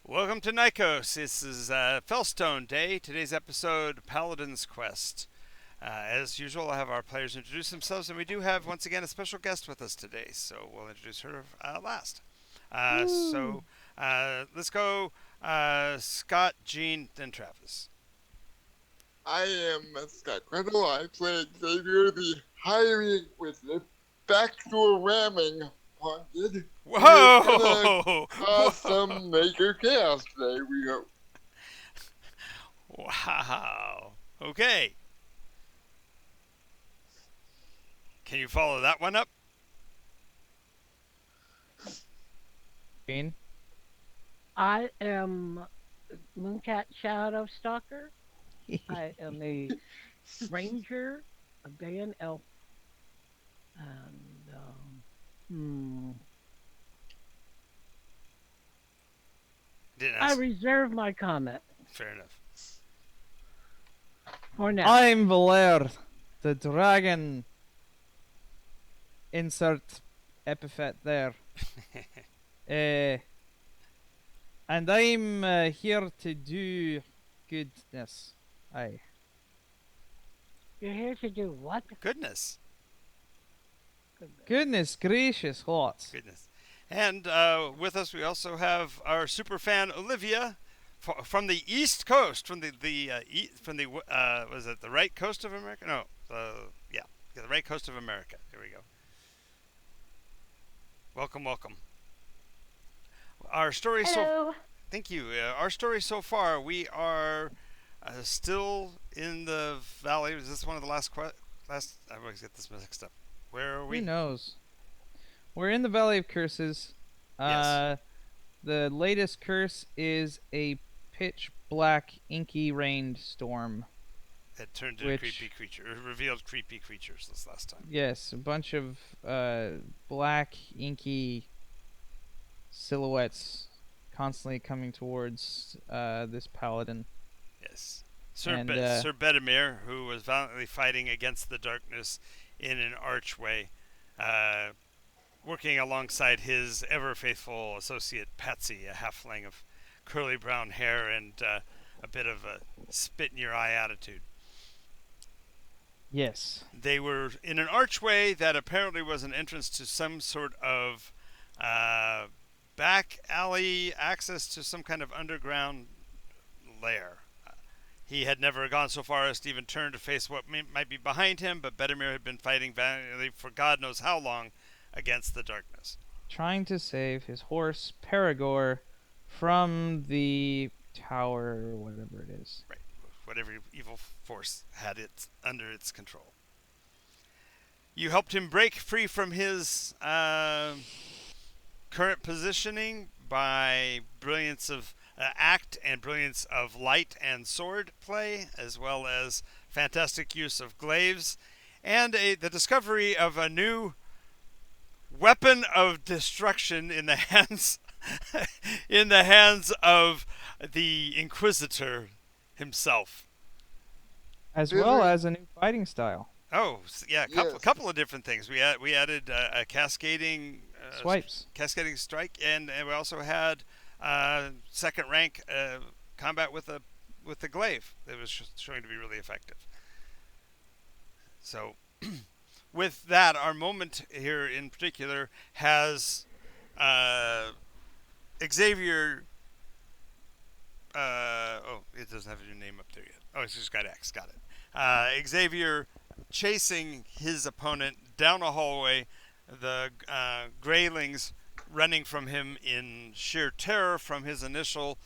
Welcome to Nikos. This is Fellstone Day. Today's episode, Paladin's Quest. As usual, I have our players introduce themselves, and we do have, once again, a special guest with us today, so we'll introduce her last. Woo! Let's go Scott, Gene, then Travis. I am Scott Grendel. I play Xavier, the hiring with the backdoor ramming haunted. Who is gonna Whoa! cause some major chaos today, we hope. Wow. Okay. Can you follow that one up? Gene? I am Mooncat Shadow Stalker. I am a ranger, a Bayan elf, and Didn't I ask. reserve my comment Fair enough. for now. I'm Valer, the dragon. Insert epithet there. uh, and I'm here to do goodness. Aye. You're here to do what? Goodness. Goodness gracious, what? Goodness. And with us, we also have our super fan Olivia from the East Coast, was it the right coast of America? No, yeah, the right coast of America. Here we go. Welcome, welcome. Our story Hello. thank you. Our story so far, we are still in the valley. Is this one of the last? I always get this mixed up. Where are Who we? knows? We're in the Valley of Curses. Yes. The latest curse is a pitch black, inky rained storm. It turned into Which- creepy creature. It revealed creepy creatures this last time. Yes, a bunch of black, inky silhouettes constantly coming towards this paladin. Yes. And, Sir Bedimir, who was valiantly fighting against the darkness in an archway, working alongside his ever faithful associate Patsy, a halfling of curly brown hair and a bit of a spit in your eye attitude. Yes. They were in an archway that apparently was an entrance to some sort of back alley access to some kind of underground lair. He had never gone so far as to even turn to face what might be behind him, but Bedimir had been fighting valiantly for God knows how long against the darkness. Trying to save his horse, Perigor, from the tower, or whatever it is. Right. Whatever evil force had it under its control. You helped him break free from his current positioning by brilliance of act and brilliance of light and sword play, as well as fantastic use of glaives, and the discovery of a new weapon of destruction in the hands of the Inquisitor himself. As Did well we- as a new fighting style. Oh, yeah, a Yes. couple of different things. We added a cascading Swipes. cascading strike, and we also had second rank combat with the glaive. That was showing to be really effective. So, with that, our moment here in particular has Xavier. It doesn't have your name up there yet. Oh, it's just got X. Got it. Xavier chasing his opponent down a hallway, the Greylings running from him in sheer terror from his initial,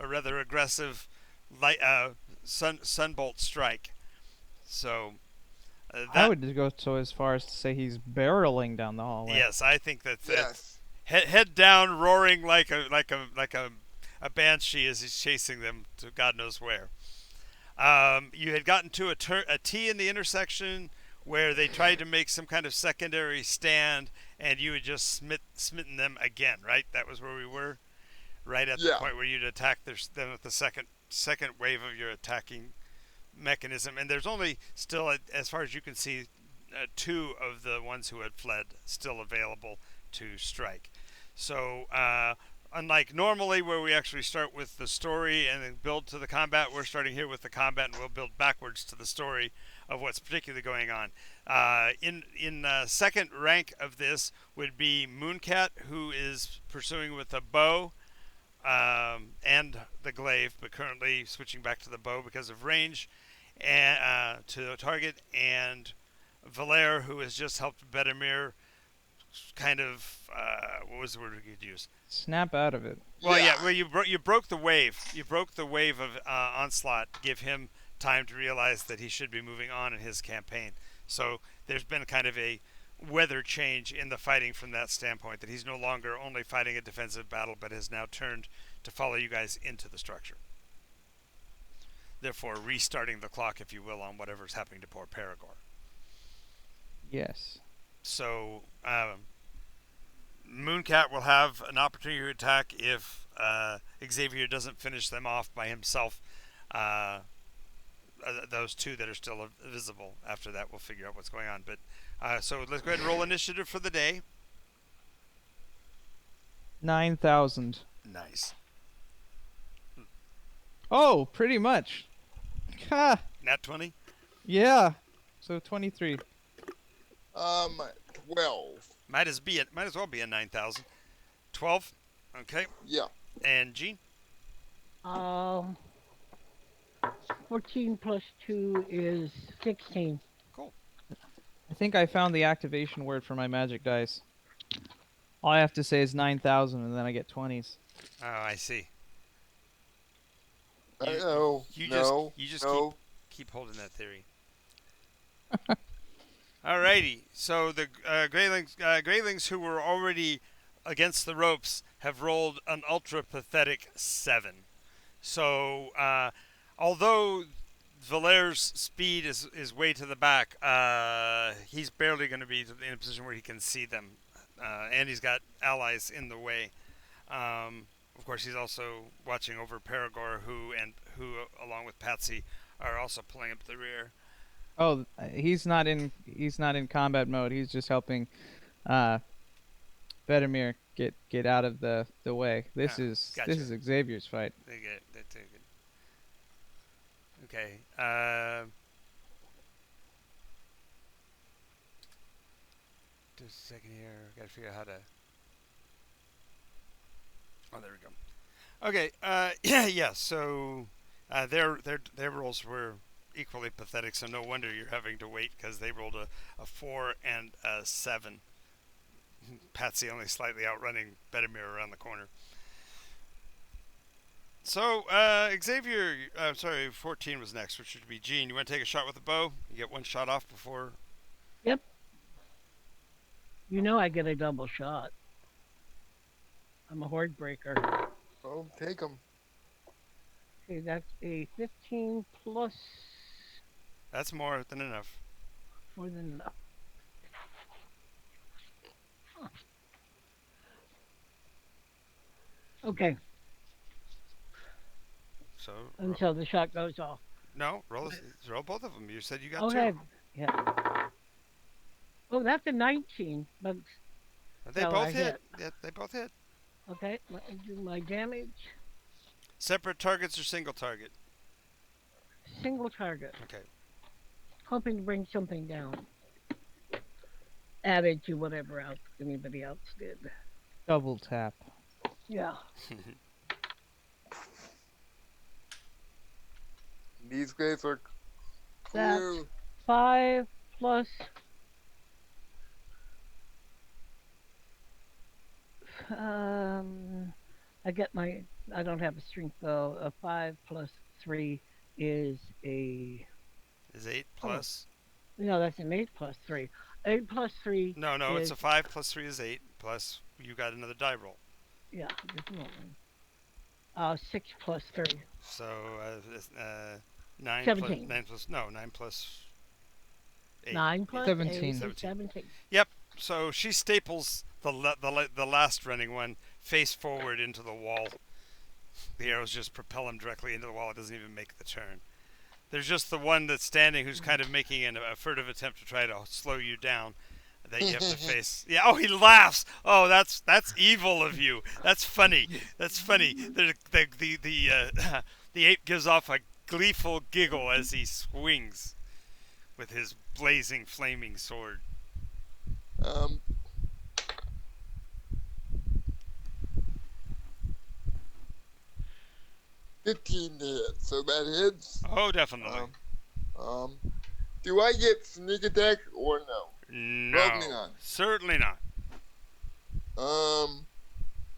rather aggressive sunbolt strike. So I would go so as far as to say he's barreling down the hallway. yes, I think that's it. Yes. Head down, roaring like a banshee as he's chasing them to God knows where. You had gotten to a T in the intersection where they tried to make some kind of secondary stand, and you had just smitten them again, right? That was where we were, right at the Yeah. point where you'd attack them with the second wave of your attacking mechanism. And there's only still, as far as you can see, two of the ones who had fled still available to strike. So unlike normally where we actually start with the story and then build to the combat, we're starting here with the combat and we'll build backwards to the story of what's particularly going on. In second rank of this would be Mooncat, who is pursuing with a bow and the glaive, but currently switching back to the bow because of range and to a target, and Valere, who has just helped Bedemir kind of what was the word we could use? Snap out of it. Well, yeah, Yeah. where you broke the wave. You broke the wave of onslaught to give him time to realize that he should be moving on in his campaign. So there's been kind of a weather change in the fighting from that standpoint, that he's no longer only fighting a defensive battle, but has now turned to follow you guys into the structure. Therefore, restarting the clock, if you will, on whatever's happening to poor Paragor. Yes. So Mooncat will have an opportunity to attack if Xavier doesn't finish them off by himself. Those two that are still visible. After that, we'll figure out what's going on. But so let's go ahead and roll initiative for the day. 9,000. Nice. Oh, pretty much. Ha! Nat 20. Yeah. So 23. 12. Might as well be a 9,000. 12. Okay. Yeah. And Gene. 14 plus 2 is 16. Cool. I think I found the activation word for my magic dice. All I have to say is 9,000, and then I get 20s. Oh, I see. No. You no. just no. keep holding that theory. Alrighty. So the Greylings who were already against the ropes have rolled an ultra pathetic 7. So although Valere's speed is way to the back, he's barely going to be in a position where he can see them, and he's got allies in the way. Of course, he's also watching over Paragor, who along with Patsy are also pulling up the rear. Oh, he's not in combat mode. He's just helping Bedemir get out of the way. This is Xavier's fight. They take it. Okay. Just a second here. Got to figure out how to. Oh, there we go. Okay. Yeah. So their rolls were equally pathetic. So no wonder you're having to wait, because they rolled a 4 and a 7. Patsy only slightly outrunning Bedemir around the corner. So, Xavier, 14 was next, which should be Gene. You want to take a shot with the bow? You get one shot off before. Yep. You know I get a double shot. I'm a horde breaker. Oh, take them. Okay, that's a 15 plus That's more than enough. more than enough. Okay, So, until the shot goes off. roll both of them. You said you got Okay, 2. yeah. Oh, that's a 19, but They No, both I hit. hit. Yeah, they both hit. okay, let me do my damage. Separate targets or single target? Single target. Okay. Hoping to bring something down. Added to whatever else anybody else did. Double tap. Yeah. These guys are That's clear. 5 plus I don't have a strength though. A 5 plus 3 is a Is 8 plus? no, that's an 8 plus 3. 8 plus 3 No, is, it's a 5 plus 3 is 8, plus you got another die roll. yeah, just a moment. 6 plus 3. So 9 17. 9 plus 8. 9 plus 17. 8 is 17. 17. Yep. So she staples the last running one face forward into the wall. The arrows just propel him directly into the wall. It doesn't even make the turn. There's just the one that's standing who's kind of making a furtive attempt to try to slow you down. that you have to face. Yeah. Oh, he laughs. Oh, that's evil of you. That's funny. That's funny. The ape gives off a gleeful giggle as he swings with his blazing, flaming sword. Um, 15 to hit, so that hits. Oh, definitely. Um, do I get sneak attack or no? Probably No, not. certainly not.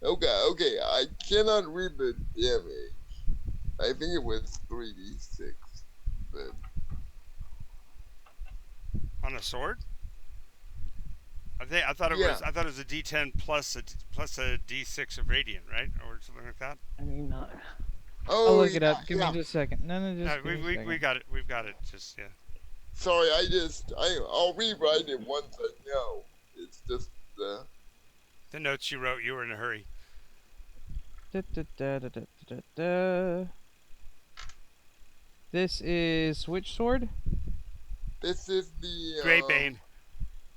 Okay, I cannot read the damage. I think it was 3d6, but On a sword? I thought it yeah. was a D10 plus a D6 of radiant, right, or something like that. I mean, Oh, I'll look yeah, it up. Give yeah. me just a second. No, No, just give me a second. we got it. We've got it. Just yeah. Sorry, I'll rewrite it once I know. It's just The notes you wrote, you were in a hurry. Da. This is which sword? this is the Grey Bane.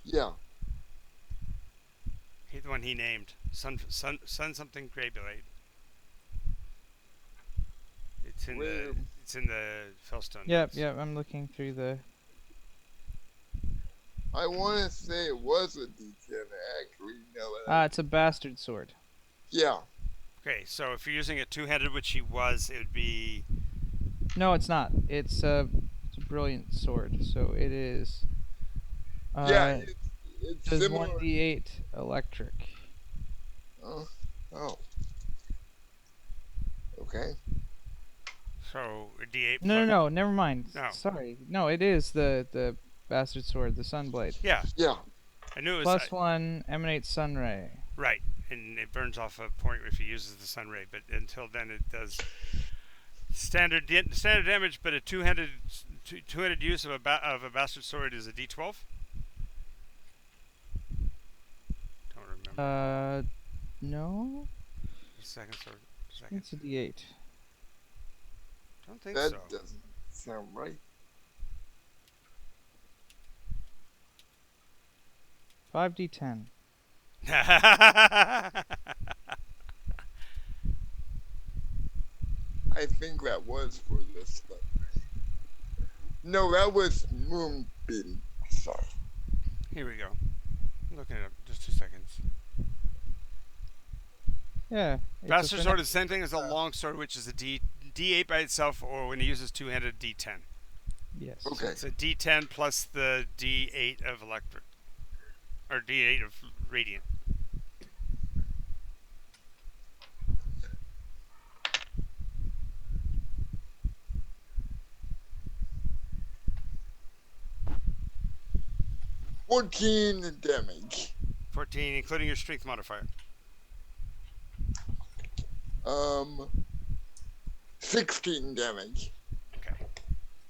Yeah. He's the one he named. Sun something Grey Blade. It's in the Fellstone. Yep, notes. yep. I'm looking through the. I want to say it was a D10 actually. No. It's a bastard sword. Yeah. Okay, so if you're using it two-handed, which he was, it would be. No, it's not. It's a brilliant sword. So it is. Yeah. It's Does similar. 1d8 electric. Oh. Okay. So a D8. No. Never mind. No. Sorry. No, it is the bastard sword, the sunblade. Yeah. Yeah. I knew it was +1 emanates sunray. right, and it burns off a point if he uses the sun ray. But until then, it does standard damage. But a two-handed use of a bastard sword is a D12. Don't remember. No. Second sword. Second. It's a d8. Don't think That so. doesn't sound right. 5d10. I think that was for this one. No, that was Moonbeam. Sorry. Here we go. I'm looking it up. Just 2 seconds. Yeah. Bastard sword is the same thing as a long sword, which is a D8 by itself, or when he uses two-handed, D10. Yes. Okay. It's a D10 plus the D8 of electric, or D8 of radiant. $14 damage. 14, including your strength modifier. 16 damage. Okay.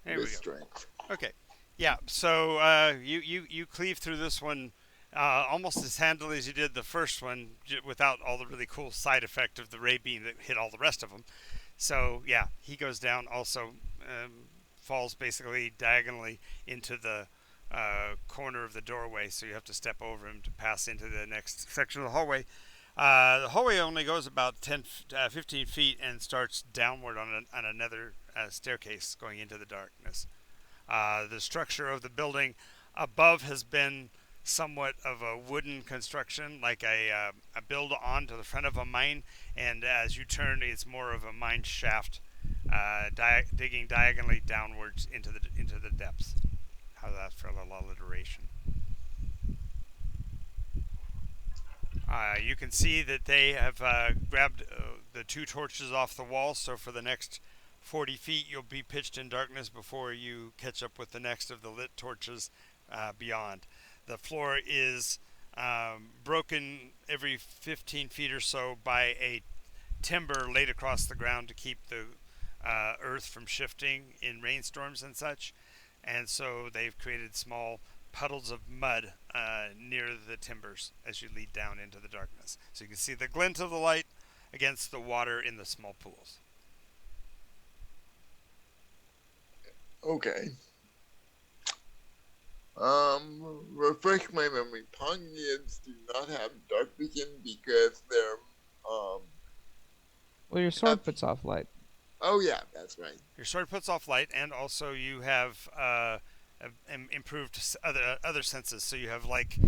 There we With go. strength. Okay. Yeah. So you cleave through this one almost as handily as you did the first one, without all the really cool side effect of the ray beam that hit all the rest of them. So yeah, he goes down. Also falls basically diagonally into the corner of the doorway. So you have to step over him to pass into the next section of the hallway. The hallway only goes about 15 feet and starts downward on another staircase going into the darkness. The structure of the building above has been somewhat of a wooden construction, like a build on to the front of a mine, and as you turn, it's more of a mine shaft, digging diagonally downwards into the depths. How's that for a little alliteration? You can see that they have grabbed the 2 torches off the wall, so for the next 40 feet you'll be pitched in darkness before you catch up with the next of the lit torches beyond. The floor is broken every 15 feet or so by a timber laid across the ground to keep the earth from shifting in rainstorms and such, and so they've created small puddles of mud near the timbers as you lead down into the darkness. So you can see the glint of the light against the water in the small pools. Okay. Refresh my memory. Pongians do not have dark vision because they're, um, Well, your sword puts off light. oh yeah, that's right. Your sword puts off light, and also you have improved other senses. So you have like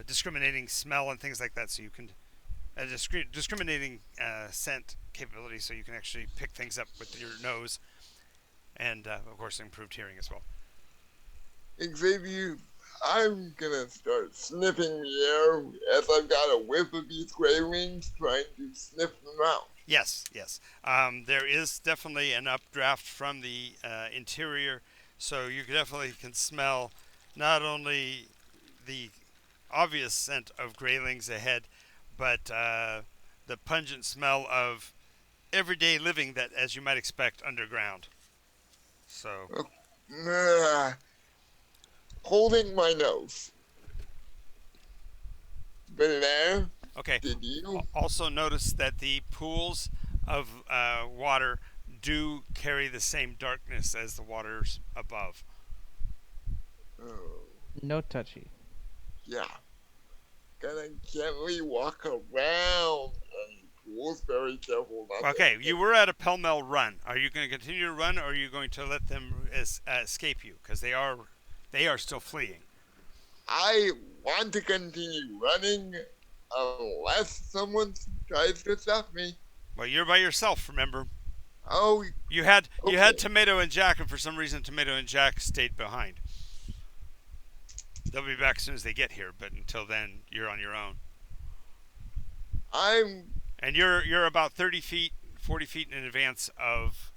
discriminating smell and things like that. So you can discriminating scent capability. So you can actually pick things up with your nose, and of course improved hearing as well. Xavier, I'm gonna start sniffing the air as I've got a whiff of these gray wings, trying to sniff them out. Yes, yes. There is definitely an updraft from the interior, so you definitely can smell not only the obvious scent of graylings ahead, but the pungent smell of everyday living that, as you might expect, underground. So, Uh, holding my nose. Belair, okay. did you? Also notice that the pools of water do carry the same darkness as the waters above. Oh, No touchy. yeah. Gonna gently walk around any pools, very careful not Okay, to. you were at a pell-mell run. Are you going to continue to run, or are you going to let them escape you? Because they are still fleeing. I want to continue running unless someone tries to stop me. Well, you're by yourself, remember? Oh, You had okay. Tomato and Jack, and for some reason Tomato and Jack stayed behind. They'll be back as soon as they get here, but until then, you're on your own. And you're about 30 feet, 40 feet in advance of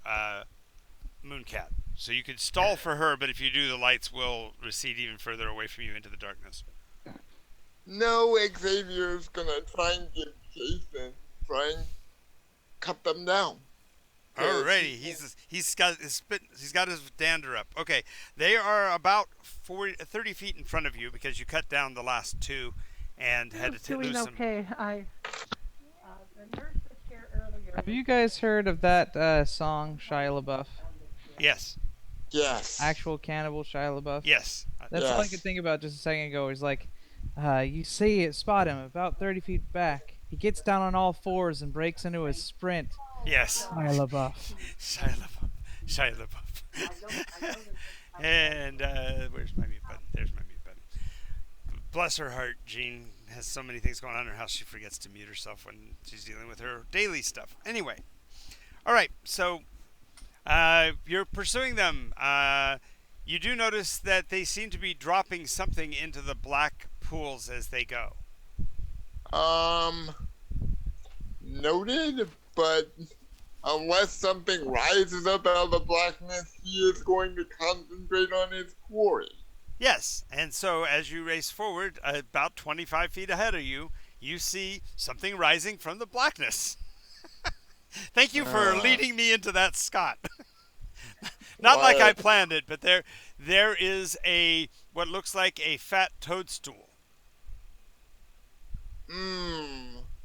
Mooncat. So you could stall for her, but if you do, the lights will recede even further away from you into the darkness. No, Xavier's gonna try and give chase and try and cut them down. Alrighty, he's got his dander up. Okay, they are about 30 feet in front of you because you cut down the last two and had to Doing lose some. okay. The nurse was here earlier. Have you guys heard of that song, Shia LaBeouf? Yes, Yes. Actual cannibal Shia LaBeouf? yes. That's all I Yes. could think about just a second ago. He's like, you see it, spot him about 30 feet back. He gets down on all fours and breaks into a sprint. Yes. Shia LaBeouf. Shia LaBeouf. And where's my mute button? There's my mute button. Bless her heart, Jean has so many things going on in her house she forgets to mute herself when she's dealing with her daily stuff. Anyway, all right. So you're pursuing them. You do notice that they seem to be dropping something into the black pools as they go. Noted, but unless something rises up out of the blackness, he is going to concentrate on his quarry. Yes, and so as you race forward, about 25 feet ahead of you, you see something rising from the blackness. Thank you for leading me into that, Scott. Not like I planned it, but there is what looks like a fat toadstool.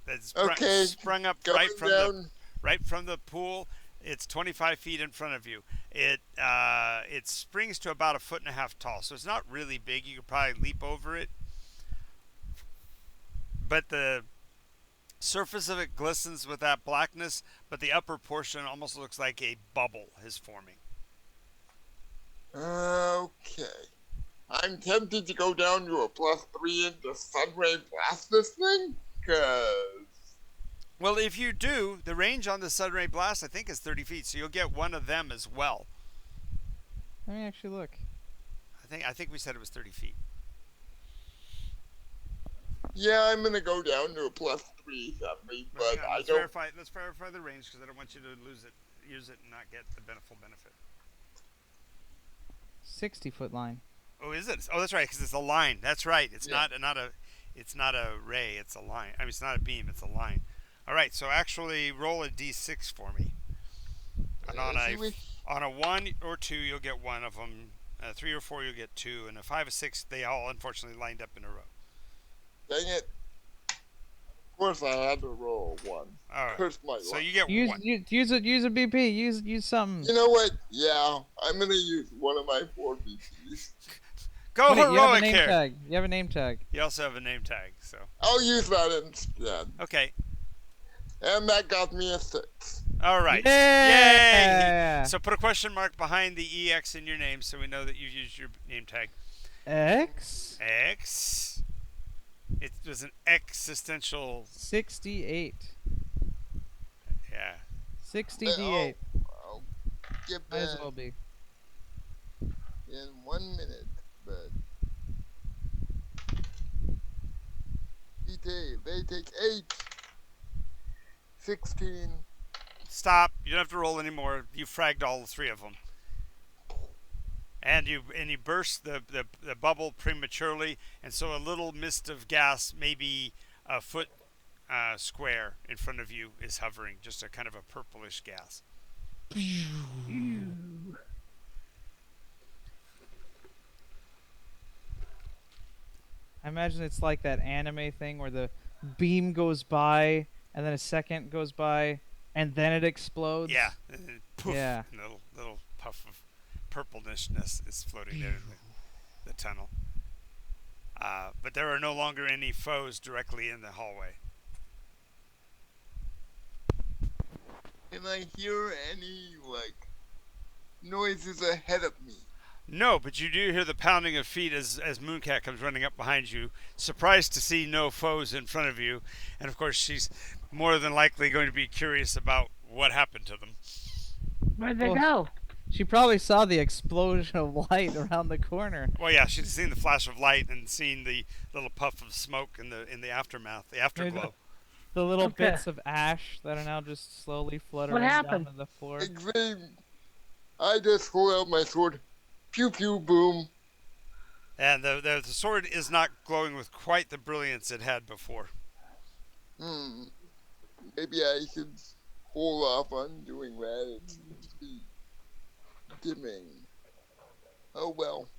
That's sprung up right from the pool. It's 25 feet in front of you. It springs to about 1.5 feet tall, so it's not really big. You could probably leap over it, but the surface of it glistens with that blackness, but the upper portion almost looks like a bubble is forming. Okay. I'm tempted to go down to a +3 into Sunray Blast this thing, because... Well, if you do, the range on the Sunray Blast, I think, is 30 feet, so you'll get one of them as well. Let me actually look. I think we said it was 30 feet. Yeah, I'm gonna go down to a +3 sadly, but I don't... Let's verify the range, because I don't want you to use it and not get the benefit. 60-foot line. Oh, is it? Oh, that's right, because it's a line. That's right. It's not a ray. It's a line. I mean, it's not a beam. It's a line. All right. So actually, roll a d6 for me. And on a 1 or 2, you'll get one of them. 3 or 4, you'll get 2, and a 5 or 6, they all unfortunately lined up in a row. Dang it. Of course I had to roll a 1. All right. Curse my So luck. you get Use one. use a BP. Use something. You know what? Yeah, I'm gonna use one of my 4 BPs. Go Wait, you have a heroic name here. tag. You have a name tag. You also have a name tag, so. I'll use that instead. Okay. And that got me a 6. All right. Yeah! Yay! So put a question mark behind the EX in your name so we know that you've used your name tag. X? X. It was an existential. 68. Yeah. 60 D8. I'll get Might as that well be. in 1 minute, but they take 8, 16. Stop. You don't have to roll anymore. You fragged all the 3 of them. And you burst the bubble prematurely, and so a little mist of gas, maybe a foot square in front of you, is hovering, just a kind of a purplish gas. I imagine it's like that anime thing where the beam goes by, and then a second goes by, and then it explodes. Yeah, and then poof, Yeah. and a little puff of purplishness is floating there in the tunnel. But there are no longer any foes directly in the hallway. Can I hear any, noises ahead of me? No, but you do hear the pounding of feet as Mooncat comes running up behind you, surprised to see no foes in front of you. And of course, she's more than likely going to be curious about what happened to them. Where'd they go? She probably saw the explosion of light around the corner. Well, yeah, she's seen the flash of light and seen the little puff of smoke in the aftermath, the afterglow. The little Okay. bits of ash that are now just slowly fluttering What down happened? to the floor. I just pull out my sword. Pew pew boom. And the sword is not glowing with quite the brilliance it had before. Maybe I should hold off on doing that. It seems to be dimming. Oh well.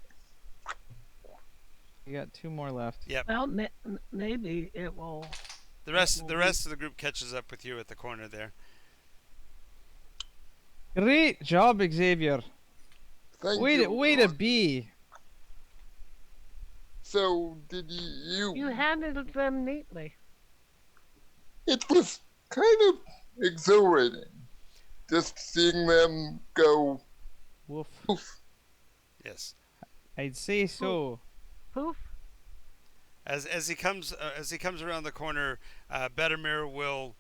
You got 2 more left. Yep. Well, maybe it will. The rest of the group catches up with you at the corner there. Great job, Xavier. Thank Way you. to be. So did you? You handled them neatly. It was kind of exhilarating, just seeing them go Woof. poof. Yes. I'd say so. Poof. As he comes around the corner, Bedimir will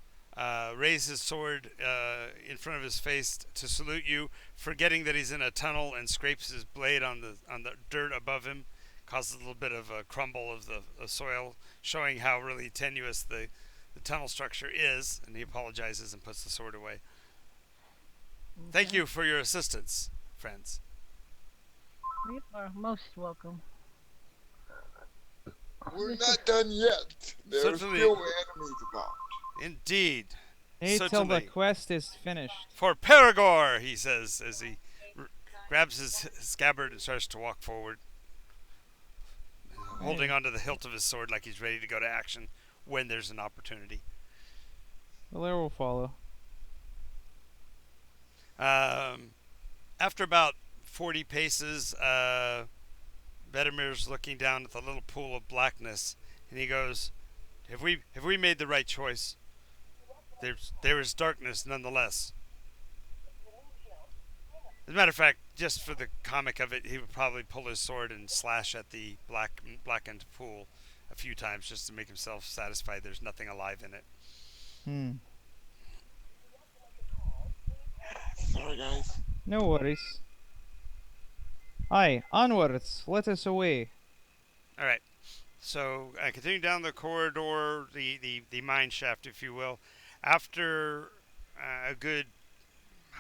raise his sword in front of his face to salute you, forgetting that he's in a tunnel, and scrapes his blade on the dirt above him, causes a little bit of a crumble of the soil, showing how really tenuous the tunnel structure is. And he apologizes and puts the sword away. Thank you for your assistance, friends. You are most welcome. We're not done yet. There's Certainly. still enemies about. Indeed. Wait till the Certainly. quest is finished. For Perigor, he says as he grabs his scabbard and starts to walk forward, holding onto the hilt of his sword like he's ready to go to action when there's an opportunity. The lair will follow. After about 40 paces, Vedimir's looking down at the little pool of blackness, and he goes, "Have we made the right choice? There is darkness nonetheless." As a matter of fact, just for the comic of it, he would probably pull his sword and slash at the blackened pool a few times just to make himself satisfied there's nothing alive in it. Sorry, guys. No worries. Aye, onwards. Let us away. All right. So continuing down the corridor, the mine shaft, if you will, after a good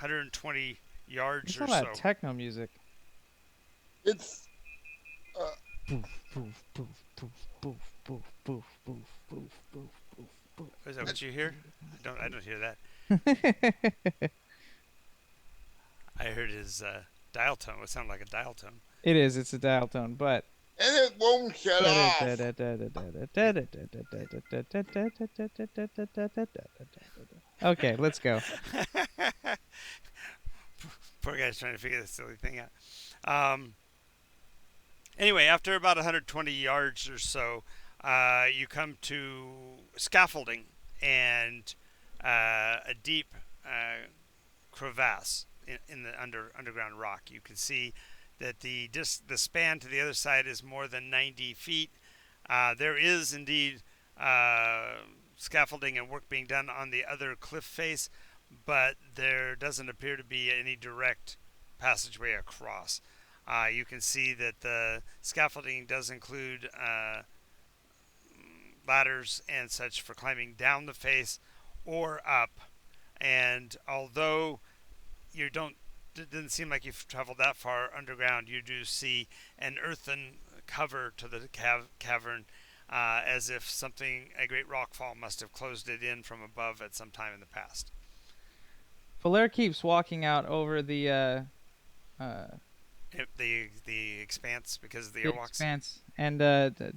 120 yards It's or not so. that techno music. It's Poof, poof, poof, poof, poof, poof, poof, poof, poof, poof, poof, poof. Is that what you hear? I don't hear that. I heard his dial tone. It sounded like a dial tone. It is. It's a dial tone, but. and it won't shut off. Okay, let's go. Poor guy's trying to figure this silly thing out. Anyway, after about 120 yards or so, you come to scaffolding and a deep crevasse in the underground rock. You can see that the span to the other side is more than 90 feet. There is indeed scaffolding and work being done on the other cliff face, but there doesn't appear to be any direct passageway across. You can see that the scaffolding does include ladders and such for climbing down the face or up. And although you don't, it didn't seem like you've traveled that far underground, you do see an earthen cover to the cavern, as if a great rockfall must have closed it in from above at some time in the past. Valer keeps walking out over uh, The expanse because of the the airwalks. expanse and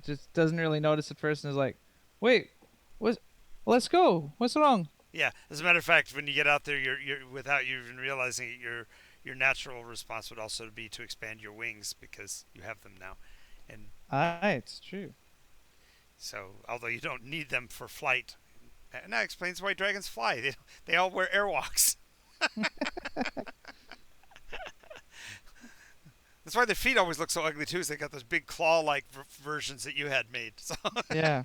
just doesn't really notice at first and is like, "Wait, what? Let's go. What's wrong?" Yeah, as a matter of fact, when you get out there, you're without you even realizing it, your natural response would also be to expand your wings because you have them now, and Aye, it's true. so although you don't need them for flight, and that explains why dragons fly. They all wear airwalks. That's why their feet always look so ugly too. Is they got those big claw-like versions that you had made. So Yeah.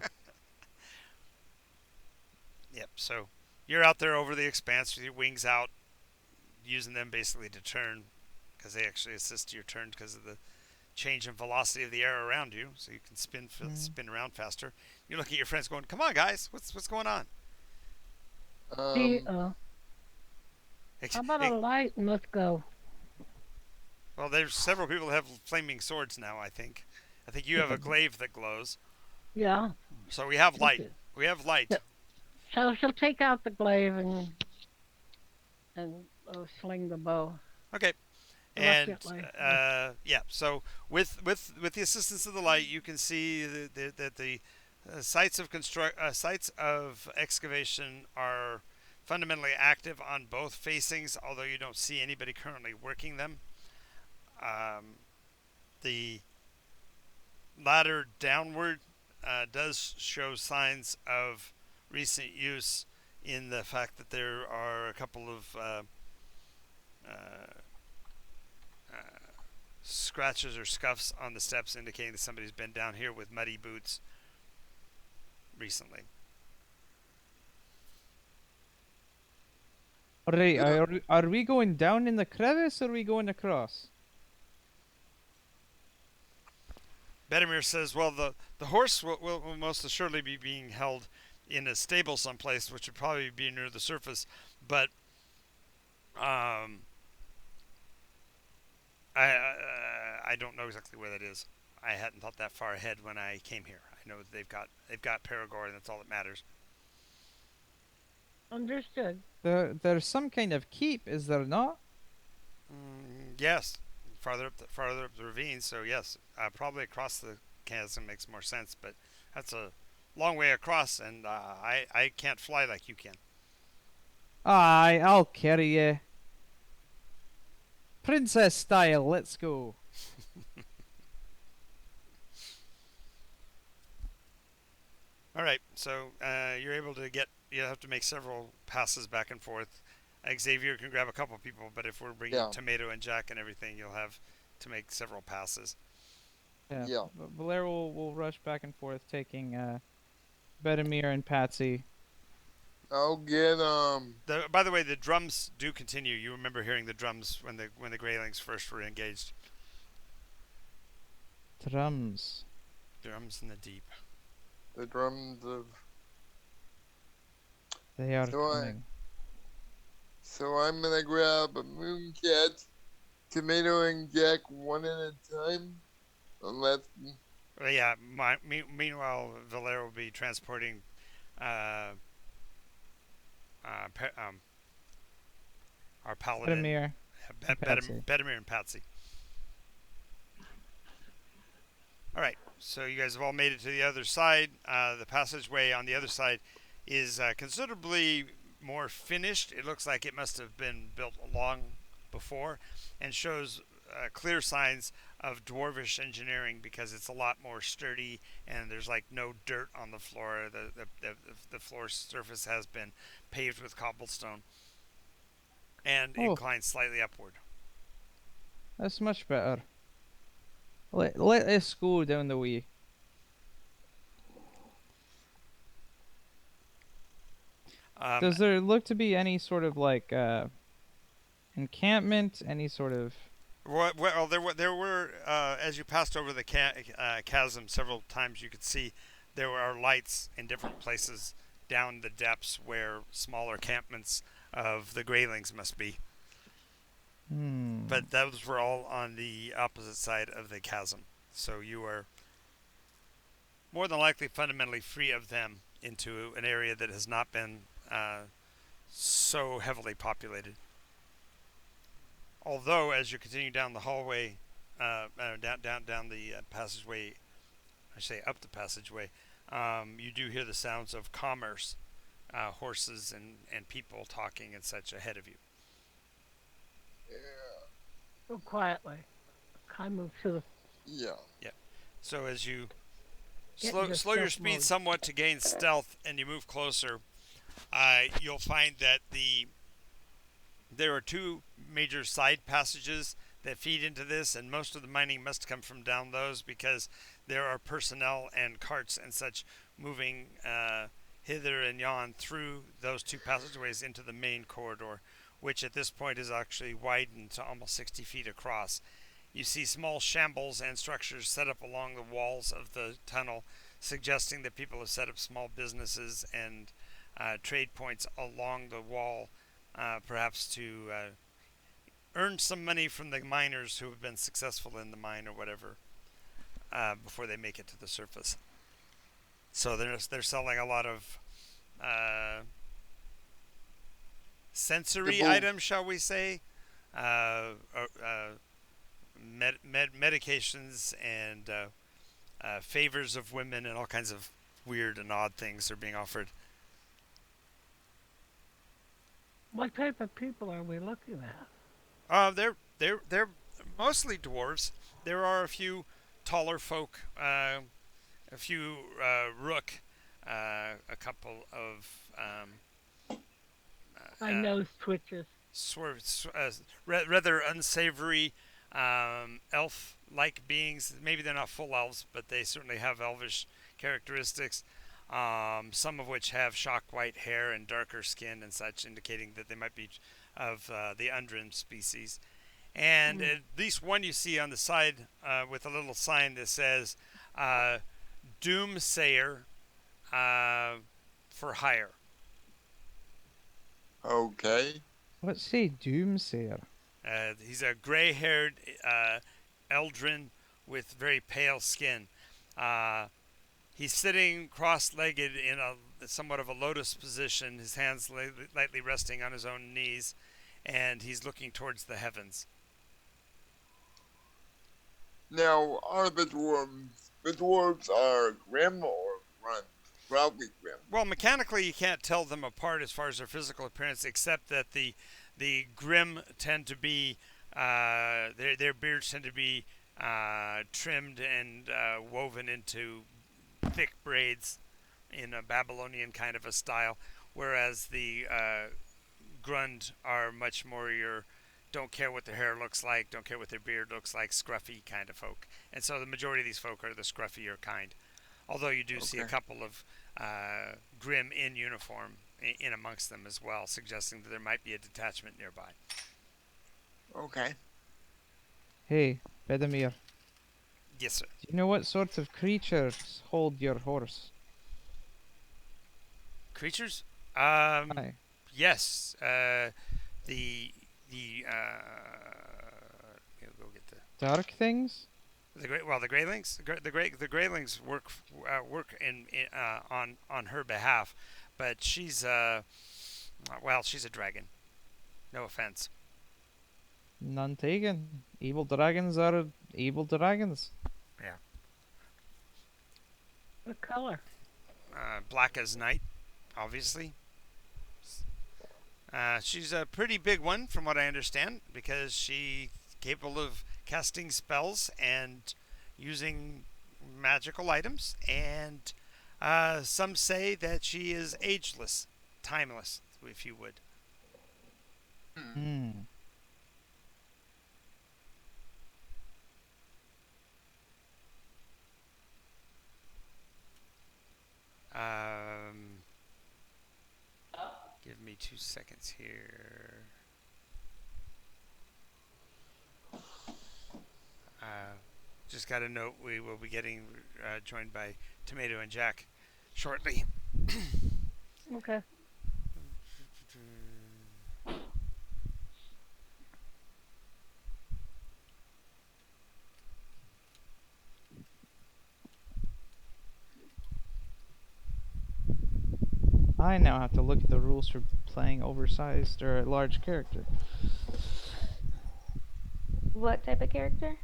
yep. So you're out there over the expanse with your wings out, using them basically to turn, because they actually assist your turn because of the change in velocity of the air around you, so you can spin around faster. You look at your friends, going, "Come on, guys, what's going on?" See, Ex- how about ex- a light and let's go? well, there's several people that have flaming swords now. I think you have a glaive that glows, Yeah. so we have light. Okay. We have light. Yeah. So she'll take out the glaive and sling the bow. Okay. And Reluctantly. yeah, so with the assistance of the light, you can see that the sites of excavation are fundamentally active on both facings, although you don't see anybody currently working them. The ladder downward does show signs of recent use in the fact that there are a couple of scratches or scuffs on the steps indicating that somebody's been down here with muddy boots recently. Alright, Yeah. are we going down in the crevice or are we going across? Bedimir says, well, the horse will most assuredly be being held in a stable someplace, which would probably be near the surface, but um, I don't know exactly where that is. I hadn't thought that far ahead when I came here. I know that they've got Paragor, and that's all that matters. Understood. There's some kind of keep, is there not? Yes, farther up the ravine. So yes, probably across the chasm makes more sense. But that's a long way across, and I can't fly like you can. Aye, I'll carry you. Princess style, let's go. All right, so you're able to get. You have to make several passes back and forth. Xavier can grab a couple people, but if we're bringing Yeah. Tomato and Jack and everything, you'll have to make several passes. Yeah. Yeah. Valer will rush back and forth, taking Bedimir and Patsy. I'll get By the way, the drums do continue. You remember hearing the drums when the Greylings first were engaged. Drums. Drums in the deep. the drums of. They are So coming. So I'm gonna grab a Mooncat, Tomato, and Jack one at a time. Unless Well, yeah. Meanwhile, Valero will be transporting uh, our paladin, Bedimir and Patsy. Bedimir and Patsy. All right, so you guys have all made it to the other side. The passageway on the other side is considerably more finished. It looks like it must have been built long before, and shows clear signs of dwarvish engineering because it's a lot more sturdy and there's like no dirt on the floor. The floor surface has been paved with cobblestone and Oh, inclined slightly upward. that's much better. Let us go down the way. Um, Does there look to be any sort of like encampment? Any sort of well, there were as you passed over the chasm several times, you could see there are lights in different places down the depths where smaller campments of the Greylings must be. hmm? But those were all on the opposite side of the chasm, so you are more than likely fundamentally free of them into an area that has not been so heavily populated. Although, as you continue down the hallway, down the passageway, I say up the passageway, you do hear the sounds of commerce, horses and people talking and such ahead of you. Yeah. Go quietly. I move to the Yeah. Yeah. So as you get slow into slow your stealth speed mode. somewhat to gain stealth, and you move closer, you'll find that there are two major side passages that feed into this, and most of the mining must come from down those because there are personnel and carts and such moving hither and yon through those two passageways into the main corridor, which at this point is actually widened to almost 60 feet across. You see small shambles and structures set up along the walls of the tunnel, suggesting that people have set up small businesses and trade points along the wall, perhaps to earn some money from the miners who have been successful in the mine or whatever before they make it to the surface. So they're selling a lot of sensory People- items, shall we say, medications and favors of women and all kinds of weird and odd things are being offered. What type of people are we looking at? They're mostly dwarves. There are a few taller folk, a few rook, a couple of My nose twitches. sort of rather unsavory elf-like beings. Maybe they're not full elves, but they certainly have elvish characteristics. Some of which have shock white hair and darker skin and such, indicating that they might be of the Undrin species. And Mm. at least one you see on the side with a little sign that says Doomsayer for hire. Okay. Let's say Doomsayer. He's a gray-haired Eldrin with very pale skin. He's sitting cross-legged in a somewhat of a lotus position, his hands lightly resting on his own knees, and he's looking towards the heavens. Now, are the dwarves? The dwarves are grim or grunt? Probably grim. Well, mechanically, you can't tell them apart as far as their physical appearance, except that the grim tend to be their beards tend to be trimmed and woven into thick braids in a Babylonian kind of a style, whereas the Grund are much more your don't care what their hair looks like, don't care what their beard looks like, scruffy kind of folk. And so the majority of these folk are the scruffier kind. Although you do see a Okay. couple of grim in uniform in amongst them as well, suggesting that there might be a detachment nearby. Okay. Hey, Bedamir, Yes, sir. do you know what sort of creatures hold your horse? Creatures? Aye. Yes. The go get Dark things? the Greylings. The Greylings work in on her behalf, but she's she's a dragon. No offense. None taken. Evil dragons are evil dragons. What color? Black as night, obviously. She's a pretty big one, from what I understand, because she's capable of casting spells and using magical items, and some say that she is ageless, timeless, if you would. Hmm. Um, Give me 2 seconds here. Uh, just got a note we will be getting joined by Tomato and Jack shortly. Okay. I now have to look at the rules for playing oversized or a large character. What type of character?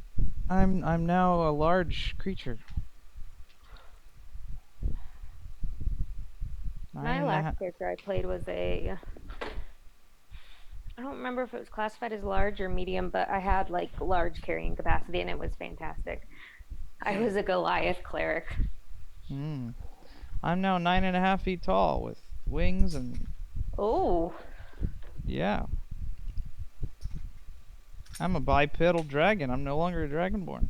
I'm now a large creature. Nine My and a last half. character I played was a. I don't remember if it was classified as large or medium, but I had like large carrying capacity and it was fantastic. I was a Goliath cleric. Hmm. I'm now 9.5 feet tall with wings and Oh, yeah. I'm a bipedal dragon. I'm no longer a dragonborn.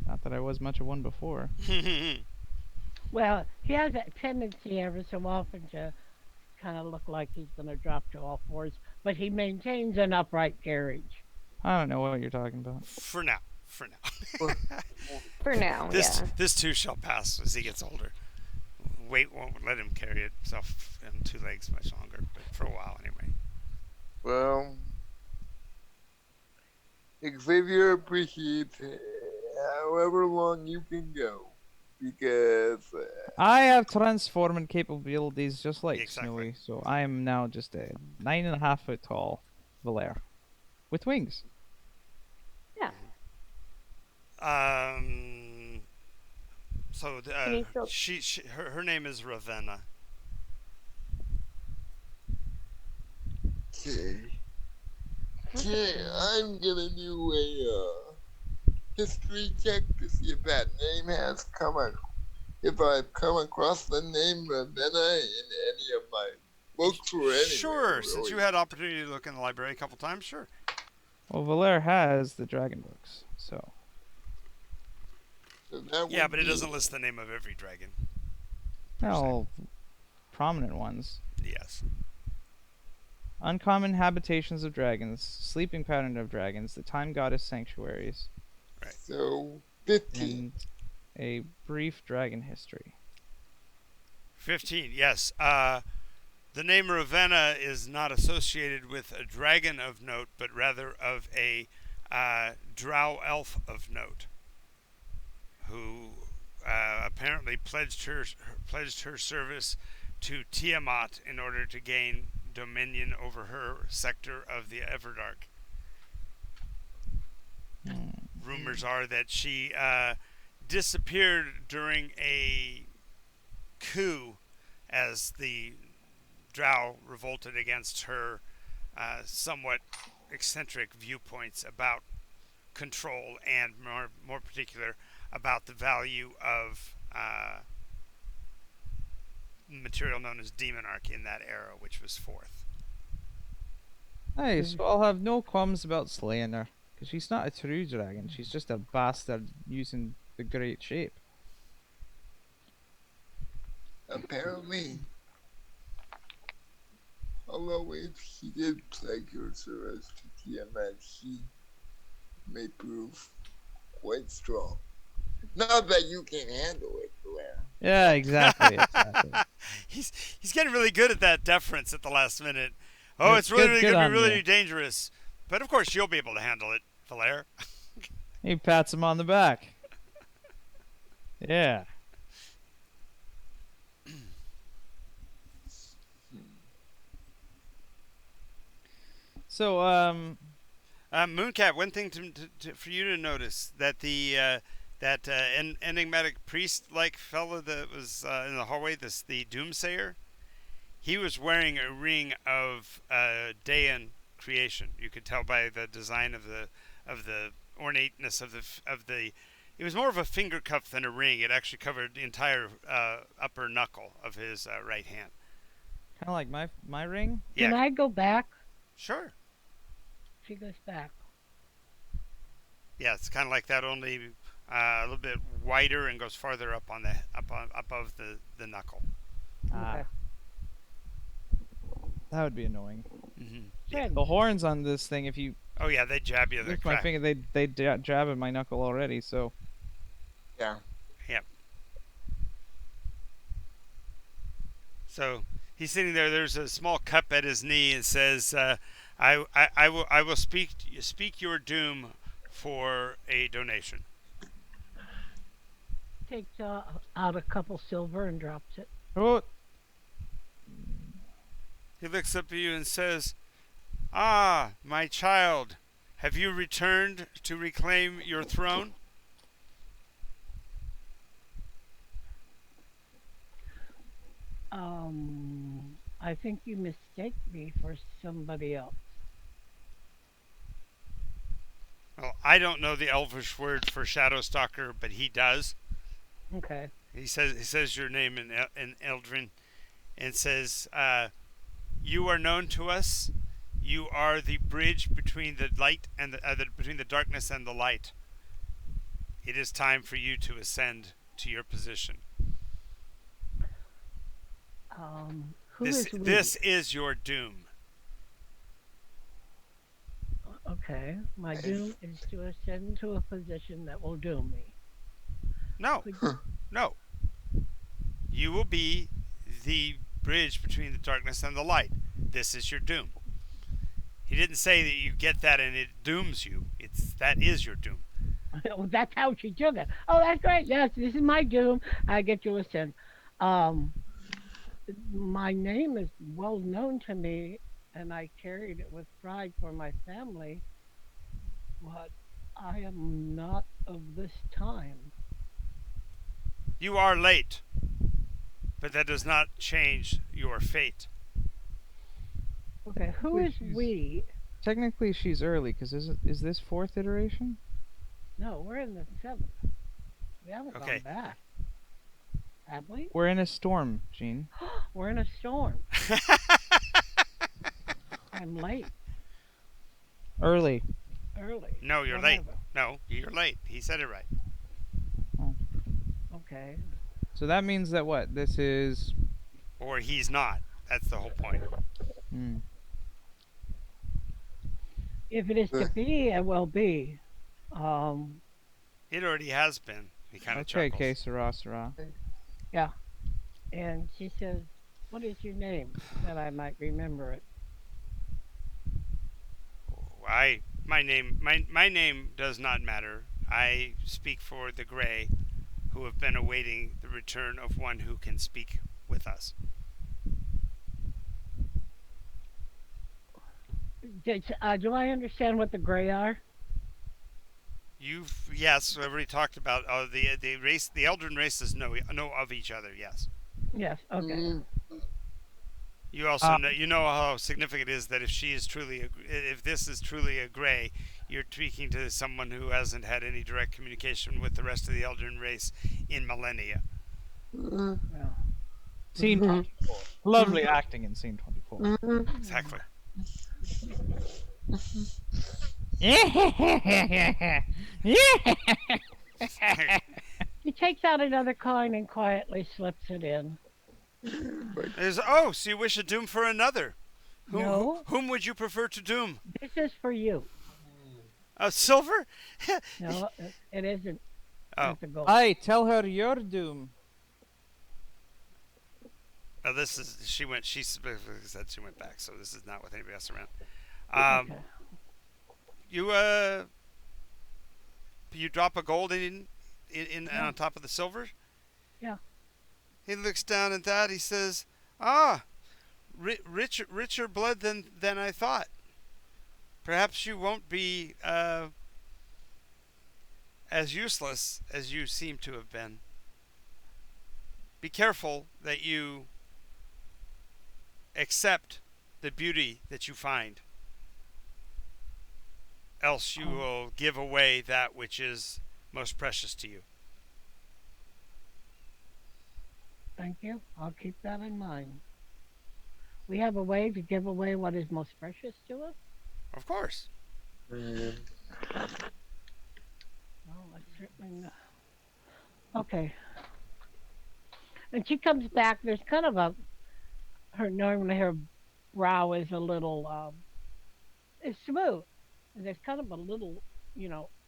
Not that I was much of one before. Well, he has that tendency every so often to kind of look like he's going to drop to all fours, but he maintains an upright carriage. I don't know what you're talking about. For now. For Well, now. for now, this yeah. this too shall pass as he gets older. Weight won't let him carry itself on 2 legs much longer, but for a while anyway. well, Xavier appreciates however long you can go because I have transforming capabilities just like Exactly. Snowy, so I am now just a 9.5 foot tall Valair with wings. Yeah. Um. So Can you still her name is Ravenna. okay, okay, I'm gonna do a history check to see if that name has if I've come across the name Ravenna in any of my books or anywhere. Sure, since Really. you had opportunity to look in the library a couple times, sure. Well, Valair has the dragon books, so So that Yeah, would but it be doesn't list the name of every dragon. well, prominent ones. Yes. Uncommon habitations of dragons, sleeping pattern of dragons, the time goddess sanctuaries, so 15. and a brief dragon history. 15. Yes. The name Ravenna is not associated with a dragon of note, but rather of a drow elf of note, who apparently pledged her service to Tiamat in order to gain dominion over her sector of the Everdark. Rumors are that she disappeared during a coup as the Drow revolted against her somewhat eccentric viewpoints about control and more particular about the value of material known as Demonarch in that era, which was fourth. Hey, so I'll have no qualms about slaying her, because she's not a true dragon. She's just a bastard using the great shape. Apparently, although if she did pledge her service to Tiamat, she may prove quite strong. Not that you can handle it, Blair. Yeah, exactly. exactly. He's getting really good at that deference at the last minute. Oh, Yeah, it's really, really good going to on be really you. dangerous. But of course, you'll be able to handle it, Valair. He pats him on the back. Yeah. So, Mooncat, one thing for you to notice that that enigmatic priest-like fellow that was in the hallway, the Doomsayer, he was wearing a ring of Daean creation. You could tell by the design of the ornateness of the. It was more of a finger cuff than a ring. It actually covered the entire upper knuckle of his right hand. Kind of like my ring. Can Yeah, I go back? sure. She goes back. Yeah, it's kind of like that, only a little bit wider and goes farther up on the above the knuckle. Ah, Okay. that would be annoying. Mm-hmm. Good. The horns on this thing, if you Oh yeah, they jab you. They lift my crack. finger, they jab at my knuckle already. So Yeah. Yep. So he's sitting there. There's a small cup at his knee, and says, I will speak your doom for a donation." Takes out a couple silver and drops it. oh, He looks up at you and says, "Ah, my child, have you returned to reclaim your throne?" I think you mistake me for somebody else. Well, I don't know the Elvish word for shadow stalker, but he does. Okay. He says your name in Eldrin, and says, "You are known to us. You are the bridge between the light and between the darkness and the light. It is time for you to ascend to your position. Who This is we? this is your doom." Okay. My doom is to ascend to a position that will doom me. No, Could- no. You will be the bridge between the darkness and the light. This is your doom. He didn't say that you get that and it dooms you. That is your doom. Oh, that's how she took it. Oh, that's great. Yes, this is my doom. I get to ascend. Um, my name is well known to me, and I carried it with pride for my family. But I am not of this time. You are late, but that does not change your fate. Okay, who Wait, is she's- we? technically she's early because is this fourth iteration? No, we're in the seventh. We haven't Okay. gone back. Have we? We're in a storm, Gene. We're in a storm. I'm late. Early. Early. No, you're late. Whatever. No, you're late. He said it right. Okay. So that means that what? This is. Or he's not. That's the whole point. Hmm. If it is to be, it will be. It already has been. He kind of Okay, chuckles. okay, Sarah. And she says, "What is your name?" That I might remember it. My name does not matter. I speak for the Grey, who have been awaiting the return of one who can speak with us. Do I understand what the gray are? Yes, we already talked about the race. The Eldrin races know of each other. Yes. Yes. Okay. Mm, You also know how significant it is that if this is truly a Grey, you're speaking to someone who hasn't had any direct communication with the rest of the Eldrin race in millennia. mm, Well, Scene Mhm. 24. Lovely acting in scene 24. mm, Exactly. he takes out another coin and quietly slips it in. So you wish a doom for another? No. Whom would you prefer to doom? This is for you. Silver? No, it isn't. Oh. It's a gold. Aye, tell her your doom. Now this is she specifically said she went back, so this is not with anybody else around. Okay. You drop a gold in Yeah. on top of the silver. Yeah. He looks down at that. He says, richer blood than I thought. Perhaps you won't be as useless as you seem to have been. Be careful that you accept the beauty that you find. else you Oh, will give away that which is most precious to you. thank you. I'll keep that in mind. We have a way to give away what is most precious to us. Of course. Mm. Well, I certainly know. Okay. And she comes back. There's kind of a normally her brow is a little it's smooth. And there's kind of a little,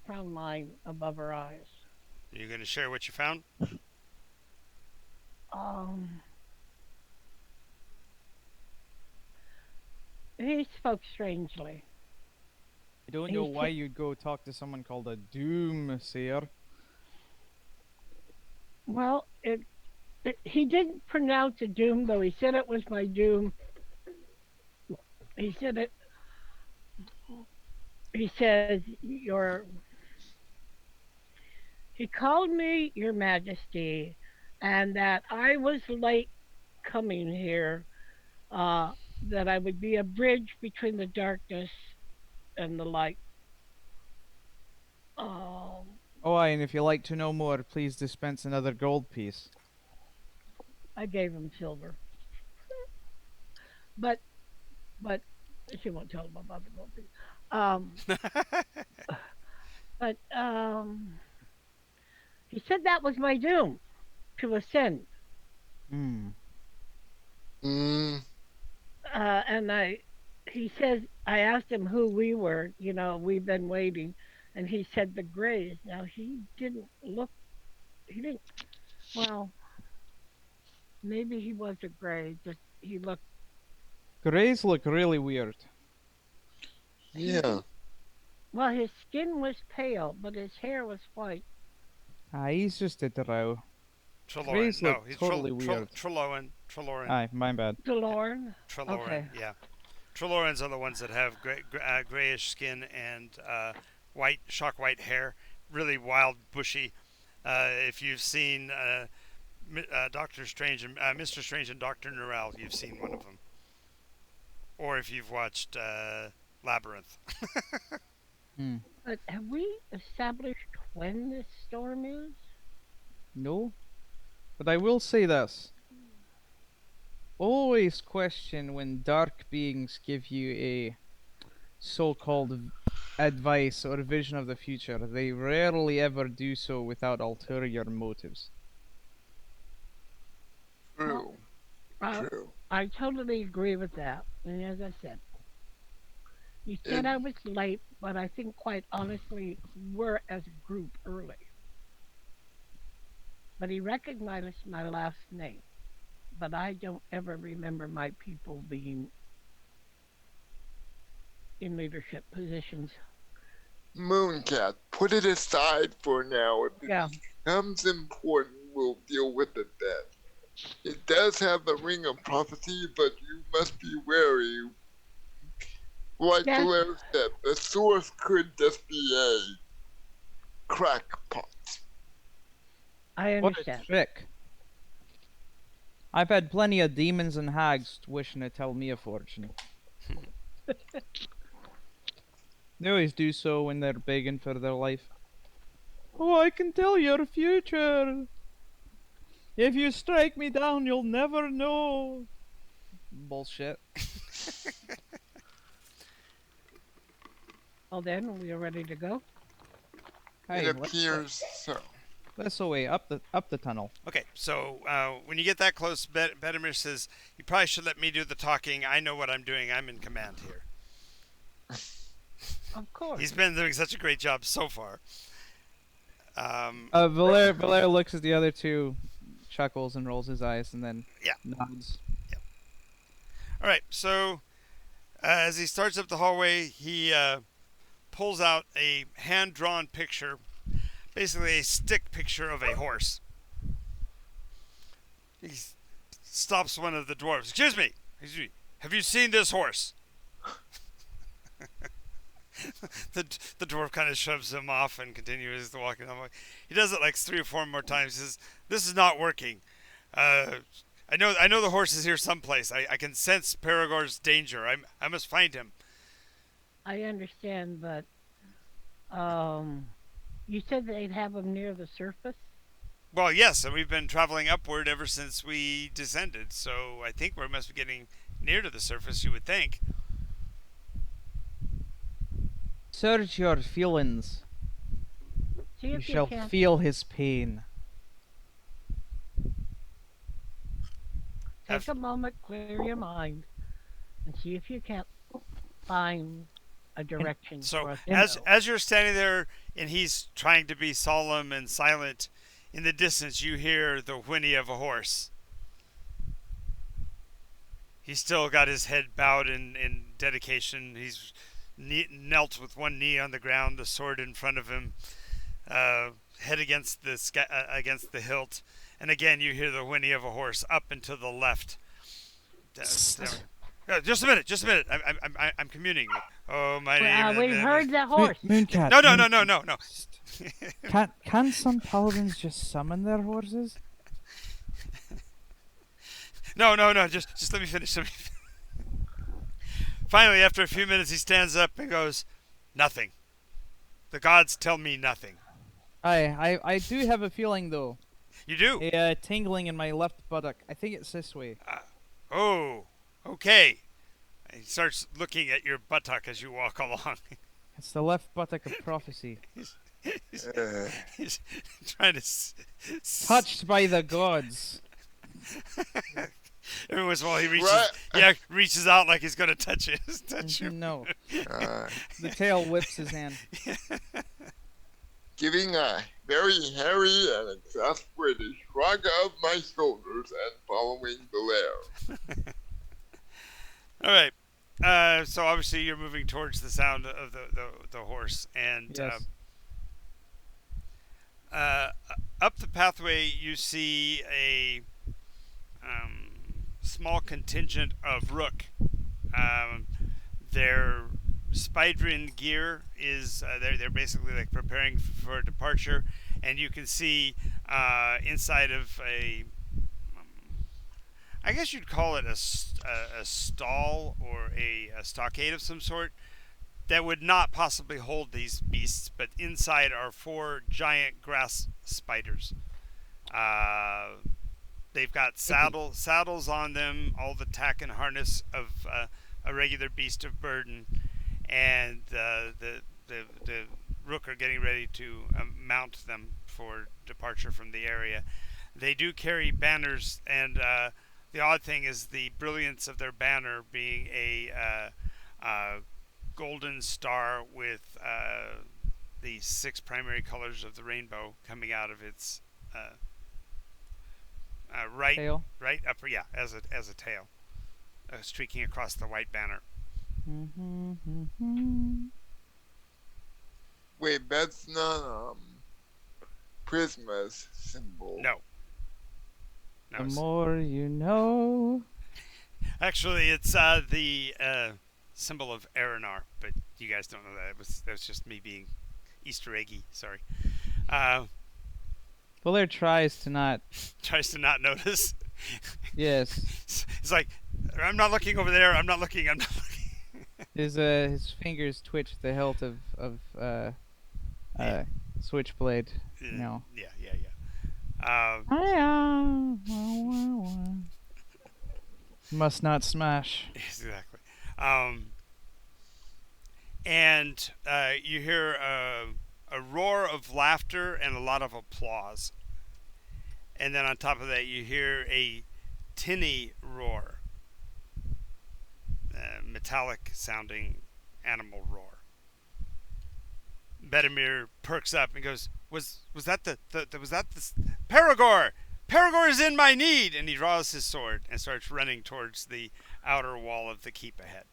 frown line above her eyes. Are you going to share what you found? Um, he spoke strangely. I don't know He why said, you'd go talk to someone called a doomsayer. well, he didn't pronounce it doom, though. He said it was my doom. He said it. He says your. He called me Your Majesty, and that I was late coming here. Uh, that I would be a bridge between the darkness and the light. Um, Oh, aye, and if you like to know more, please dispense another gold piece. I gave him silver, but but she won't tell him about the gold piece. Um, but he said that was my doom to ascend. Hmm. Mm. And he says, I asked him who we were. We've been waiting, and he said the Greys. Now he didn't look. He didn't. Well, maybe he was a Grey. Just he looked. Greys look really weird. He Yeah. didn't. Well, his skin was pale, but his hair was white. Ah, he's just a drow. Treloran. Greys look No, he's totally weird. Treloran. Treloran. Aye, my bad. Delorn. Treloran. Okay. Yeah. Trelorans are the ones that have grayish skin and white, shock white hair. Really wild, bushy. If you've seen Doctor Strange and Mr. Strange and Doctor Norrell, you've seen one of them. Or if you've watched Labyrinth. Hmm. But have we established when this storm is? No, but I will say this. Always question when dark beings give you a so-called advice or vision of the future. They rarely ever do so without ulterior motives. Well, True. uh, True. I totally agree with that. And as I said, you said And I was late, but I think quite honestly, we're as a group early. But he recognized my last name. But I don't ever remember my people being in leadership positions. Mooncat, put it aside for now. If it Yeah. becomes important, we'll deal with it then. It does have the ring of prophecy, but you must be wary. Like Yes, Blair said, the source could just be a crackpot. I What a understand. trick. I've had plenty of demons and hags wishing to tell me a fortune. They always do so when they're begging for their life. Oh, I can tell your future. If you strike me down, you'll never know. Bullshit. Well, then we are ready to go. It Hey, appears so. let's away up the tunnel. Okay, so when you get that close, Bedimir says, "You probably should let me do the talking. I know what I'm doing. I'm in command here." Of course. He's been doing such a great job so far. Valer looks at the other two, chuckles and rolls his eyes, and then Yeah. nods. All right, so as he starts up the hallway, he pulls out a hand-drawn picture, basically a stick picture of a horse. He stops one of the dwarves. Excuse me. Have you seen this horse? the dwarf kind of shoves him off and continues to walk on. He does it like 3 or 4 more times. He says, "This is not working. I know the horse is here someplace. I can sense Paragor's danger. I must find him." I understand, but Um, you said they'd have them near the surface. Well, yes, and we've been traveling upward ever since we descended, so I think we must be getting near to the surface, you would think. Search your feelings. See You if you shall can't. feel his pain. Take a moment, clear your mind, and see if you can't find a direction So for us to as go. as you're standing there and he's trying to be solemn and silent, in the distance you hear the whinny of a horse. He's still got his head bowed in dedication. He's knelt with one knee on the ground, the sword in front of him, head against against the hilt. And again, you hear the whinny of a horse up and to the left. Just a minute, just a minute. I'm communing. Oh my We name. heard the horse. Mooncat. No, no, no, no, no, no. Can some paladins just summon their horses? No, no, no. Just let me finish. Finally, after a few minutes, he stands up and goes, "Nothing. The gods tell me nothing." I do have a feeling though. You do? A tingling in my left buttock. I think it's this way. Oh, okay. He starts looking at your buttock as you walk along. It's the left buttock of prophecy. He's trying to Touched by the gods. Every once in a while, he Right. reaches out like he's gonna touch it. Touch you. No. Uh, The tail whips his hand. Giving a very hairy and exasperated shrug of my shoulders and following the lair. All right. So obviously you're moving towards the sound of the horse, and Yes. up the pathway you see a small contingent of rook. Their Spydrin gear is they're basically like preparing for departure, and you can see inside of I guess you'd call it a stall or a stockade of some sort that would not possibly hold these beasts, but inside are four giant grass spiders. They've got saddles on them, all the tack and harness of a regular beast of burden, and the rook are getting ready to mount them for departure from the area. They do carry banners, and the odd thing is the brilliance of their banner being a golden star with the six primary colors of the rainbow coming out of its Tail. right upper, yeah, as a tail, streaking across the white banner. Wait, that's not Prisma's symbol. No. The more you know. Actually, it's the symbol of Aranar, but you guys don't know that. That was just me being Easter eggy. Sorry. Fuller tries to not. Tries to not notice. Yes. It's like, I'm not looking over there. I'm not looking. I'm not looking. His fingers twitch the hilt of switchblade. No. Yeah. Must not smash. Exactly. And you hear a roar of laughter and a lot of applause. And then on top of that, you hear a tinny roar, metallic sounding animal roar. Bedimir perks up and goes, "Was that the Paragor? Paragor is in my need!" And he draws his sword and starts running towards the outer wall of the keep ahead.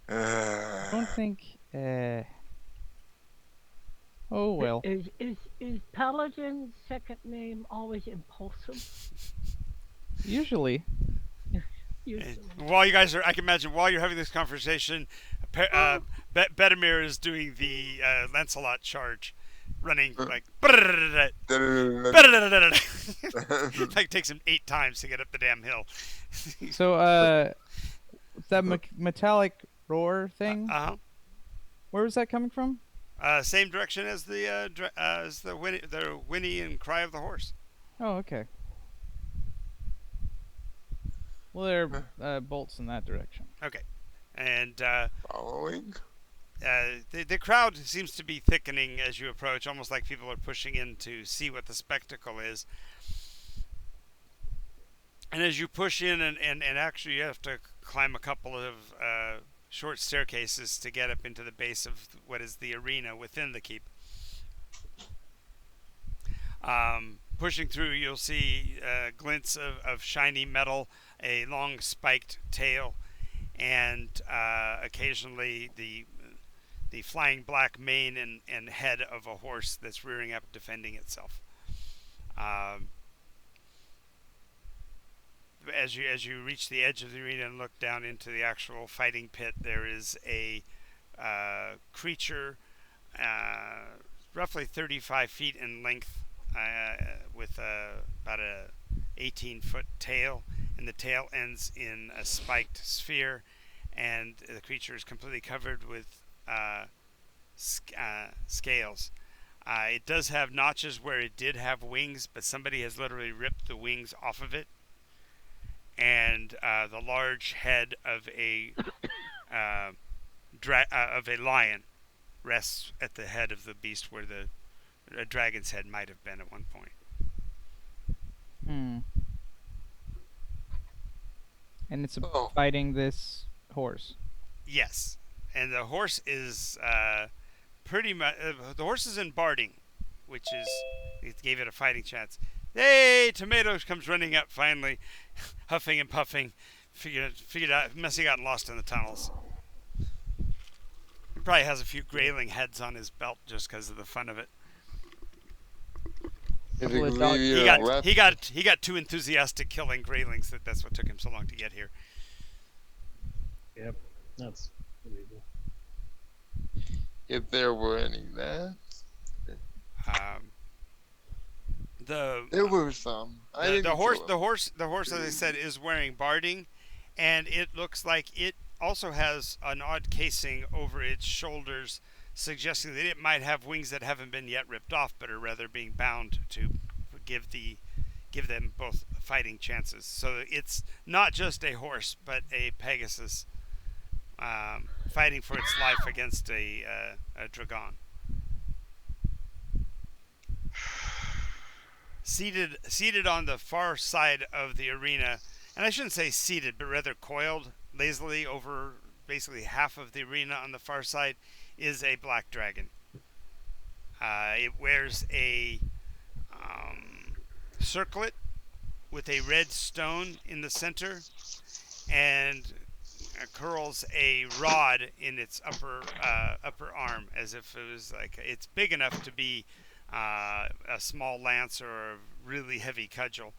I don't think. Oh well. Is Paladin's second name always impulsive? Usually. Usually. While you guys are, I can imagine while you're having this conversation, Bedimir is doing the Lancelot charge, running like like takes him 8 times to get up the damn hill. So that metallic roar thing. Uh-huh. Where was that coming from? Same direction as the whinny and cry of the horse. Oh, okay. Well, there are bolts in that direction. Okay, and Following. the crowd seems to be thickening as you approach, almost like people are pushing in to see what the spectacle is. And as you push in, and actually you have to climb a couple of short staircases to get up into the base of what is the arena within the keep. Pushing through, you'll see glints of shiny metal, a long spiked tail, and occasionally the flying black mane and head of a horse that's rearing up, defending itself. As you reach the edge of the arena and look down into the actual fighting pit, there is a creature roughly 35 feet in length, with about a 18-foot tail, and the tail ends in a spiked sphere, and the creature is completely covered with scales. It does have notches where it did have wings, but somebody has literally ripped the wings off of it, and the large head of a lion rests at the head of the beast where a dragon's head might have been at one point. Hmm. And it's Oh. fighting this horse. Yes, and the horse is pretty much the horse is in barding, which is it gave it a fighting chance. Hey, Tomatoes comes running up finally, huffing and puffing. Figured out must have gotten lost in the tunnels. He probably has a few grayling heads on his belt just because of the fun of it. Is Well, it it's not- He got too enthusiastic killing graylings that's what took him so long to get here. Yep, that's illegal. If there were any there. There were some. The horse, as I said, is wearing barding, and it looks like it also has an odd casing over its shoulders, suggesting that it might have wings that haven't been yet ripped off, but are rather being bound to give them both fighting chances. So it's not just a horse, but a Pegasus fighting for its life against a dragon. Seated on the far side of the arena, and I shouldn't say seated, but rather coiled lazily over basically half of the arena on the far side, is a black dragon. It wears a circlet with a red stone in the center, and curls a rod in its upper arm, as if it was like it's big enough to be a small lance or a really heavy cudgel,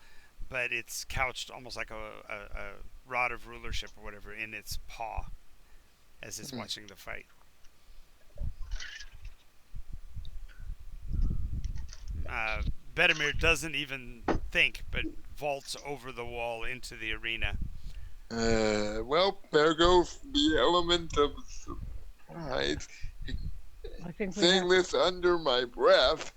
but it's couched almost like a rod of rulership or whatever in its paw as it's watching the fight. Bedimir doesn't even think, but vaults over the wall into the arena. Well, there goes the element of surprise. I think we Saying have, this under my breath.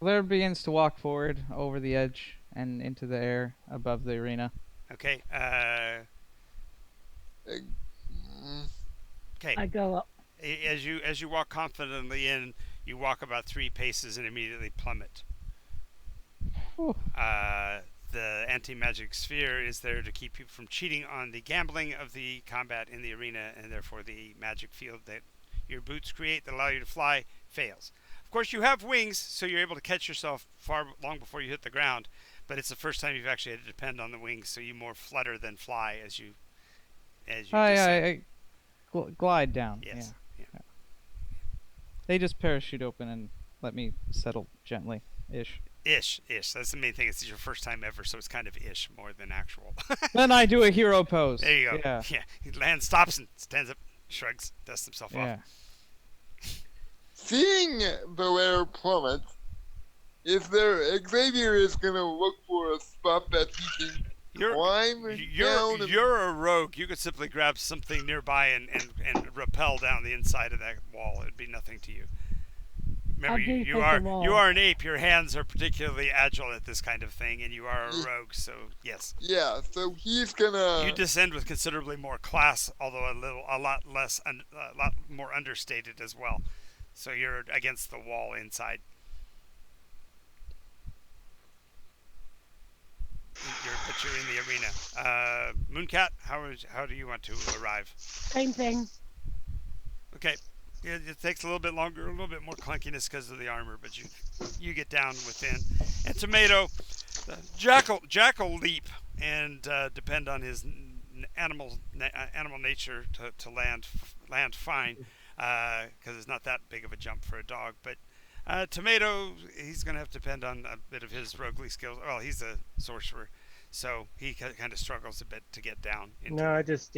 Blair begins to walk forward over the edge and into the air above the arena. Okay. Okay. I go up. As you walk confidently in, you walk about 3 paces and immediately plummet. Whew. The anti-magic sphere is there to keep you from cheating on the gambling of the combat in the arena, and therefore the magic field that your boots create that allow you to fly fails. Of course, you have wings, so you're able to catch yourself long before you hit the ground, but it's the first time you've actually had to depend on the wings, so you more flutter than fly as you descend. I glide down. Yes. Yeah. They just parachute open and let me settle gently, ish. Ish. That's the main thing. It's your first time ever, so it's kind of ish more than actual. Then I do a hero pose. There you go. Yeah. He lands, stops, and stands up, shrugs, dusts himself Yeah. off. Seeing the air plummet, is there Xavier is gonna look for a spot that he can climbing you're down. you're a rogue. You could simply grab something nearby and rappel down the inside of that wall. It'd be nothing to you. How Remember, deep you is the are wall? you are an ape. Your hands are particularly agile at this kind of thing, and you are a Yeah. rogue. So yes, Yeah, so he's gonna. you descend with considerably more class, although a lot less, a lot more understated as well. So you're against the wall inside. But you're in the arena. Mooncat, how do you want to arrive? Same thing. Okay, it takes a little bit longer, a little bit more clunkiness because of the armor, but you get down within. And Tomato, Jackal leap and depend on his animal nature to land fine because it's not that big of a jump for a dog. But Tomato, he's going to have to depend on a bit of his roguely skills. Well, he's a sorcerer, so he kind of struggles a bit to get down. No, I just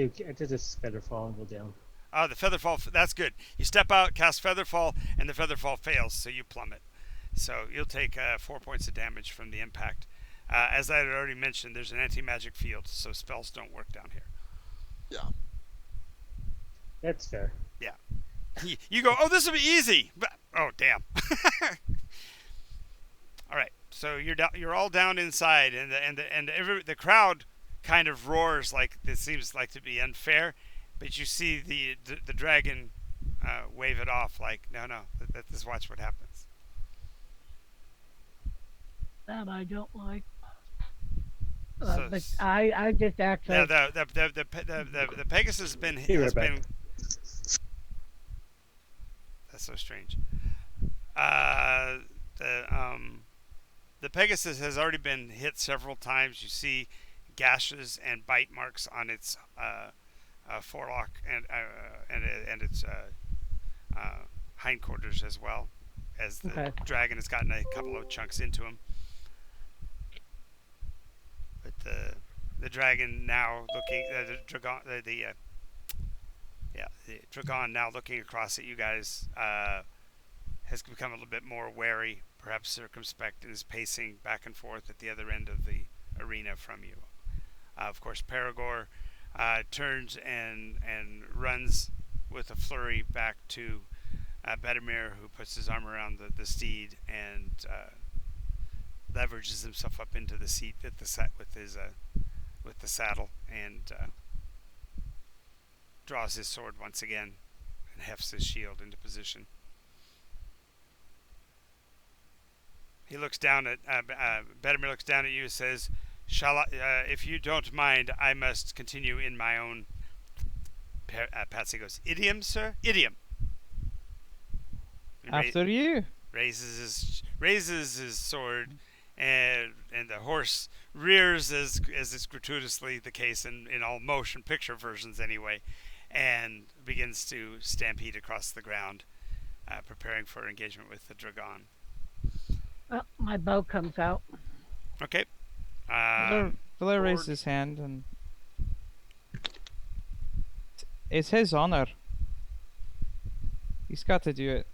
better fall and go down. The Featherfall, that's good. You step out, cast Featherfall, and the Featherfall fails, so you plummet. So you'll take 4 points of damage from the impact. As I had already mentioned, there's an anti-magic field, so spells don't work down here. Yeah. That's fair. Yeah. You go, oh, this will be easy. But, oh, damn. All right. So you're all down inside, and the crowd kind of roars like this seems like to be unfair. But you see the dragon wave it off like, no, let's watch what happens. That I don't like. So, But I just act yeah, like the Pegasus has been Be right back. That's so strange. The Pegasus has already been hit several times. You see gashes and bite marks on its forelock and its hindquarters as well, as the dragon has gotten a couple of chunks into him. But the dragon now looking the dragon now looking across at you guys has become a little bit more wary, perhaps circumspect, and is pacing back and forth at the other end of the arena from you. Of course, Paragor turns and runs with a flurry back to Bedimir, who puts his arm around the steed and leverages himself up into the seat with the saddle and draws his sword once again and hefts his shield into position. He looks down at Bedimir looks down at you and says, "Shall I, if you don't mind, I must continue in my own." Patsy goes, "Idiom, sir? Idiom." After you. Raises his sword, and the horse rears as is gratuitously the case in all motion picture versions anyway, and begins to stampede across the ground, preparing for engagement with the dragon. well, my bow comes out. Okay. Valer raised his hand and it's his honor. He's got to do it.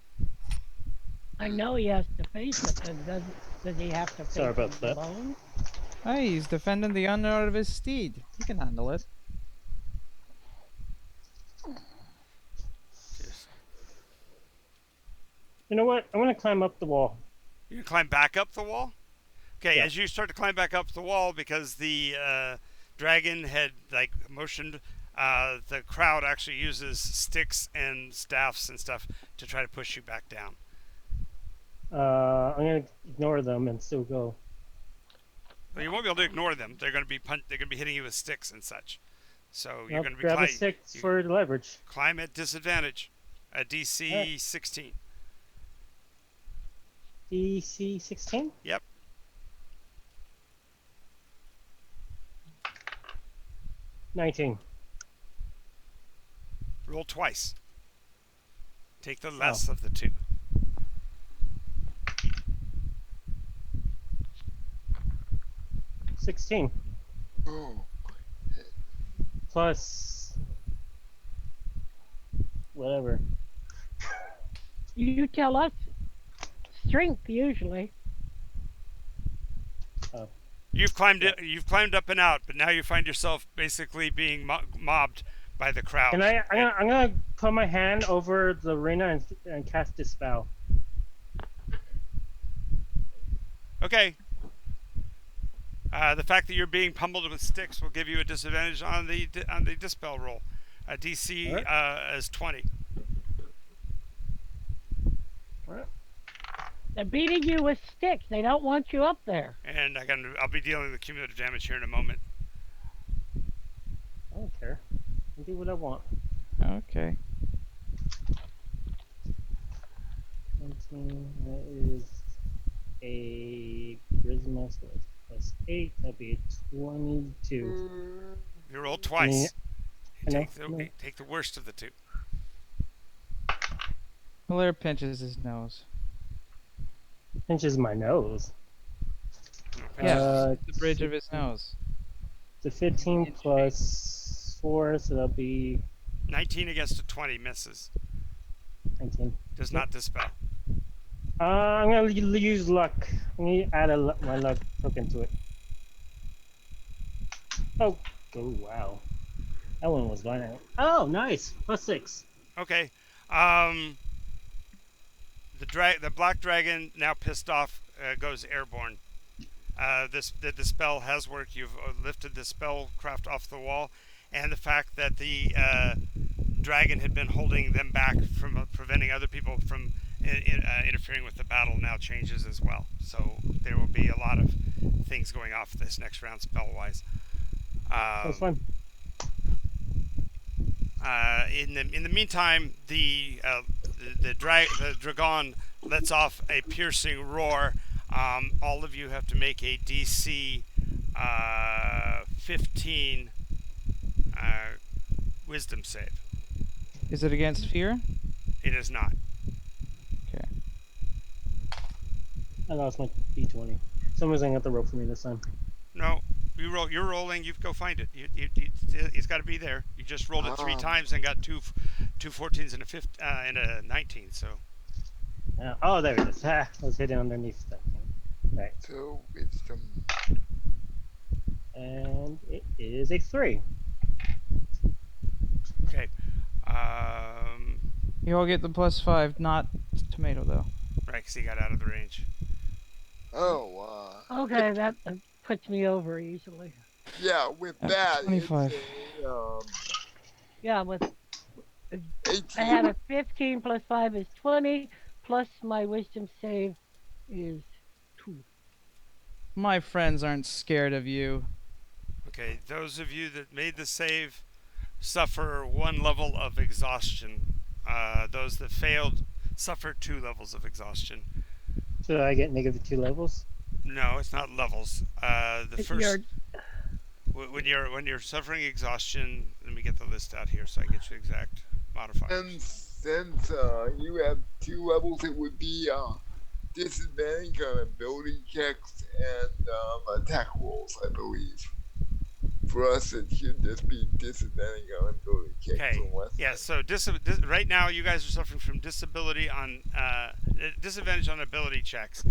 I know he has to face it, and does he have to face Sorry about it that. alone? Hey, he's defending the honor of his steed. He can handle it. You know what? I'm gonna climb up the wall. You can climb back up the wall? Okay, Yeah. as you start to climb back up the wall, because the dragon had motioned, the crowd actually uses sticks and staffs and stuff to try to push you back down. I'm gonna ignore them and still go. But you won't be able to ignore them. They're going to be they're going to be hitting you with sticks and such. So you're I'll going to be grab a stick for the leverage. climb at disadvantage. A DC Alright. 16. DC 16. Yep. $19. Roll twice. Take the less of the two. $16 Oh. plus whatever. You tell us. Strength usually. You've climbed it. You've climbed up and out, but now you find yourself basically being mobbed by the crowd. And And I'm gonna put my hand over the arena and cast Dispel. okay, the fact that you're being pummeled with sticks will give you a disadvantage on the dispel roll. DC Alright. is 20. Alright. They're beating you with sticks. They don't want you up there. And I'll be dealing with cumulative damage here in a moment. I don't care. I'll do what I want. Okay. 19. That is a charisma, so that's plus 8. That'd be a 22. You roll twice. I know. Take the worst of the two. Hilaire pinches his nose. Pinches my nose. Yeah, the bridge of his nose. The 15 plus 4, so that'll be 19 against a 20 misses. 19. Does not dispel. I'm gonna use luck. I'm gonna add my luck token to it. Oh wow. That one was violent. Oh, nice. Plus 6. Okay. The black dragon, now pissed off, goes airborne. The dispel has worked. You've lifted the spellcraft off the wall, and the fact that the dragon had been holding them back from preventing other people from interfering with the battle now changes as well. So there will be a lot of things going off this next round spell-wise. That's fine. In the meantime, the dragon lets off a piercing roar. All of you have to make a DC 15 wisdom save. Is it against fear? It is not. Okay. I lost my D20. Someone's gonna have to roll for me this time. No, you're rolling. You go find it. It's got to be there. You just rolled it 3 times and got two 14s and a 19. So. Oh, there it is. I was hidden underneath that thing. Right. So wisdom. And it is a 3. Okay. You all get the +5, not tomato though. Right, because he got out of the range. Oh, Okay, that puts me over easily. yeah, with that, 25. it's a, Yeah, with 18. I had a 15 plus 5 is 20, plus my wisdom save is 2. My friends aren't scared of you. Okay, those of you that made the save suffer 1 level of exhaustion. Those that failed suffer 2 levels of exhaustion. So I get -2 levels? No, it's not levels. The If first you're- when you're suffering exhaustion, let me get the list out here so I get you exact modifiers. And since you have 2 levels, it would be disadvantage on ability checks and attack rolls, I believe. For us, it should just be disadvantage on ability checks. Okay. Unless Yeah. So right now, you guys are suffering from disadvantage on ability checks.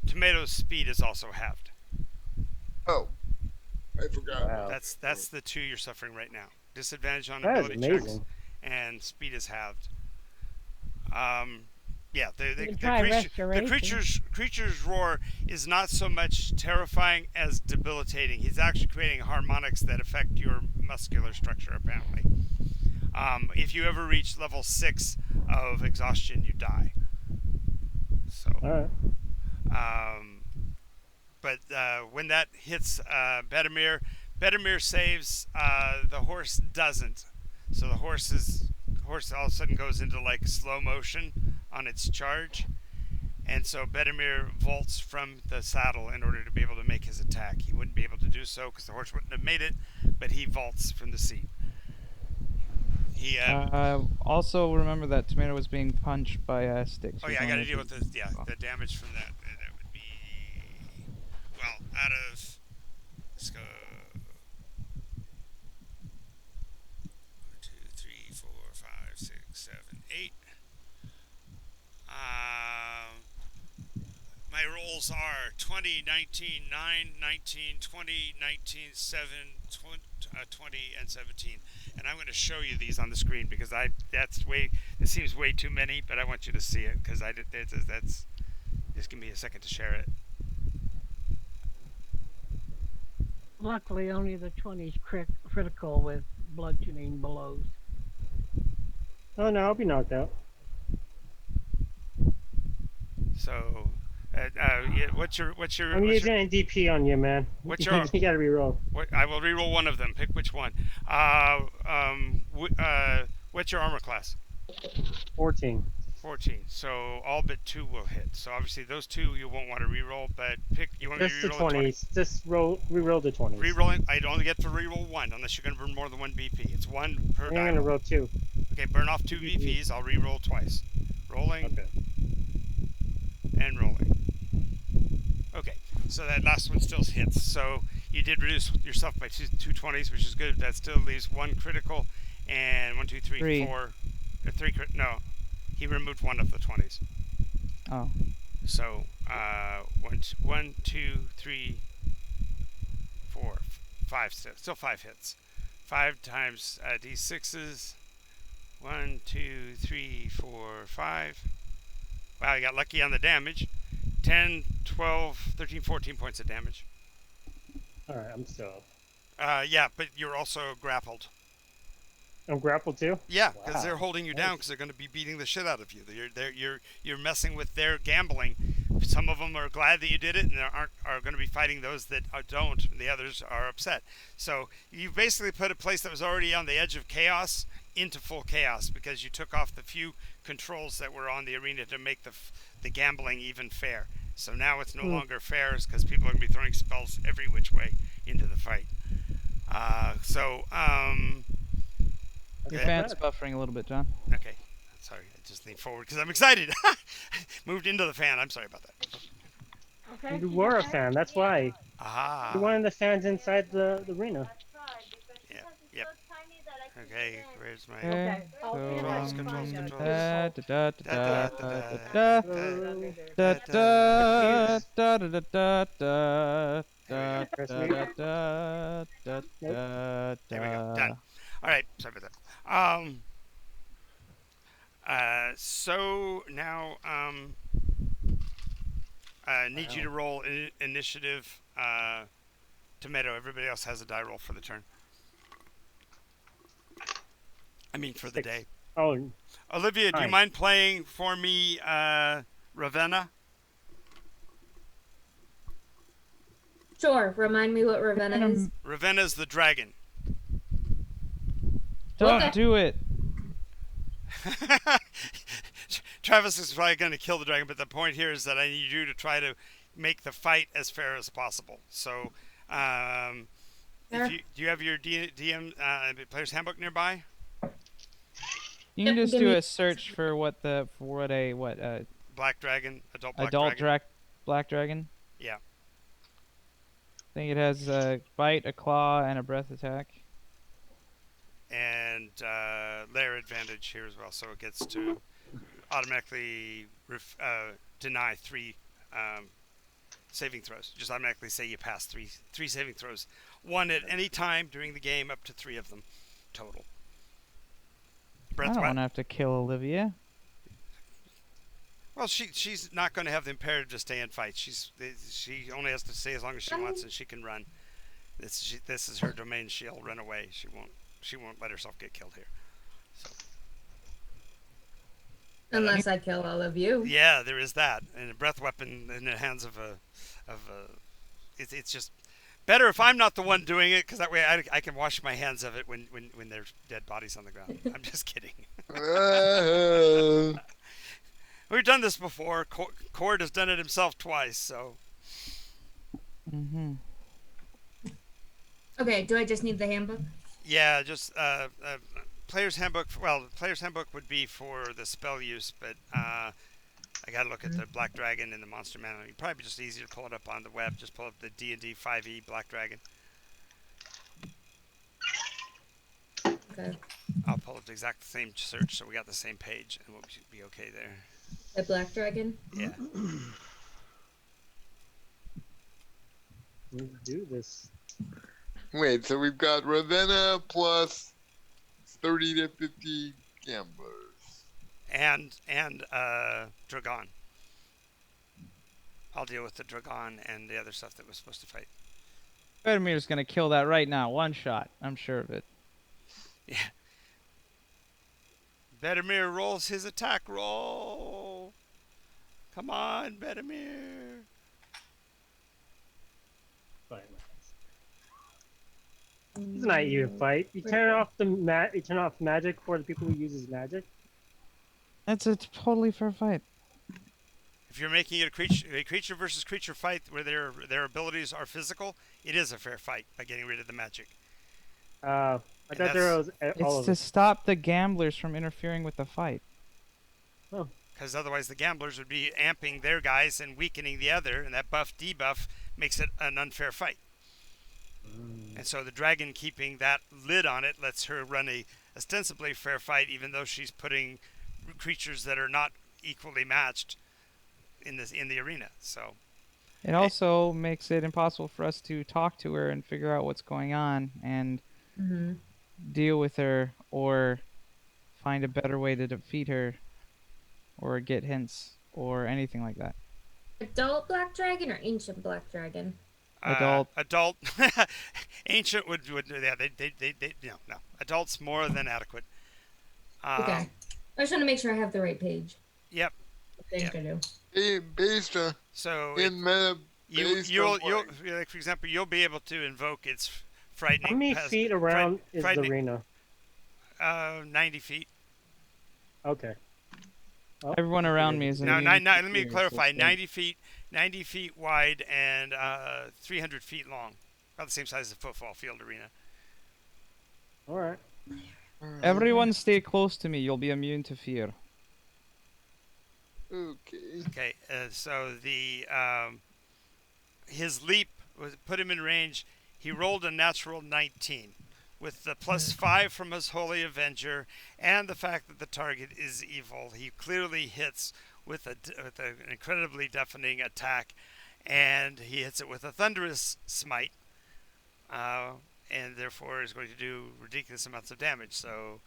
Tomato's speed is also halved. Oh, I forgot. Wow. That's the 2 you're suffering right now. Disadvantage on That is ability checks, amazing. and speed is halved. Yeah, You can try restoration. creature's roar is not so much terrifying as debilitating. He's actually creating harmonics that affect your muscular structure, apparently. If you ever reach level 6 of exhaustion, you die. So, Alright. but when that hits Bedimir saves. The horse doesn't. So the horse all of a sudden goes into like slow motion on its charge, and so Bedimir vaults from the saddle in order to be able to make his attack. He wouldn't be able to do so because the horse wouldn't have made it, but he vaults from the seat. He also remember that tomato was being punched by sticks. oh yeah, I got to deal with the damage from that. That would be, well, out of, let's go 1, 2, 3, 4, 5, 6, 7, 8. My rolls are 20 20, 19, 9, 19, 20, 19, 7, 20, and 17. And I'm going to show you these on the screen because it seems way too many, but I want you to see it because just give me a second to share it. Luckily, only the 20's critical with bludgeoning blows. Oh no, I'll be knocked out. So, yeah, what's your I'm what's using your a DP on you, man. what's you your gotta reroll. I will reroll one of them. Pick which one. What's your armor class? 14. 14. So all but 2 will hit. So obviously those 2 you won't want to reroll, but you want me to Just the reroll 20? 20s. Just reroll the 20s. Rerolling, I'd only get to reroll 1 unless you're going to burn more than 1 BP. It's 1 per I'm die gonna roll. roll 2. Okay, burn off 2 VPs. I'll reroll twice. Rolling Okay. and rolling. Okay, so that last one still hits. So you did reduce yourself by two 20s, which is good. That still leaves 1 critical and 1, 2, 3, Three. 4, or 3 no. He removed 1 of the 20s. Oh. So, 1, 2, 3, 4, 5 still 5 hits. 5 times d6s. 1, 2, 3, 4, 5. Wow, you got lucky on the damage. 10, 12, 13, 14 points of damage. Alright, I'm still up. Yeah, but you're also grappled. I'm grappled too? Yeah, because Wow. they're holding you down Nice. because they're going to be beating the shit out of you. You're messing with their gambling. Some of them are glad that you did it, and are going to be fighting those that don't. And the others are upset. So you basically put a place that was already on the edge of chaos into full chaos because you took off the few controls that were on the arena to make the gambling even fair. So now it's no longer fair because people are going to be throwing spells every which way into the fight. Your Okay. fan's buffering a little bit, John. Okay. Sorry, I just leaned forward because I'm excited. Moved into the fan. I'm sorry about that. Okay. You were a fan, that's why. Aha. You're one of the fans inside the arena. Yeah. Yep. Okay. Where's my? Okay. I'll see if I Controls, can controls, find controls. Da da da Da, da da, da da da, da da, da da da da da da Press da mute. da da da da There we go. da. Done. All right. Sorry about that. So now need you to roll initiative. Tomato. Everybody else has a die roll for the turn. I mean for the 6. day. Oh, Olivia, do you Hi. mind playing for me Ravenna? Sure. Remind me what Ravenna is. Ravenna's the dragon. Don't Okay. do it. Travis is probably going to kill the dragon, but the point here is that I need you to try to make the fight as fair as possible. So, Sure. do you have your DM player's handbook nearby? You can Yep, just give do me- a search for what Black dragon, adult adult dragon. black dragon. Yeah. I think it has a bite, a claw, and a breath attack. And layer advantage here as well, so it gets to automatically deny 3 saving throws. Just automatically say you pass three saving throws, 1 at any time during the game, up to 3 of them total. I Breath don't weapon. want to have to kill Olivia. Well, she's not going to have the imperative to stay and fight. She only has to stay as long as she wants, and she can run. This is her domain. She'll run away. She won't let herself get killed here. So. Unless I kill all of you. Yeah, there is that, and a breath weapon in the hands of a it's just better if I'm not the one doing it, because that way I can wash my hands of it when there's dead bodies on the ground. I'm just kidding. We've done this before. Cord has done it himself twice, so. Mm-hmm. Okay, do I just need the handbook? Yeah, just player's handbook. Well, the player's handbook would be for the spell use, but I gotta look at the Black Dragon and the Monster Manual. It'd probably be just easier to pull it up on the web. Just pull up the D&D 5e Black Dragon. Okay. I'll pull up the exact same search, so we got the same page, and we'll be okay there. The Black Dragon? Yeah. Let's do this. Wait, so we've got Ravenna plus 30 to 50 gamblers. And Dragon. I'll deal with the Dragon and the other stuff that was supposed to fight. Vedemir's gonna kill that right now. One shot. I'm sure of it. Yeah. Bedemir rolls his attack roll. Come on, Bedemir. 5 minutes. It's not even fight. You turn off you turn off magic for the people who uses magic. That's a totally fair fight. If you're making it a creature versus creature fight where their abilities are physical, it is a fair fight by getting rid of the magic. I thought there was all It's of to it. stop the gamblers from interfering with the fight. Oh, Because otherwise the gamblers would be amping their guys and weakening the other, and that buff debuff makes it an unfair fight. And so the dragon keeping that lid on it lets her run a ostensibly fair fight, even though she's putting creatures that are not equally matched in the arena. So It also makes it impossible for us to talk to her and figure out what's going on and deal with her or find a better way to defeat her or get hints or anything like that. Adult black dragon or ancient black dragon? Adult. Ancient would yeah they no adults more than adequate. Okay. I just want to make sure I have the right page. Yep. I think I do. Based on So in meta, you'll like for example you'll be able to invoke its frightening. how many feet around is the arena? 90 feet. Okay. Oh, Everyone around me is in Now, the let me experience, clarify: so 90 feet wide and 300 feet long, about the same size as the football field arena. all right. Everyone stay close to me. You'll be immune to fear. Okay. Okay, so the his leap put him in range. He rolled a natural 19. With the +5 from his Holy Avenger and the fact that the target is evil, he clearly hits with an incredibly deafening attack, and he hits it with a thunderous smite, and therefore is going to do ridiculous amounts of damage. So,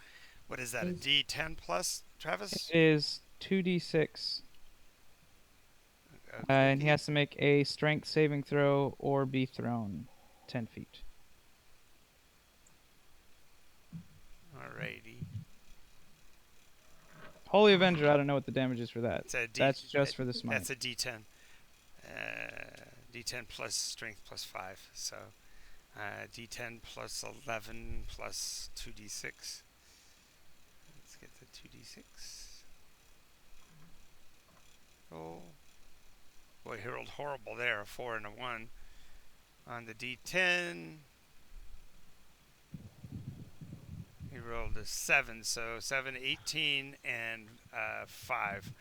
what is that? A D10 plus, Travis? It is 2d6. And he has to make a strength saving throw or be thrown 10 feet. Alrighty. Holy Avenger, I don't know what the damage is for that. That's just for the smite. That's a D10. D10 plus strength plus 5. So D10 plus 11 plus 2d6. Let's get the 2d6. Oh. Boy, he rolled horrible there. A 4 and a 1. On the D10. He rolled a 7, so 7, 18, and 5.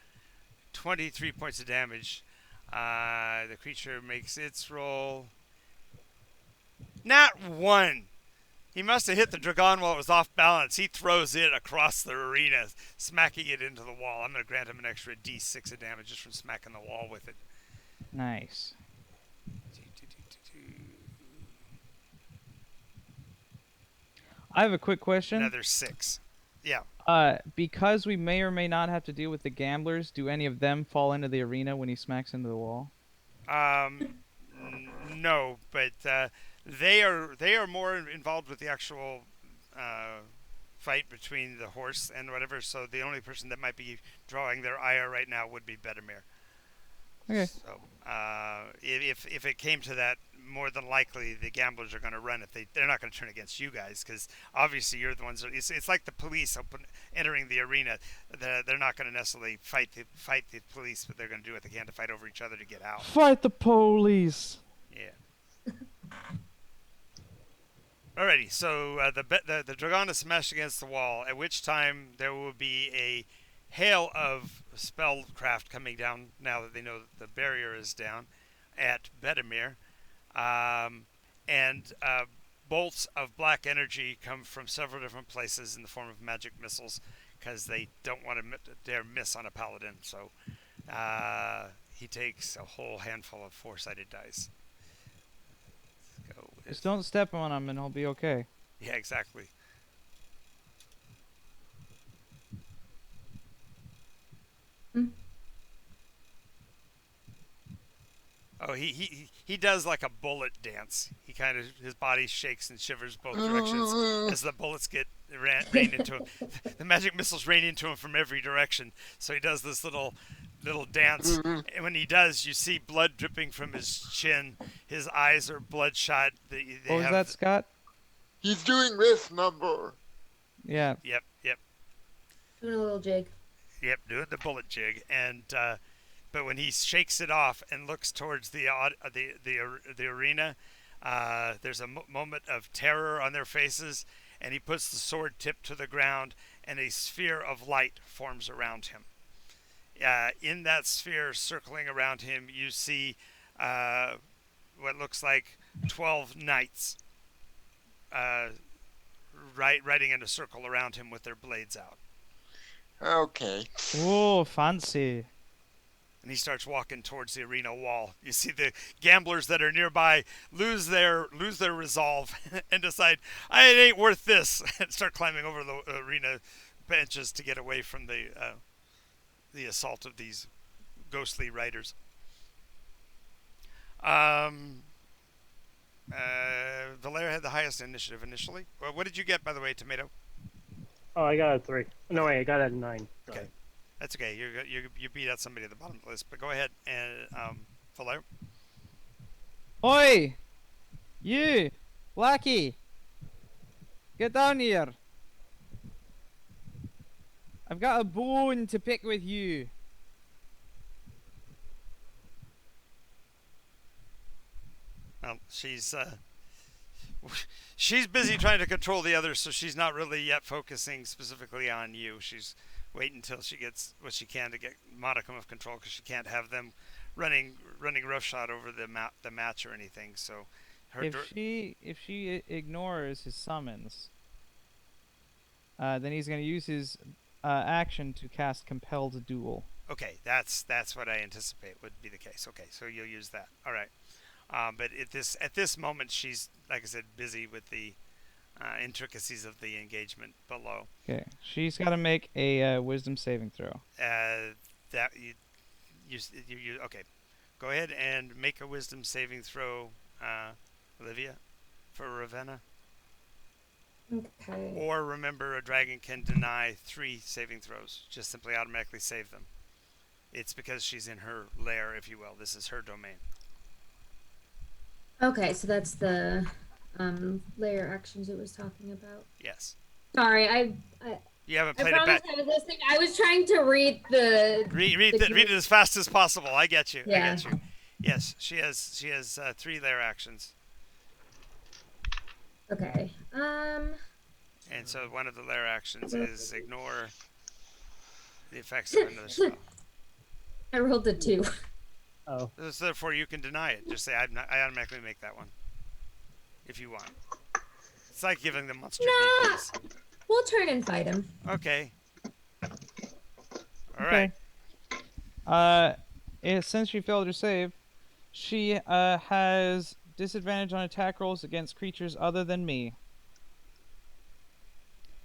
23 points of damage. The creature makes its roll. Not 1! He must have hit the dragon while it was off balance. He throws it across the arena, smacking it into the wall. I'm going to grant him an extra d6 of damage just from smacking the wall with it. Nice. I have a quick question. Another 6. Yeah. Because we may or may not have to deal with the gamblers, do any of them fall into the arena when he smacks into the wall? No, but they are more involved with the actual fight between the horse and whatever. So the only person that might be drawing their ire right now would be Bedemir. Okay. So if it came to that, more than likely the gamblers are going to run. If they're not going to turn against you guys, because obviously you're the ones. It's like the police entering the arena. They're not going to necessarily fight the police, but they're going to do what they can to fight over each other to get out. Fight the police. Yeah. Alrighty, so the dragon is smashed against the wall, at which time there will be a hail of spellcraft coming down now that they know that the barrier is down at Bedemir. And bolts of black energy come from several different places in the form of magic missiles because they don't want to dare miss on a paladin. So he takes a whole handful of 4-sided dice. Just don't step on him and he'll be okay. Yeah, exactly. Mm. Oh, he does like a bullet dance. He kind of his body shakes and shivers both directions as the bullets get rain into him. The magic missiles rain into him from every direction. So he does this little dance, and when he does, you see blood dripping from his chin. His eyes are bloodshot. They What was have, that, Scott? He's doing this number. Yeah. Yep, Doing a little jig. doing the bullet jig, and but when he shakes it off and looks towards the arena, there's a moment of terror on their faces, and he puts the sword tip to the ground, and a sphere of light forms around him. In that sphere, circling around him, you see what looks like 12 knights riding in a circle around him with their blades out. Okay. Oh, fancy. And he starts walking towards the arena wall. You see the gamblers that are nearby lose their resolve and decide, it ain't worth this, and start climbing over the arena benches to get away from the assault of these ghostly riders. Valera had the highest initiative initially. Well, what did you get, by the way, Tomato? Oh, I got a 3. No, wait, I got a 9. Sorry. Okay. That's okay. You beat out somebody at the bottom of the list. But go ahead and Valera. Oi! You! Blackie! Get down here! I've got a bone to pick with you. Well, she's busy trying to control the others, so she's not really yet focusing specifically on you. She's waiting until she gets what she can to get modicum of control, because she can't have them running roughshod over the match or anything. So, If she ignores his summons, then he's going to use his action to cast Compelled Duel. Okay, that's what I anticipate would be the case. Okay, so you'll use that. All right. But at this moment, she's, like I said, busy with the intricacies of the engagement below. Okay, she's got to make a Wisdom saving throw. That you okay. Go ahead and make a Wisdom saving throw, Olivia, for Ravenna. Okay. Or remember, a dragon can deny 3 saving throws. Just simply automatically save them. It's because she's in her lair, if you will. This is her domain. Okay, so that's the layer actions it was talking about. Yes. Sorry, You haven't I played it promise back. I was listening. I was trying to read the Read it as fast as possible. I get you. Yeah. I get you. Yes, she has 3 lair actions. Okay. And so one of the lair actions is ignore the effects of another spell. I rolled a 2. Oh. So therefore, you can deny it. Just say, I automatically make that one. If you want. It's like giving the monster No! DPs. We'll turn and fight him. Okay. Alright. Since she failed her save, she has disadvantage on attack rolls against creatures other than me.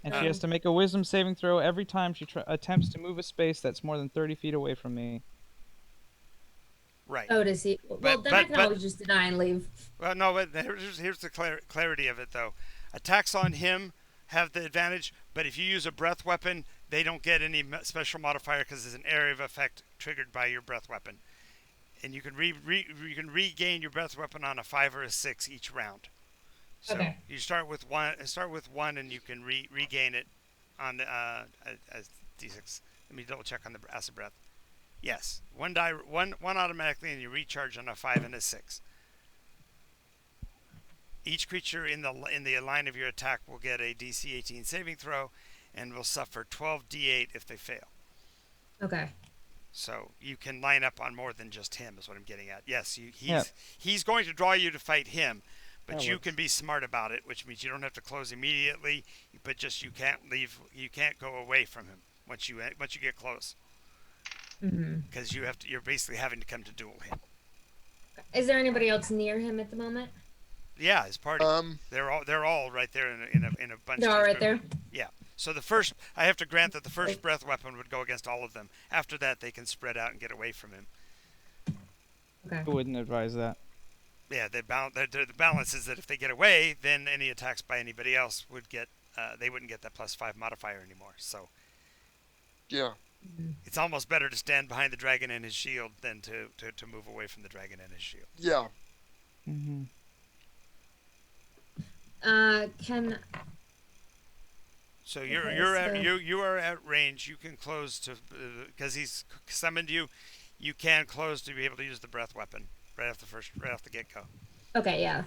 And she has to make a Wisdom saving throw every time she attempts to move a space that's more than 30 feet away from me. Right. Oh, to see. Well, then I can always just deny and leave. Well, no, but here's the clarity of it, though. Attacks on him have the advantage, but if you use a breath weapon, they don't get any special modifier because it's an area of effect triggered by your breath weapon. And you can you can regain your breath weapon on a 5 or a 6 each round. So Okay. you start with one, and you can regain it on the a d6. Let me double check on the acid breath. Yes, one automatically, and you recharge on a 5 and a 6. Each creature in the line of your attack will get a DC 18 saving throw, and will suffer 12 d8 if they fail. Okay. So you can line up on more than just him, is what I'm getting at. Yes, Yep. He's going to draw you to fight him, but That you works. can be smart about it, which means you don't have to close immediately, but just you can't go away from him once you get close, because you're basically having to come to duel him. Is there anybody else near him at the moment? Yeah, his party. Um, They're all right there in a bunch. They're all right there. Yeah. So the first, I have to grant that the first breath weapon would go against all of them. After that, they can spread out and get away from him. Okay. I wouldn't advise that. Yeah, the balance is that if they get away, then any attacks by anybody else would get, they wouldn't get that +5 modifier anymore. So yeah. it's almost better to stand behind the dragon and his shield than to move away from the dragon and his shield. Yeah. Mm-hmm. Can So Okay, you are at range. You can close to because he's summoned you. You can close to be able to use the breath weapon right off the get go. okay, yeah,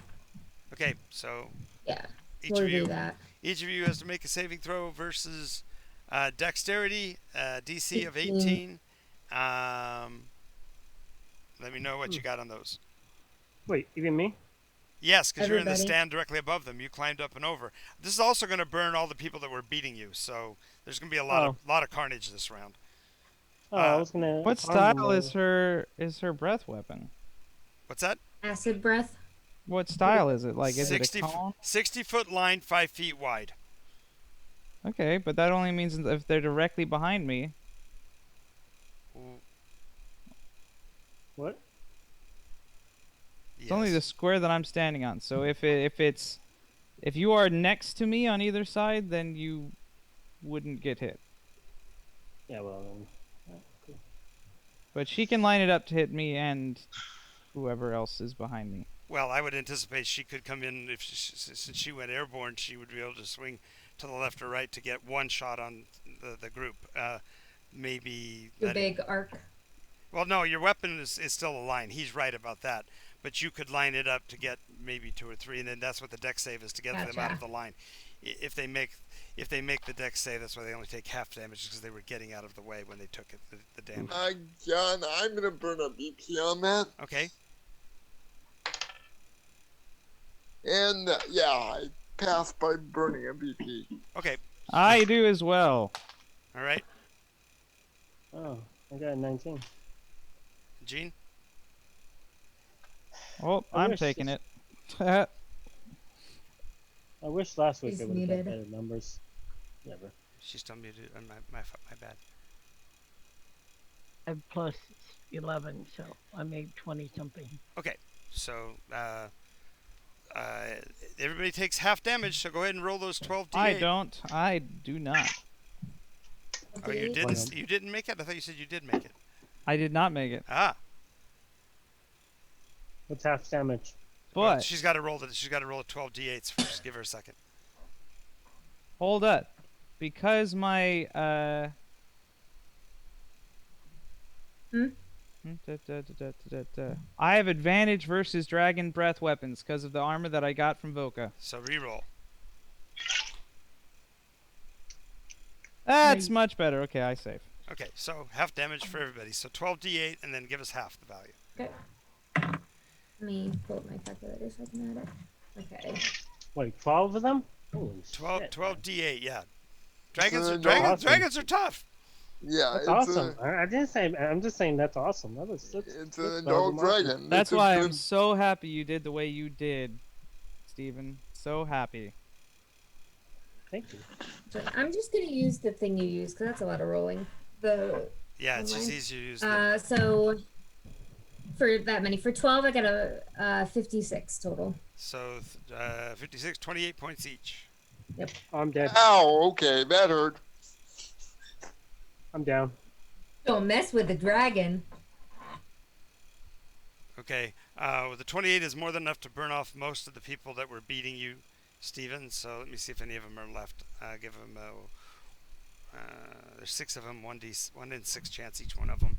Okay, so yeah. each We'll of you do that. each of you has to make a saving throw versus dexterity DC of 18. 18. Let me know what you got on those. Wait, even me? Yes, because you're in the Everybody. stand directly above them. You climbed up and over. This is also going to burn all the people that were beating you. So there's going to be a lot of carnage this round. Oh, I was gonna. What style is her breath weapon? What's that? Acid breath. What style is it? Like, is it 60 a cone? 60-foot line, 5 feet wide. Okay, but that only means if they're directly behind me. What? It's only the square that I'm standing on. So if you are next to me on either side, then you wouldn't get hit. Yeah, well then. Cool. But she can line it up to hit me and whoever else is behind me. Well, I would anticipate she could come in since she went airborne. She would be able to swing to the left or right to get one shot on the group. Maybe The big arc. Well, no, your weapon is still a line. He's right about that. But you could line it up to get maybe 2 or 3, and then that's what the dex save is to get them out of the line. If they make the dex save, that's why they only take half damage because they were getting out of the way when they took the damage. John, I'm gonna burn a BP on that. Okay. And yeah, I passed by burning a BP. Okay. I do as well. All right. Oh, I got a 19. Gene? Oh, I I'm wish taking this- it. I wish last week He's I would have got muted. better numbers. Never. She's still muted. My bad. And plus 11, so I made 20 something. Okay. So everybody takes half damage. So go ahead and roll those 12 d8. I don't. I do not. Oh, you didn't. You didn't make it. I thought you said you did make it. I did not make it. Ah. What's half damage? Well, But she's got to roll 12 d8s first. Give her a second. hold up, because my I have advantage versus dragon breath weapons because of the armor that I got from Voka. So reroll. That's much better. Okay, I save. Okay, so half damage for everybody. So 12 d8, and then give us half the value. Okay. Let me pull up my calculator so I can add it. Okay. Wait, 12 of them? Holy 12 shit, 12 man. d8. Yeah. Awesome. Dragons are tough. Yeah, That's it's awesome. I didn't say. I'm just saying that's awesome. it's That's an valuable adult market. dragon. That's It's a why I'm good- so happy you did the way you did, Steven. So happy. Thank you. So I'm just gonna use the thing you use because that's a lot of rolling. The Yeah, it's just Online. easier to use. The, so for that many, for 12, I got a 56 total. so 56, 28 points each. I'm dead. Ow, okay, that hurt. I'm down. Don't mess with the dragon. Okay. The 28 is more than enough to burn off most of the people that were beating you, Steven. So let me see if any of them are left. Give them there's 6 of them. 1 in 6 chance each one of them.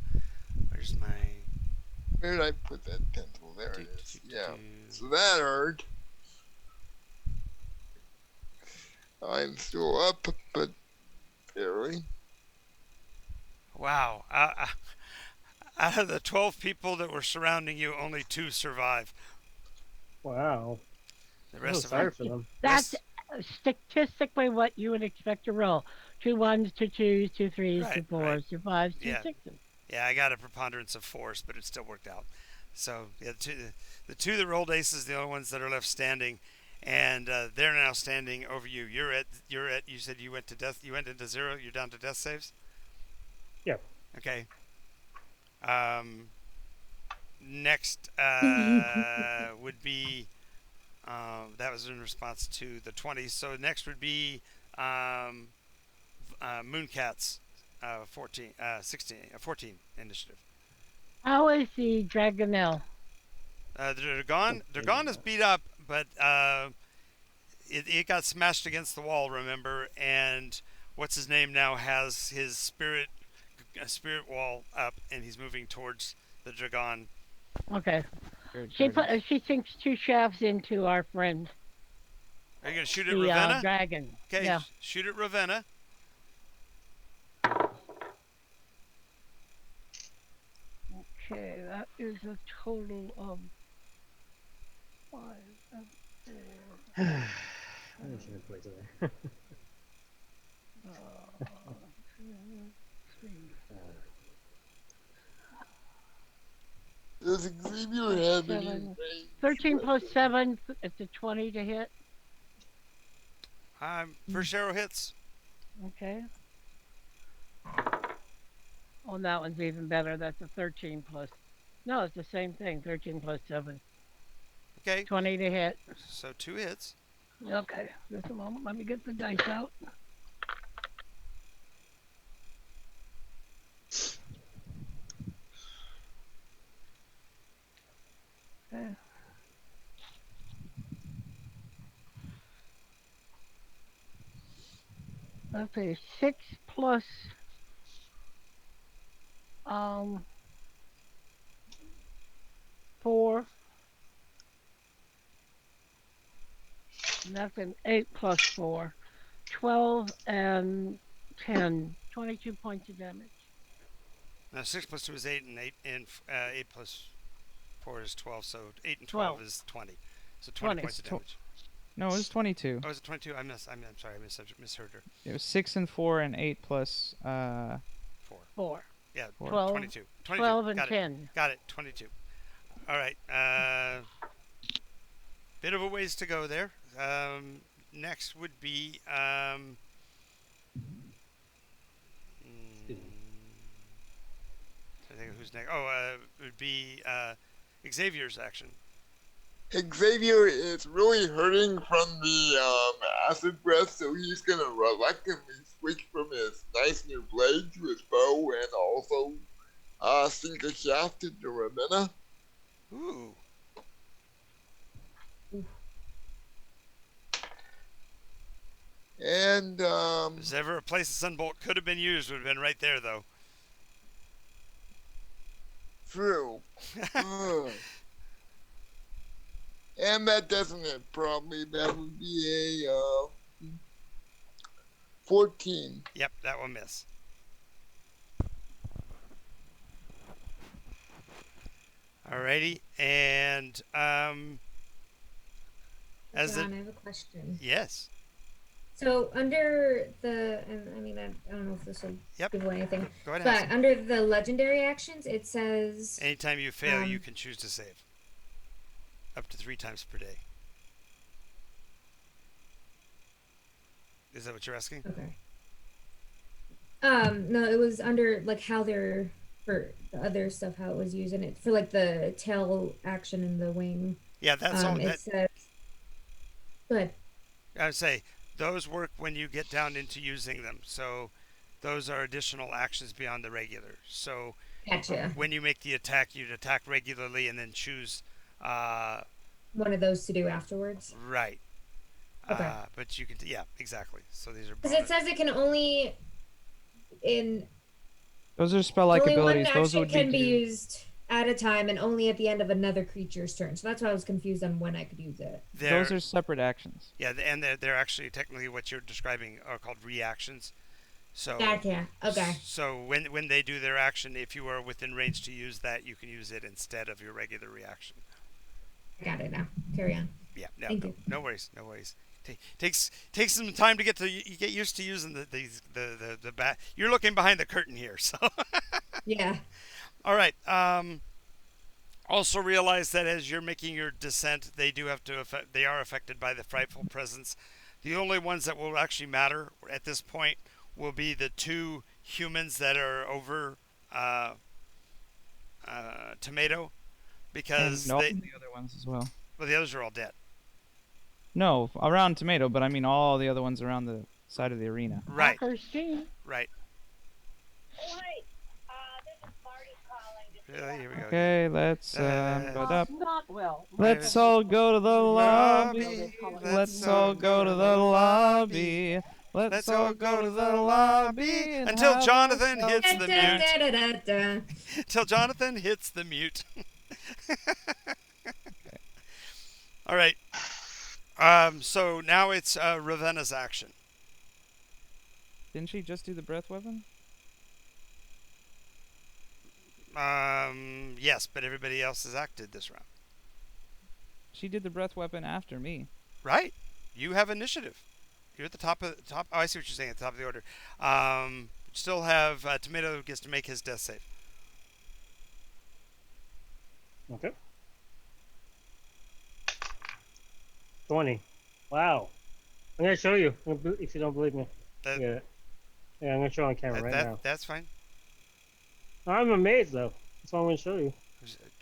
Where's my? Where did I put that pencil? There it is. Yeah. So that hurt. I'm still up, but barely. Wow. Out of the 12 people that were surrounding you, only 2 survive. Wow. The I'm rest so of sorry them. for them. That's statistically what you would expect to roll. 2 1s, 2 2s, 2 3s, 2 Right, 4s, 2 5s, 2 Yeah. 6s. Yeah, I got a preponderance of force, but it still worked out. So yeah, the two that rolled aces, the only ones that are left standing, and they're now standing over you. You're at. You said you went to death. You went into zero. You're down to death saves. Yep. Okay. Um, next would be that was in response to the 20s. So next would be um, Mooncats 14, 16, 14 initiative. How is the Dragonelle? Dragon is beat up, but it got smashed against the wall. Remember, and what's his name now has his spirit wall up, and he's moving towards the Dragon. Okay. Spirit She guardians. she sinks two shafts into our friend, Are you gonna shoot at the Ravenna? dragon. Okay, Yeah. shoot at Ravenna. Okay, that is a total of 5 and 4. I should have played today. 2, 3. Does Xavier have any 7. range 13 plus weapons? 7, it's a 20 to hit. First arrow hits. Okay. Oh, and that one's even better. That's a 13 plus. No, it's the same thing. 13 plus 7. Okay, 20 to hit. so 2 hits. Okay, just a moment. Let me get the dice out. Okay. Okay, 6 plus um 4. And that's an 8 plus 4. 12 and 10. 22 points of damage. Now 6 plus 2 is 8, and 8 plus 4 is 12. So 8 and 12 is 20. So 20 20. points of damage. No, it was 22. Oh, is it 22? I'm sorry, I misheard her. It was 6 and 4 and 8 plus 4. 4. Yeah, 12. 22. 12 and Got it. 10. Got it. 22. All right. Bit of a ways to go there. Next would be I think who's next? Oh, it would be Xavier's action. Xavier is really hurting from the acid breath, so he's gonna reluctantly switch from his nice new blade to his bow and also sink a shaft into Ravenna. Ooh. And If there's ever a place the Sunbolt could have been used, would have been right there, though. true. Ugh. And that doesn't hit probably. That would be a 14. Yep, that will miss. Alrighty, and as John, the I have a question. yes, So under the, and I mean, I don't know if this will Yep. give away anything, go ahead. but Hanson. under the legendary actions, it says Anytime you fail, you Um, can choose to save. Up to 3 times per day. Is that what you're asking? okay. No, it was under like how they're for the other stuff, how it was used in it for like the tail action and the wing. Yeah, that's all. It That says. Go ahead. I would say those work when you get down into using them. So those are additional actions beyond the regular. So Gotcha. when you make the attack, you'd attack regularly and then choose One of those to do afterwards. right. Okay. But you can, yeah, exactly. So these are Because it bonus. says it can only in Those are spell-like only one abilities. Those action would can be be used at a time and only at the end of another creature's turn. So that's why I was confused on when I could use it. those are separate actions. Yeah, and they're actually technically what you're describing are called reactions. So Gotcha. Okay. So when they do their action, if you are within range to use that, you can use it instead of your regular reaction. I got it now. Carry on. Yeah, Thank you. no worries, no worries. Takes some time to get used to using the bat. You're looking behind the curtain here, so Yeah. all right. Also realize that as you're making your descent, they are affected by the frightful presence. The only ones that will actually matter at this point will be the two humans that are over uh, Tomato, And because all the other ones as well. the others are all dead. No, around Tomato, but I mean all the other ones around the side of the arena. Right. Christine. Right. Yeah, here we go. Okay, let's go up. Not well. Let's all go to the lobby. Lobby. Let's all go to the lobby. Let's all go to the lobby Until Jonathan hits the Da, mute. da, da, da, da. Until Jonathan hits the mute. All right. So now it's Ravenna's action. Didn't she just do the breath weapon? Yes, but everybody else has acted this round. She did the breath weapon after me. Right. You have initiative. You're at the top of the top. Oh, I see what you're saying. At the top of the order. Still have Tomato gets to make his death save. Okay. 20. Wow. I'm gonna show you if you don't believe me. That- Yeah. Yeah, I'm gonna show on camera right now. That's fine. I'm amazed though. That's what I'm gonna show you.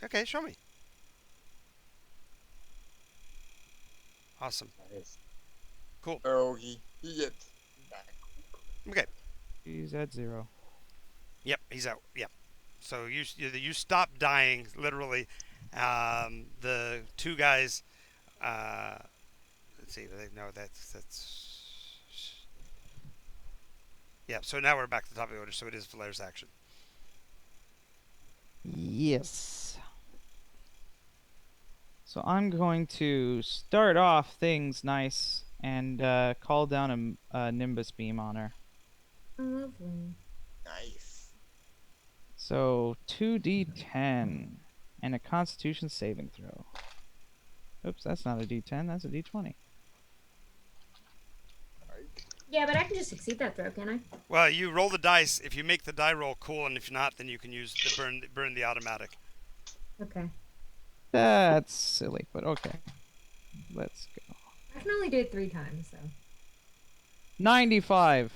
Okay, show me. Awesome. Nice. Oh, he gets back. Okay. She's at 0. Yep, he's out. Yep. So you stop dying literally. The two guys. Let's see. No, that's. Yeah. So now we're back to the top of the order. So it is Valaire's action. Yes. So I'm going to start off things nice and call down a Nimbus beam on her. Oh, lovely. Nice. So 2d10 and a Constitution saving throw. Oops, that's not a d10, that's a d20. Yeah, but I can just succeed that throw, can I? Well, you roll the dice. If you make the die roll, cool, and if not, then you can use the burn the automatic. Okay. That's silly, but okay. Let's go. I can only do it 3 times, so. 95.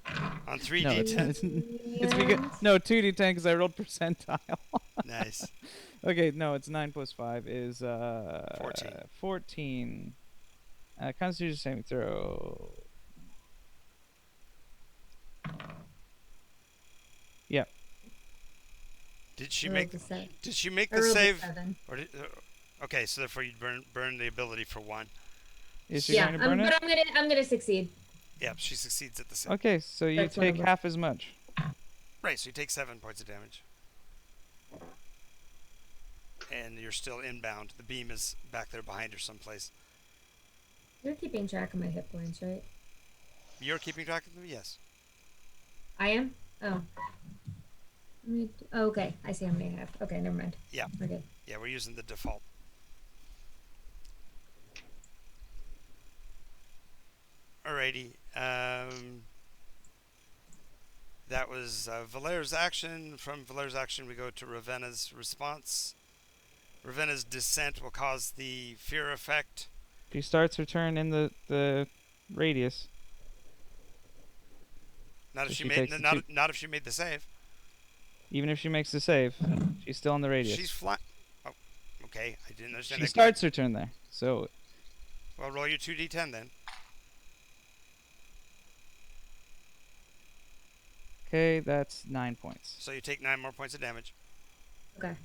On No, 3d10. it's because no 2d10 because I rolled percentile. Nice. Okay, no, it's 9 plus 5 is 14. 14. Constitution saving throw. Yep. Did she I make? rolled a se- Did she make I the rolled a save? 7. Or okay, so therefore you burn the ability for 1. Is she Yeah, going to burn but it? I'm gonna succeed. Yeah, she succeeds at the save. Okay, so you That's one of take them. half as much. Right, so you take 7 points of damage. And you're still inbound. The beam is back there behind her someplace. You're keeping track of my hit points, right? You're keeping track of them? Yes. I am? Oh. Okay, I see how many I have. Okay, never mind. Yeah. We're good. Yeah, we're using the default. Alrighty. That was Valaire's action. From Valaire's action, we go to Ravenna's response. Ravenna's descent will cause the fear effect. She starts her turn in the radius. Not if So she she made takes the two- not if she made the save. Even if she makes the save, she's still in the radius. She's flying. Oh, okay. I didn't understand. She that. starts her turn there. So Well, roll your 2d10 then. okay, that's 9 points. So you take 9 more points of damage. Okay.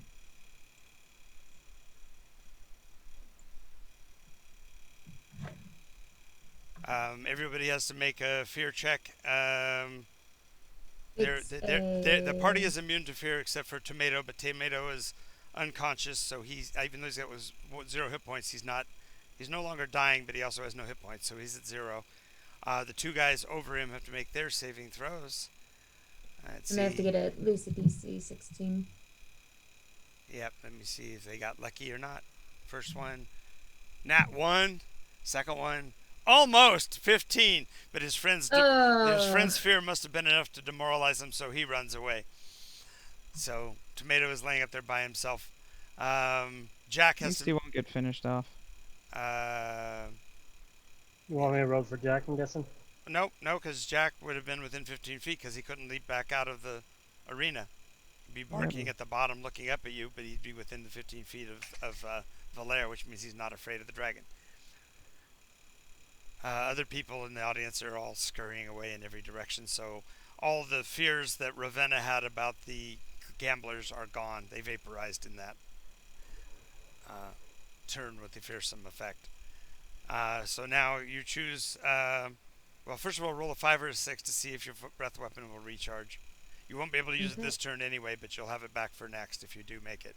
Everybody has to make a fear check. It's The party a- is immune to fear except for Tomato, but Tomato is unconscious, so even though he's got 0 hit points, he's no longer dying, but he also has no hit points, so he's at 0. The two guys over him have to make their saving throws. Let's And they have to see. get at least a DC 16. Yep, let me see if they got lucky or not. First one, nat 1. Second one, almost 15, but his friend's fear must have been enough to demoralize him, so he runs away. So Tomato is laying up there by himself. Jack At has least he to. won't get finished off. You want me to roll for Jack, I'm guessing? Nope, no, because Jack would have been within 15 feet because he couldn't leap back out of the arena. He'd be barking at the bottom, looking up at you, but he'd be within the 15 feet of Valere, which means he's not afraid of the dragon. Other people in the audience are all scurrying away in every direction, so all the fears that Ravenna had about the gamblers are gone. They vaporized in that turn with the fearsome effect. So now you choose. Well, first of all, roll a 5 or a 6 to see if your breath weapon will recharge. You won't be able to use it this turn anyway, but you'll have it back for next if you do make it.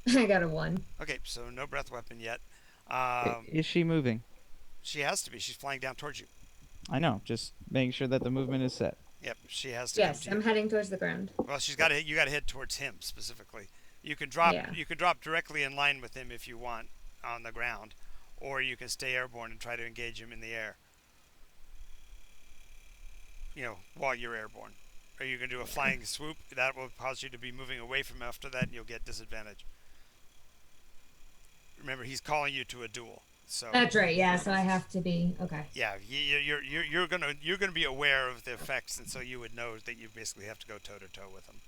I got a 1. Okay, so no breath weapon yet. Is she moving? She has to be. She's flying down towards you. I know. Just making sure that the movement is set. Yep, she has to come Yes, to I'm you. heading towards the ground. Well, she's got to. You got to head towards him specifically. You can drop. Yeah. You can drop directly in line with him if you want on the ground, or you can stay airborne and try to engage him in the air. While you're airborne. Or you can do a flying swoop. That will cause you to be moving away from him after that, and you'll get disadvantage. Remember, he's calling you to a duel. So That's right. Yeah, so I have to be okay. yeah, you're gonna be aware of the effects, and so you would know that you basically have to go toe to toe with him.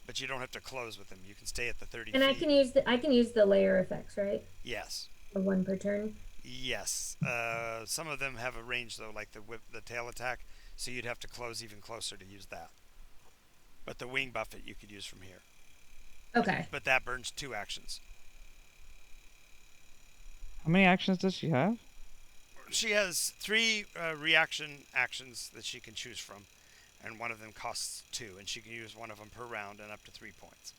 But you don't have to close with him. You can stay at the 30 And feet. I can use the layer effects, right? Yes. The 1 per turn. Yes. Some of them have a range though, like the tail attack. So you'd have to close even closer to use that. But the wing buffet you could use from here. Okay. But that burns 2 actions. How many actions does she have? She has 3 reaction actions that she can choose from, and one of them costs 2, and she can use one of them per round and up to 3 points.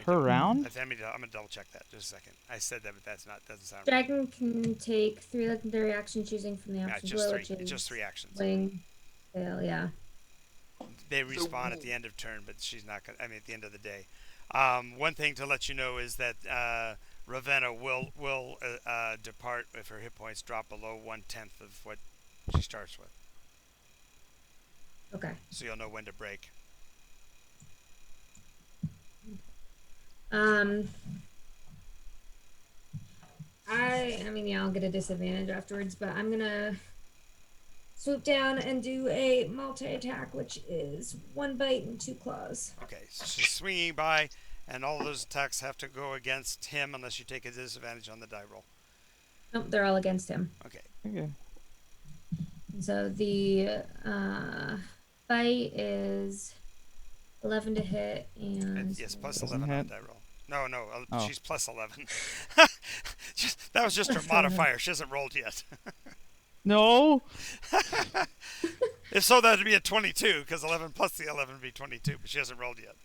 Per round? I'm gonna double check that just a second. I said that, but doesn't sound right. Dragon can take 3 legendary actions choosing from the Yeah, options just below, 3. which It's is just 3 actions. wing, tail, yeah. They respawn at the end of turn, but she's not gonna. I mean, at the end of the day. One thing to let you know is that Ravenna will depart if her hit points drop below 1/10 of what she starts with. Okay. So you'll know when to break. I mean, yeah, I'll get a disadvantage afterwards, but I'm gonna swoop down and do a multi-attack, which is 1 bite and 2 claws. Okay, so she's swinging by, and all of those attacks have to go against him unless you take a disadvantage on the die roll. Nope, they're all against him. Okay. Okay. So the bite is 11 to hit, and Yes, plus Doesn't 11 on hit. die roll. No, Oh. she's plus 11. That was just her modifier. She hasn't rolled yet. No. If so, that would be a 22, because 11 plus the 11 would be 22, but she hasn't rolled yet.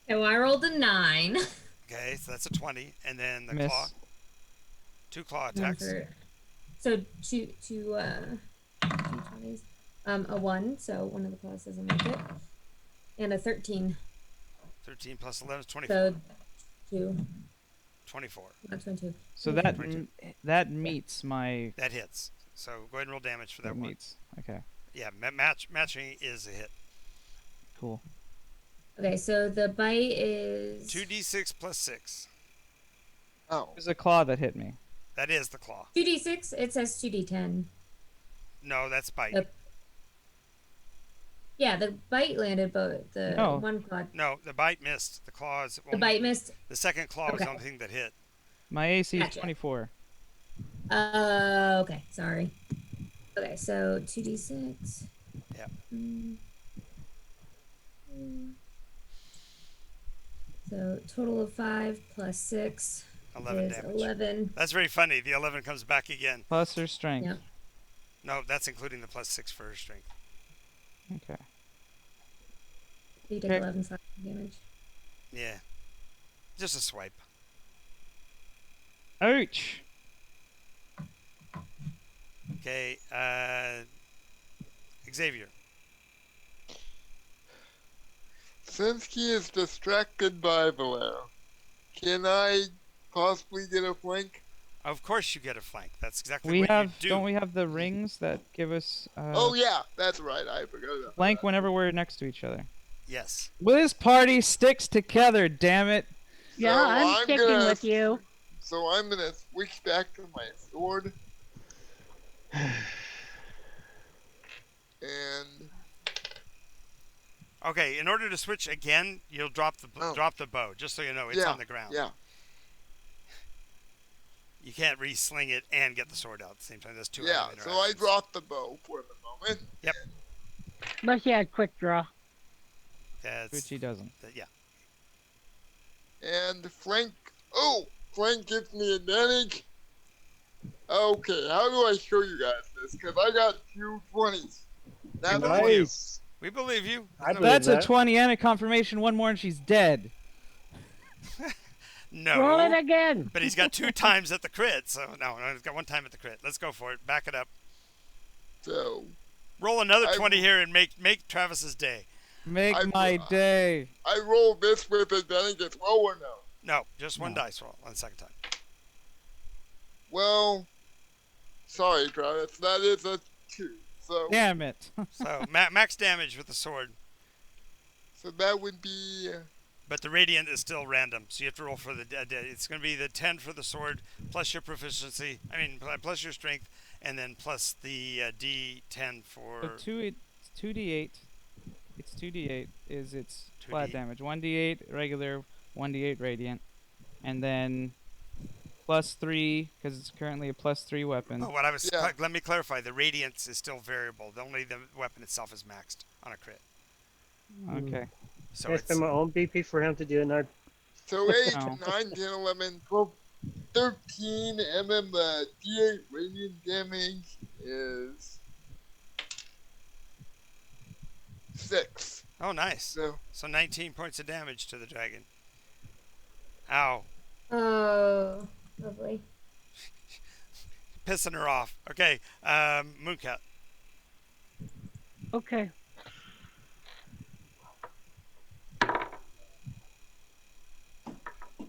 so I rolled a 9. Okay, so that's a 20, and then the Miss. claw. 2 claw And then attacks. so two 20s. A 1, so one of the claws doesn't make it, and a 13. 13 plus 11 is 24. So 2, 24. not 22. So that meets my. That hits. So go ahead and roll damage for that That one. meets. Okay. Yeah, matching is a hit. Cool. Okay, so the bite is 2d6 plus 6. Oh. There's a claw that hit me. That is the claw. 2d6. It says 2d10. No, that's bite. Yep. Yeah, the bite landed, but the No. one claw. No, the bite missed. The claw is The bite missed. The second claw was the Okay. only thing that hit. My AC is Gotcha. 24. Okay, sorry. Okay, so 2d6. Yeah. So total of 5 plus 6 11 is damage. 11. That's very funny. The 11 comes back again. Plus her strength. Yep. No, that's including the plus 6 for her strength. Okay. So you take Okay. 11 slashing damage. Yeah. Just a swipe. Ouch. Okay, Xavier. Since he is distracted by Valero, can I possibly get a flank Of course you get a flank. That's exactly We what have, you do. don't we have the rings that give us Oh yeah, that's right. I forgot about flank that. whenever we're next to each other? Yes. Well, this party sticks together, damn it. Yeah, So I'm I'm sticking gonna- with you. So I'm gonna switch back to my sword. And Okay, in order to switch again, you'll drop the Oh. drop the bow, just so you know it's yeah, on the ground. yeah, You can't re-sling it and get the sword out at the same time. That's two yeah. item So I interactions. dropped the bow for the moment. Yep. Unless you had quick draw. That's Which he doesn't. yeah. And flank. Oh, flank gives me advantage. Okay, how do I show you guys this? Because I got 2 20s. That's believe you. Nice. We believe you. I No- believe That's a that. 20 and a confirmation. One more and she's dead. No. Roll it again. But he's got 2 times at the crit, so no, he's got 1 time at the crit. Let's go for it. Back it up. So Roll another I- 20 here and make Travis's day. Make I- my day. I roll this with advantage as well or no? No, just one No. dice roll on the second time. Well, sorry, Travis. That is a 2. So Damn it. So max damage with the sword, so that would be but the radiant is still random, so you have to roll for the. It's going to be the 10 for the sword plus your proficiency. I mean, plus your strength, and then plus the D10 for. So 2d8. It's 2d8 is its 2d8. flat damage. 1d8 regular, 1d8 radiant. And then plus 3, because it's currently a plus 3 weapon. Oh, what I was. Yeah. Let me clarify. The radiance is still variable. Only the weapon itself is maxed on a crit. Okay. So I it's. spend my own BP for him to do another. so 8, No. 9, 10, 11, 12, 13, and then the D8 radiant damage is 6. Oh, nice. So 19 points of damage to the dragon. Ow. Oh, lovely. Pissing her off. Okay, Mooncat. Okay.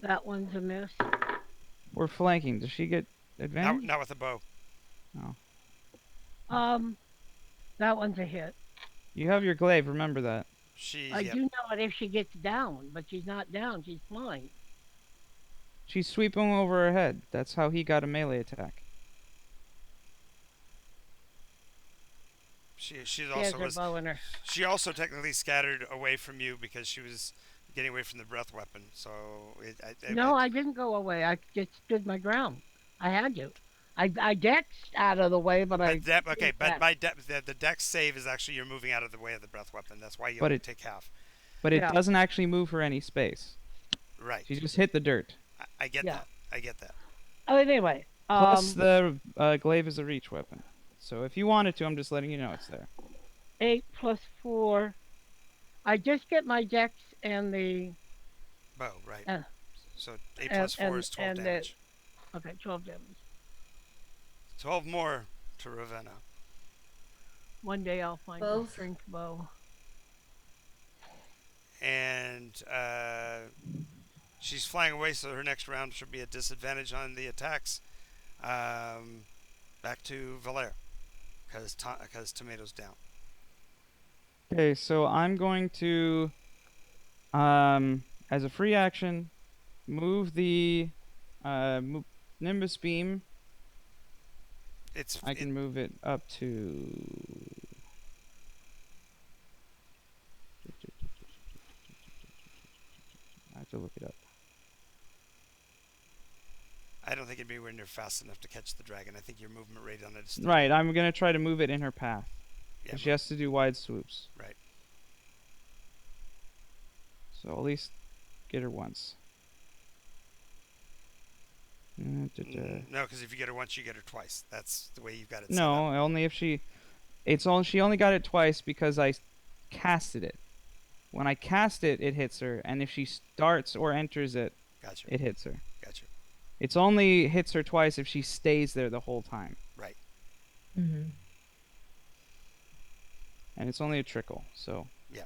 That one's a miss. We're flanking. Does she get advantage? Not with a bow. That one's a hit. You have your glaive, remember that. She. I Yep. do know it if she gets down, but she's not down. She's flying. She's sweeping over her head. That's how he got a melee attack. She She has also her was. bow in her. She also technically scattered away from you because she was getting away from the breath weapon. So No, I didn't go away. I just stood my ground. I had to. I dexed out of the way, but I. Okay, did but that. my the dex save is actually you're moving out of the way of the breath weapon. That's why you But only it- take half. But it Yeah. doesn't actually move her any space. Right. She just hit the dirt. I get Yeah. that. I get that. Oh, anyway. Plus the glaive is a reach weapon. So if you wanted to, I'm just letting you know it's there. 8 plus 4. I just get my dex and the. Bow, right. Uh, So 8 plus 4 is 12 and the- damage. Okay, 12 damage. 12 more to Ravenna. One day I'll find a Both. strength bow. And she's flying away, so her next round should be a disadvantage on the attacks. Back to Valere, because Tomato's down. Okay, so I'm going to, as a free action, move the Nimbus Beam. I can move it up to. I have to look it up. I don't think it'd be anywhere near fast enough to catch the dragon. I think your movement rate on it is Right, I'm gonna try to move it in her path. Yeah, She has to do wide swoops. Right. So at least get her once. No, because if you get her once, you get her twice. That's the way you've got it set No, up. only if she. She only got it twice because I casted it. When I cast it, it hits her, and if she starts or enters it, Gotcha. it hits her. Gotcha. It's only hits her twice if she stays there the whole time, Right. Mm-hmm. and it's only a trickle. So. Yeah.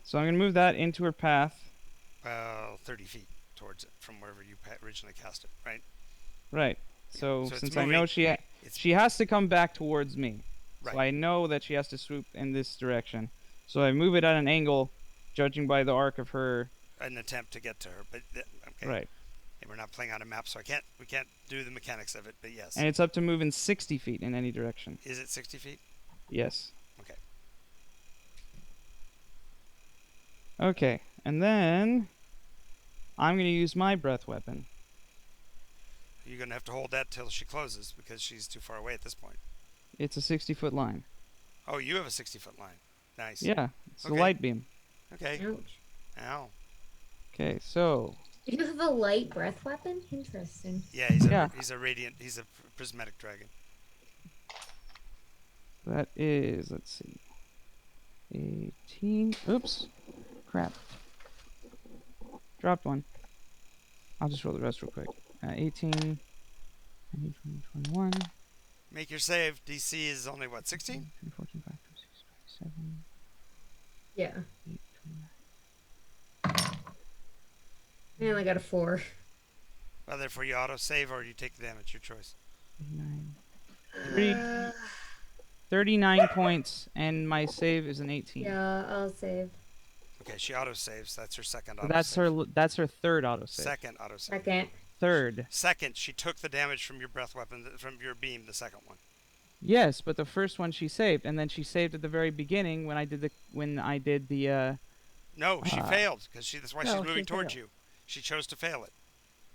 So I'm gonna move that into her path. Well, 30 feet. towards it from wherever you originally cast it, right? Right. So, So it's since I know moving. she has to come back towards me. So Right. I know that she has to swoop in this direction. So I move it at an angle, judging by the arc of her. An attempt to get to her, but okay. Right. And we're not playing on a map, so we can't do the mechanics of it. But yes. And it's up to moving 60 feet in any direction. Is it 60 feet? Yes. Okay. Okay. And then I'm going to use my breath weapon. You're gonna have to hold that till she closes because she's too far away at this point. It's a 60-foot line. Oh, you have a 60-foot line. Nice. Yeah. It's a Okay. light beam. Okay. Ouch. Ow. Okay, so You have a light breath weapon? Interesting. Yeah, he's a radiant. He's a prismatic dragon. that is, let's see, 18. Oops. Crap. Dropped one. I'll just roll the rest real quick. 18, 19, 20, 21, Make your save. DC is only what, 16? 14, 5, 26, 27, Yeah. 8, I only got a 4. Well, therefore you auto save or you take the damage. Your choice. 29. 39 points, and my save is an 18. Yeah, I'll save. Okay, she auto saves. That's her second So auto that's save. that's her third auto save. Second auto save. Second. Third. Second, she took the damage from your breath weapon, from your beam, the second one. Yes, but the first one she saved, and then she saved at the very beginning when I did the No, she Ah. failed because that's why No, she's she moving towards failed. you. She chose to fail it.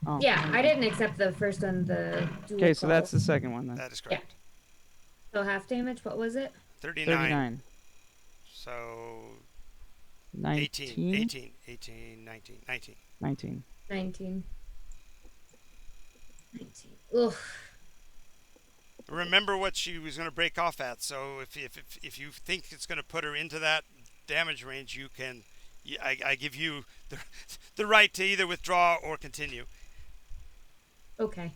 Oh. Yeah, I didn't accept the first one, the dual Okay, so that's call. the second one then. That is correct. So half damage, what was it? 39. 39. So 19. 18, 19. 19. 19. 19. Ugh. Remember what she was going to break off at. So if you think it's going to put her into that damage range, you can. I give you the right to either withdraw or continue. Okay.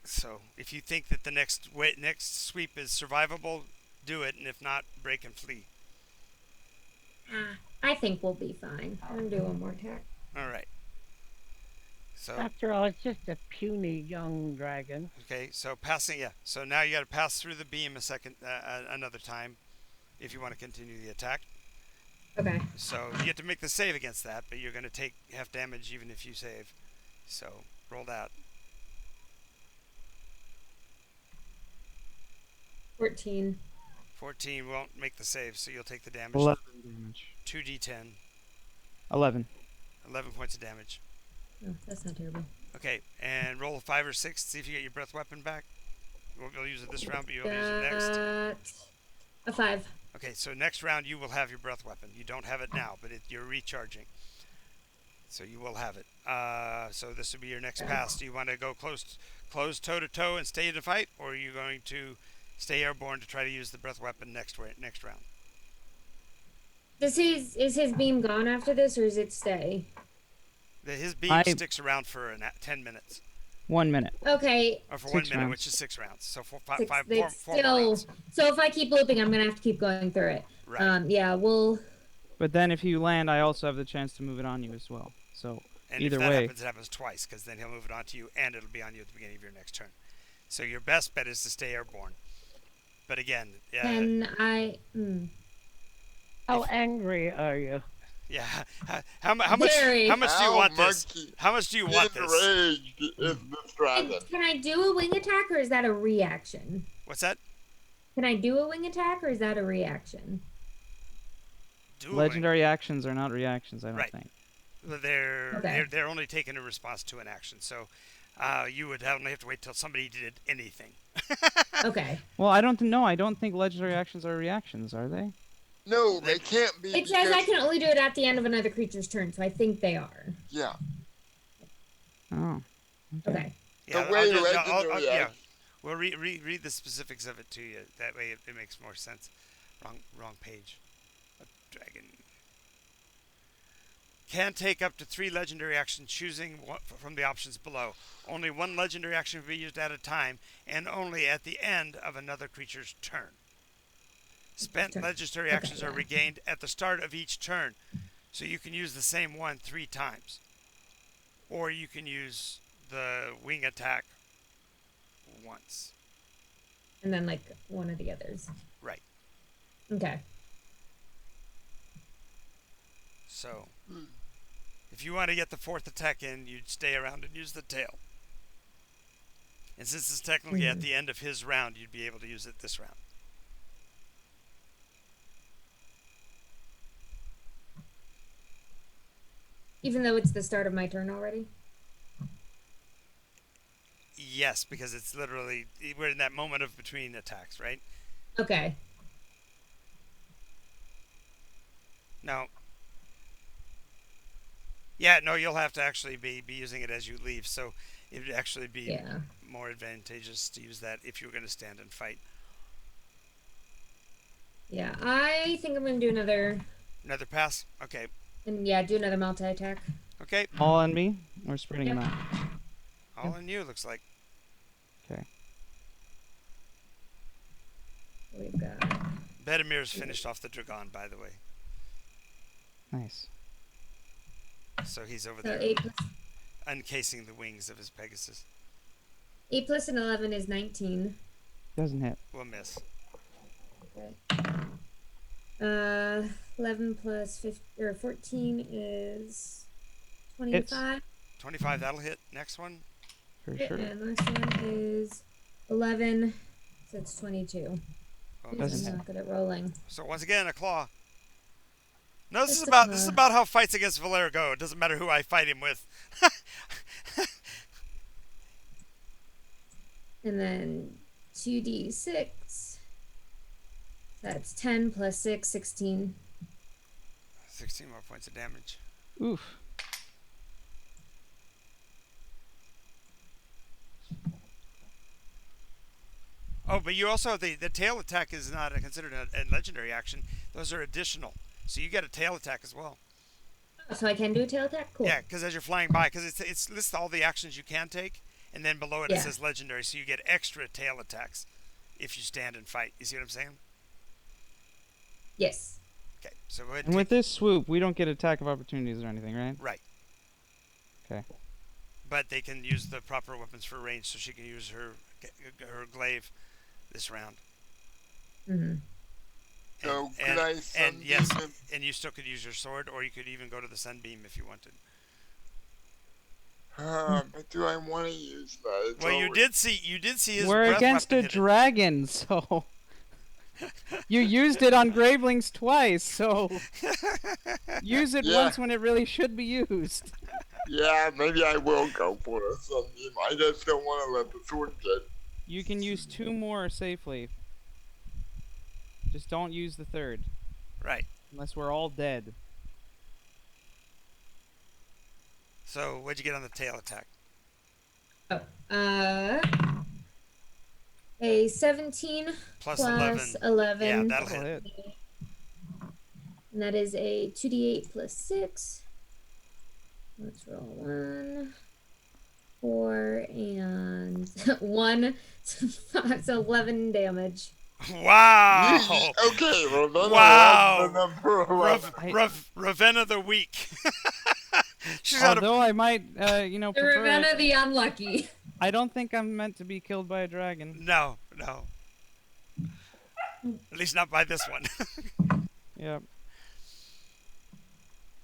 So if you think that the next sweep is survivable, do it, and if not, break and flee. I think we'll be fine. I'm gonna do one more attack. All right. So After all, it's just a puny young dragon. okay, so passing, yeah. So now you got to pass through the beam another time, if you want to continue the attack. Okay. So you get to make the save against that, but you're going to take half damage even if you save. So roll that. 14. 14 won't make the save, so you'll take the damage. 11 damage. 2d10, 11. 11 points of damage. Oh, that's not terrible. Okay, and roll a 5 or 6. See if you get your breath weapon back. You won't be able to use it this round, but you'll use it next. Got a 5. Okay, so next round you will have your breath weapon. You don't have it now, but you're recharging. So you will have it. So this will be your next pass. Do you want to go close toe to toe and stay in the fight, or are you going to stay airborne to try to use the breath weapon next round? Is his beam gone after this, or does it stay? His beam sticks around for 10 minutes. 1 minute. Okay. Or for 6 1 minute, rounds. which is 6 rounds. So four It's more still. rounds. So if I keep looping, I'm gonna have to keep going through it. Right. Yeah. We'll. But then if you land, I also have the chance to move it on you as well. So And either if that way. happens, it happens twice, because then he'll move it on to you, and it'll be on you at the beginning of your next turn. So your best bet is to stay airborne. But again, Can I? How angry are you? yeah. How much? Very. How much do you How want this? much How much do you want this? enraged is this dragon? Can I do a wing attack, or is that a reaction? What's that? Can I do a wing attack, or is that a reaction? Dueling. Legendary actions are not reactions, I don't Right. think. They're only taken in response to an action. So you would only have to wait till somebody did anything. Okay. Well, I don't know. I don't think legendary actions are reactions, are they? No, they can't be. It says I because- can only do it at the end of another creature's turn, so I think they are. Yeah. Oh. Okay. Yeah, The way legendary yeah. action- We'll read the specifics of it to you. That way it makes more sense. Wrong page. A dragon can take up to 3 legendary actions, choosing one from the options below. Only one legendary action will be used at a time, and only at the end of another creature's turn. Spent Turn. legendary Okay, actions are yeah. regained at the start of each turn, so you can use the same one 3 times. or you can use the wing attack once. And then like one of the others. Right. Okay. So, if you want to get the 4th attack in, you'd stay around and use the tail. And since it's technically at the end of his round, you'd be able to use it this round. Even though it's the start of my turn already? Yes, because it's literally, we're in that moment of between attacks, right? Okay. No. Yeah, no, you'll have to actually be using it as you leave, so it would actually be more advantageous to use that if you were going to stand and fight. Yeah, I think I'm going to do another... Another pass? Okay. And yeah, do another multi-attack. Okay. All on me? Or spreading them out? All on you, looks like. Okay. We've got... Bedemir's finished off the Dragon, by the way. Nice. So he's over So there 8 plus, uncasing the wings of his Pegasus. 8 plus an 11 is 19. Doesn't hit. We'll miss. Okay. 11 plus 14 is 25. 25, that'll hit. Next one. For sure. And last one is 11, so it's 22. Oh, Doesn't I'm not good at rolling. So once again, a claw. No, this Just is a about claw. how fights against Valera go. It doesn't matter who I fight him with. And then 2d6. That's 10 plus 6, 16. 16 more points of damage. Oof. Oh, but you also have the tail attack is not considered a legendary action. Those are additional. So you get a tail attack as well. So I can do a tail attack? Cool. Yeah, because as you're flying by, because it's lists all the actions you can take, and then below it it Yeah. says legendary, so you get extra tail attacks if you stand and fight. You see what I'm saying? Yes. Okay, so go ahead And with this swoop, we don't get attack of opportunities or anything, right? Right. Okay. But they can use the proper weapons for range, so she can use her glaive this round. Mm-hmm. So could I and sunbeam yes, him? and you still could use your sword, or you could even go to the sunbeam if you wanted. But do I want to use that? It's Well, you already- did see his We're breath against weapon a hit it. dragon, so... You used it on Gravelings twice, so... Use it Yeah. once when it really should be used. Yeah, maybe I will go for a sunbeam. I just don't want to let the sword get. You can use 2 more safely. Just don't use the 3rd. Right. Unless we're all dead. So what'd you get on the tail attack? A 17 Plus plus 11. 11. Yeah, that'll That'll hit. hit. And that is a 2d8 plus 6. Let's roll 1, 4, and 1. So 11 damage. Wow! Okay, well then Wow. I like the number 11. Ravenna the weak. She's out of. Although I might, The prefer Ravenna it. the Unlucky. I don't think I'm meant to be killed by a dragon. No. At least not by this one. Yep.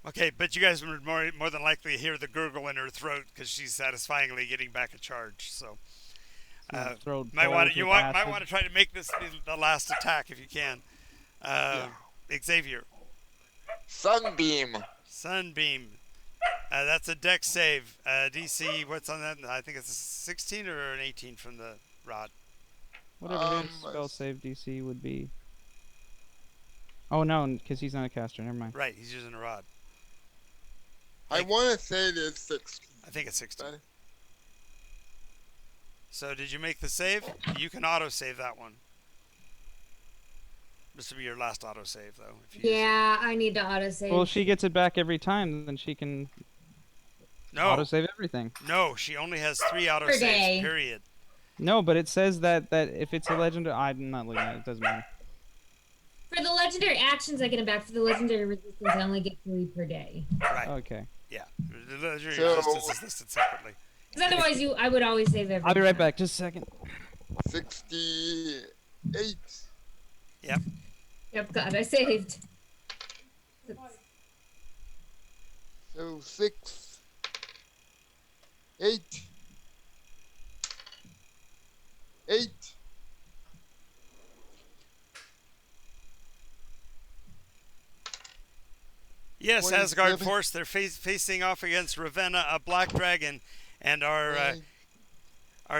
Okay, but you guys would more than likely hear the gurgle in her throat because she's satisfyingly getting back a charge. So Throw might boiled want with acid. to try to make this the last attack if you can. Xavier, Sunbeam. Sunbeam. That's a dex save. DC, what's on that? I think it's a 16 or an 18 from the rod. Whatever his spell save DC would be. Oh no, because he's not a caster. Never mind. Right, he's using a rod. I want to say it is 16. I think it's 16. But So did you make the save? You can auto-save that one. This will be your last auto-save, though. If you use it. Yeah, I need to autosave. Well, if she gets it back every time, then she can No, autosave everything. no, she only has 3 day. auto-saves, period. No, but it says that if it's a legendary, I'm not looking at it. It doesn't matter. For the legendary actions, I get it back. For the legendary resistance, I only get 3 per day. Right. Okay. Yeah. Your So- resistance is listed separately. Because otherwise, I would always save everything. I'll be right back. Just a second. 68. Yep, God, I saved. So 6, 8, 8, Yes, Asgard 27. Force. They're facing off against Ravenna, a black dragon, and our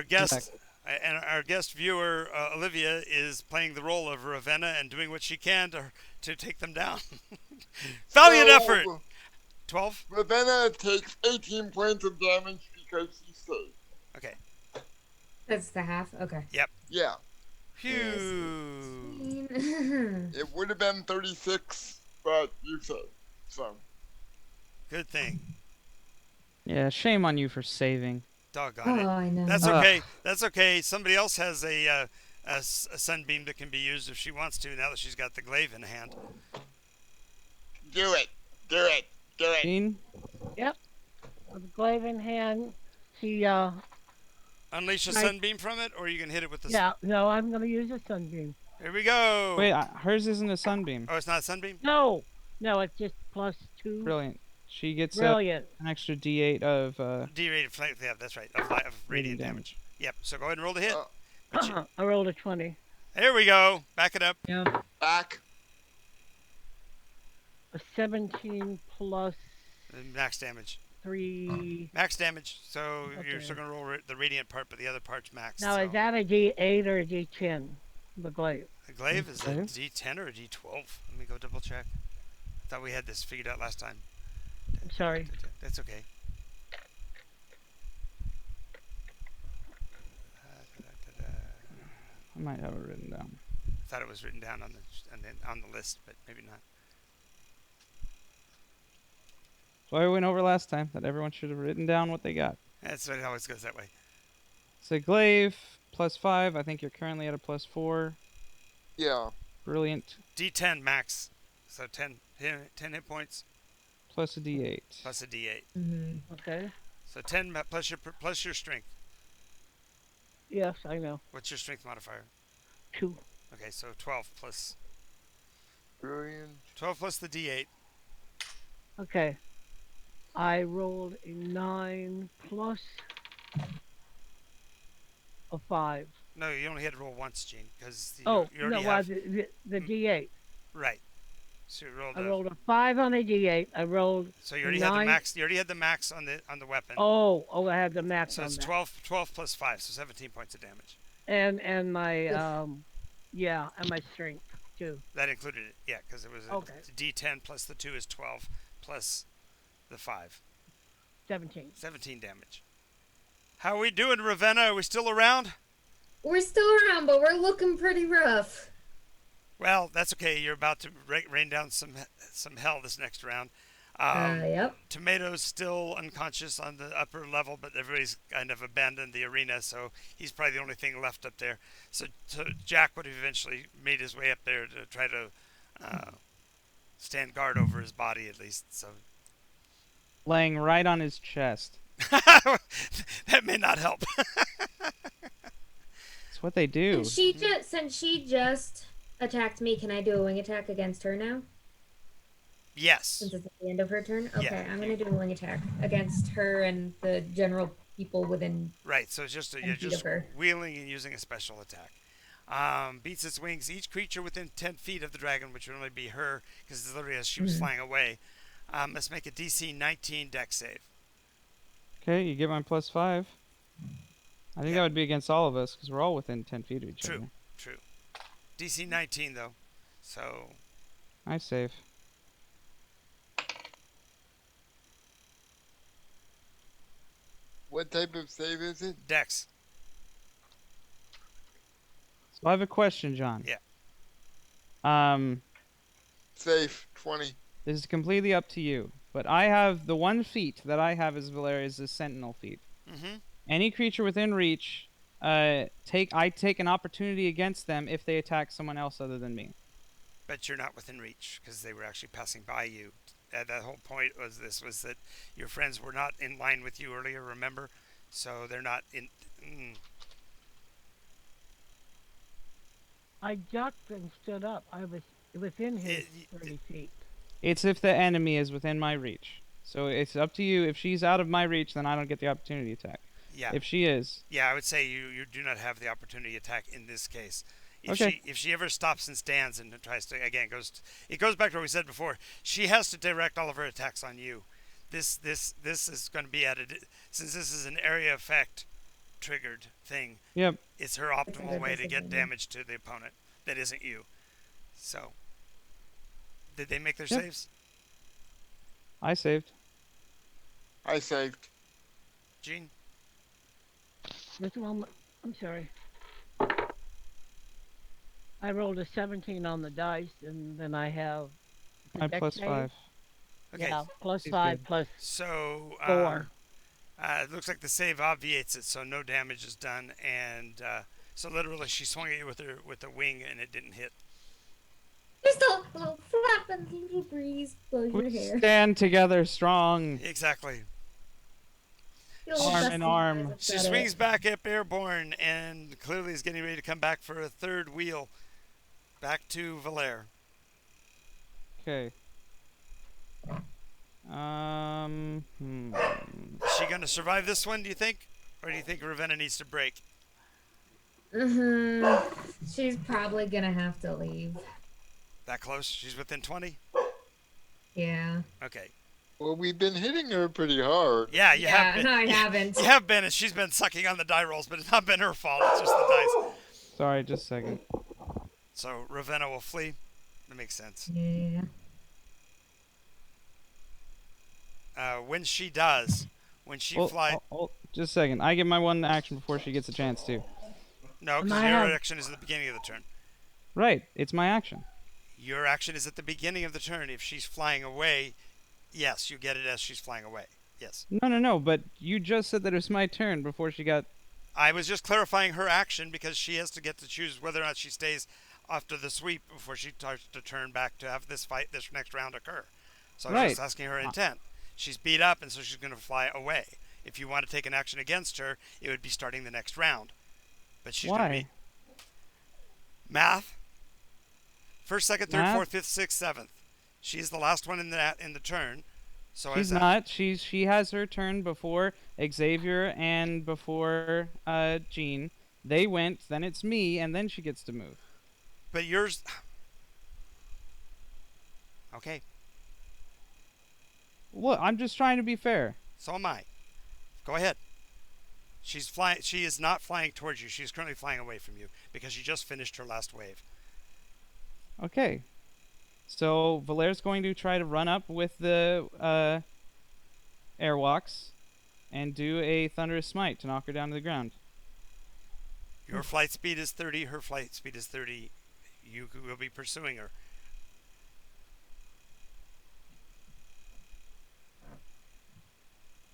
guest our guest viewer Olivia is playing the role of Ravenna and doing what she can to take them down. Valiant effort. 12. Ravenna takes 18 points of damage because she's safe. Okay. That's the half? Okay. Yeah, Phew. it would have been 36, but you said so. Good thing. Yeah, shame on you for saving. Doggone it. I know. That's okay. That's okay. Somebody else has a sunbeam that can be used if she wants to. Now that she's got the glaive in hand. Do it. Do it. Do it. Gene? With the glaive in hand, she Unleash a Right. sunbeam from it, or you can hit it with the. yeah, no, I'm gonna use a sunbeam. Here we go. Wait, hers isn't a sunbeam. Oh, it's not a sunbeam. No, it's just +2. Brilliant. She gets Brilliant. an extra D8 of D-rated flame. Yeah, that's right. Of radiant damage. Yep. So go ahead and roll the hit. I rolled a 20. Here we go. Back it up. Yep. Back. A 17 plus Max damage. 3. Max damage. So you're Okay. still gonna roll the radiant part, but the other part's max. Now, so. is that a D8 or a D10? The glaive. The glaive is a Glaive? D10 or a D12? Let me go double check. I thought we had this figured out last time. I'm sorry. That's okay. I might have it written down. I thought it was written down on the list, but maybe not. So I went over last time that everyone should have written down what they got. That's what it always goes that way. So glaive +5. I think you're currently at a +4. Yeah. Brilliant. D10 max. So 10 hit points Plus a D8. plus a D8. Mm-hmm. Okay. So 10 plus your strength. Yes, I know. What's your strength modifier? 2. Okay, so 12 plus Brilliant. 12 plus the D8. Okay. I rolled a 9 plus a 5. No, you only had to roll once, Gene, because you Oh, already no, have the D8. right. So you rolled. I rolled a 5 on a D8. I rolled. So you already had the 9. max. You already had the max on the weapon. Oh, I had the max So on it's that. 12 plus 5, so 17 points of damage. And my and my strength too. That included it, yeah, because it was a Okay. D10 plus the 2 is 12 plus the 5. 17. 17 damage. How are we doing, Ravenna? Are we still around? We're still around, but we're looking pretty rough. Well, that's okay. You're about to rain down some hell this next round. Yep. Tomato's still unconscious on the upper level, but everybody's kind of abandoned the arena, so he's probably the only thing left up there. So Jack would have eventually made his way up there to try to stand guard over his body, at least. So Laying right on his chest. that may not help. That's what they do. Since she just attacked me, can I do a wing attack against her now? Yes. Since it's at the end of her turn? Okay, Yeah. I'm gonna do a wing attack against her and the general people within. Right. So it's just you're And just feet of her. wheeling and using a special attack. Beats its wings. Each creature within 10 feet of the dragon, which would only be her, because it's literally as she was flying away, must make a DC 19 Dex save. Okay, you get my +5. I think Yeah. that would be against all of us because we're all within 10 feet of each True. other. True. DC 19 though. So I save. What type of save is it? Dex. So I have a question, John. Yeah. Safe. 20. This is completely up to you. But I have the one feat that I have as Valeria is the Sentinel feat. Mm-hmm. Any creature within reach, I take an opportunity against them if they attack someone else other than me. But you're not within reach because they were actually passing by you that whole point was that your friends were not in line with you earlier. Remember, so they're not in. I ducked and stood up. I was within his 30 feet. It's if the enemy is within my reach. So it's up to you. If she's out of my reach, then I don't get the opportunity attack. Yeah. If she is, Yeah, I would say you do not have the opportunity attack in this case. Okay. If she ever stops and stands and tries to again it goes back to what we said before. She has to direct all of her attacks on you. This is going to be since this is an area effect triggered thing. yep, It's her optimal way to get damage to the opponent that isn't you. So, did they make their Yep. saves? I saved. I saved. Gene? Just a moment. I'm sorry. I rolled a 17 on the dice, and then I have the I dex plus save. 5. Okay. Yeah, plus She's 5 good. plus So, 4. it looks like the save obviates it, so no damage is done, and so literally she swung at you with a wing, and it didn't hit. Just a little flap and a little breeze blows your We hair. stand together strong. Exactly. Feel a little Arm dusty in when arm. I was She at swings it. back up airborne, and clearly is getting ready to come back for a third wheel. Back to Valere. Okay. Hmm. Is she going to survive this one, do you think? Or do you think Ravenna needs to break? She's probably gonna have to leave. That close? She's within 20? Yeah. Okay. Well, we've been hitting her pretty hard. Yeah, you have been. I haven't. You have been, and she's been sucking on the die rolls, but it's not been her fault. It's just the dice. Sorry, just a second. So Ravenna will flee. That makes sense. Yeah. When she does, when she flies. Just a second. I get my one action before she gets a chance to. No, because I your have- action is at the beginning of the turn. Right, it's my action. Your action is at the beginning of the turn. If she's flying away, yes, you get it as she's flying away. Yes. No, but you just said that it was my turn before she got... I was just clarifying her action because she has to get to choose whether or not she stays after the sweep before she starts to turn back to have this next round occur. So I was just Right. asking her intent. She's beat up, and so she's going to fly away. If you want to take an action against her, it would be starting the next round. But she's going to Why? be... Math. First, second, third, Math? fourth, fifth, sixth, seventh. She's the last one in the turn. So She's not. She has her turn before Xavier and before Jean. They went, then it's me, and then she gets to move. But yours... Okay. Look, I'm just trying to be fair. So am I. Go ahead. She's flying. She is not flying towards you. She is currently flying away from you because she just finished her last wave. Okay. So Valaire's going to try to run up with the airwalks and do a thunderous smite to knock her down to the ground. Your flight speed is 30. Her flight speed is 30. You will be pursuing her.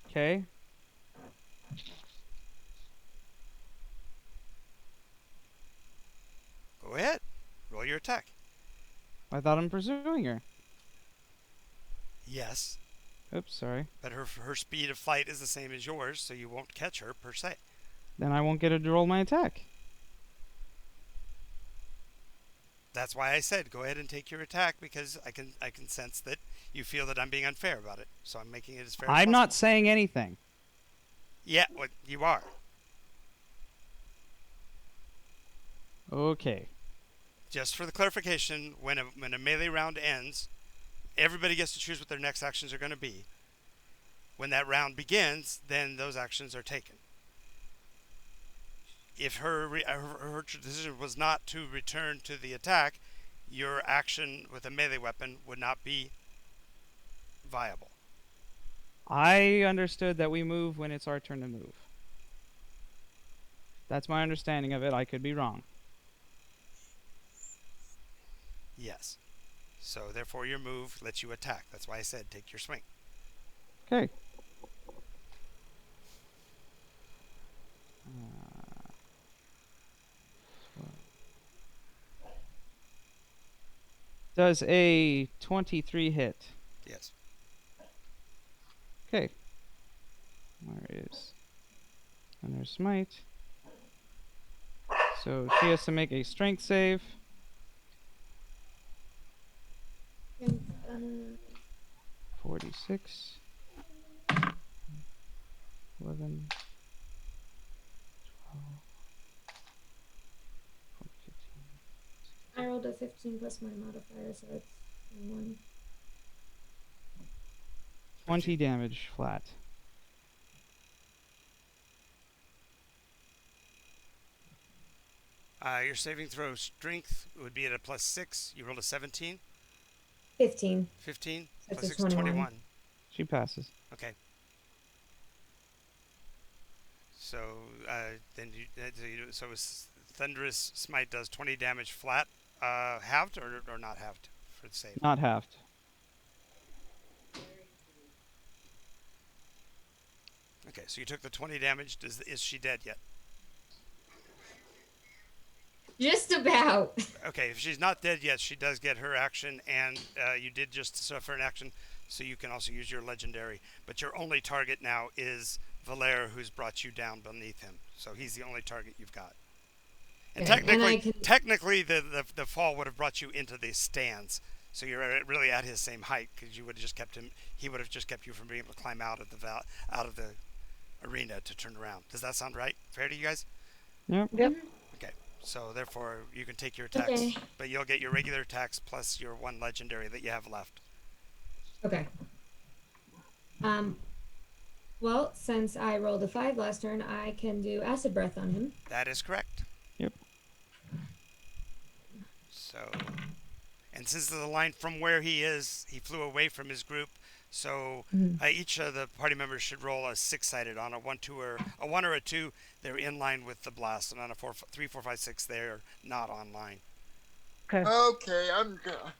Okay. Go ahead. Roll your attack. I thought I'm pursuing her. Yes, Oops, sorry. but her speed of flight is the same as yours, so you won't catch her per se. Then I won't get to roll my attack. That's why I said go ahead and take your attack because I can sense that you feel that I'm being unfair about it. So I'm making it as fair as I'm not possible. saying anything. Yeah, well, you are. Okay. Just for the clarification, when a melee round ends, everybody gets to choose what their next actions are going to be. When that round begins, then those actions are taken. If her decision was not to return to the attack, your action with a melee weapon would not be viable. I understood that we move when it's our turn to move. That's my understanding of it. I could be wrong. Yes. So therefore your move lets you attack. That's why I said take your swing. Okay. Does a 23 hit? Yes. Okay. Where is Thunder Smite? So she has to make a strength save. And, 46. 11. 12. 15. I rolled a 15 plus my modifier, so it's 21. 20 damage flat. Your saving throw strength would be at a +6. You rolled a 17. 15. 15 That's plus a 6 21. 21. She passes. Okay. So so Thunderous Smite does 20 damage flat, halved or not halved for the save. Not halved. Okay, so you took the 20 damage. Is she dead yet? Just about. Okay, if she's not dead yet, she does get her action, and you did just suffer an action, so you can also use your legendary. But your only target now is Valere, who's brought you down beneath him. So he's the only target you've got. And Okay, and I technically, the fall would have brought you into the stands. So you're really at his same height because you would have just kept him. He would have just kept you from being able to climb out of the arena to turn around. Does that sound right? Fair to you guys? Yep. Yep. Okay. So therefore, you can take your attacks, Okay. but you'll get your regular attacks plus your one legendary that you have left. Okay. Well, since I rolled a 5 last turn, I can do acid breath on him. That is correct. Yep. So, and since the line from where he is, he flew away from his group. So each of the party members should roll a 6-sided. On a 1, 2, or a 1 or a 2, they're in line with the blast, and on a 4, 3, 4, 5, 6, they're not online. Okay. Okay, I'm gonna.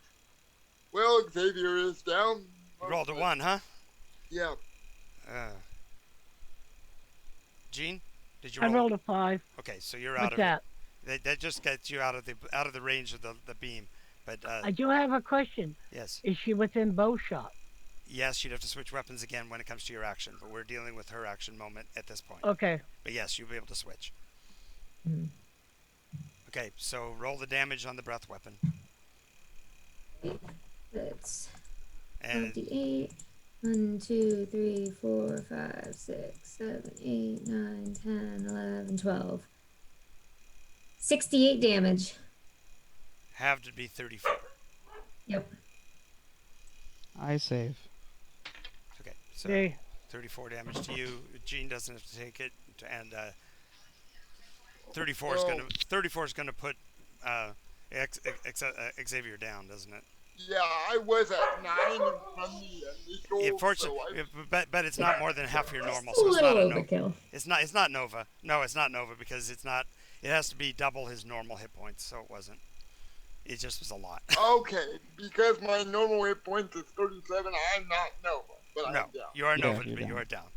Well, Xavier is down. You rolled a 1, huh? Yeah. Gene, did you I roll? rolled a 5. Okay, so you're out What's of that? it. That just gets you out of the range of the beam. But I do have a question. yes, Is she within bow shot? yes, you'd have to switch weapons again when it comes to your action. But we're dealing with her action moment at this point. Okay. But yes, you'll be able to switch. Mhm. Okay, so roll the damage on the breath weapon. That's And 28. 1, 2, 3, 4, 5, 6, 7, 8, 9, 10, 11, 12. 68 damage. have to be 34. Yep. I save. Okay, so Okay. 34 damage to you. Gene doesn't have to take it, and 34 is gonna put Xavier down, doesn't it? Yeah, I was at 9 from the initial. So But it's not more than half your normal, A so it's not little a Nova. overkill. It's not Nova. No, it's not Nova because it's not. It has to be double his normal hit points, so it wasn't. It just was a lot. Okay, because my normal hit points is 37, I'm not Nova, but No, I'm down. you are Yeah, Nova, you're but you down. are down.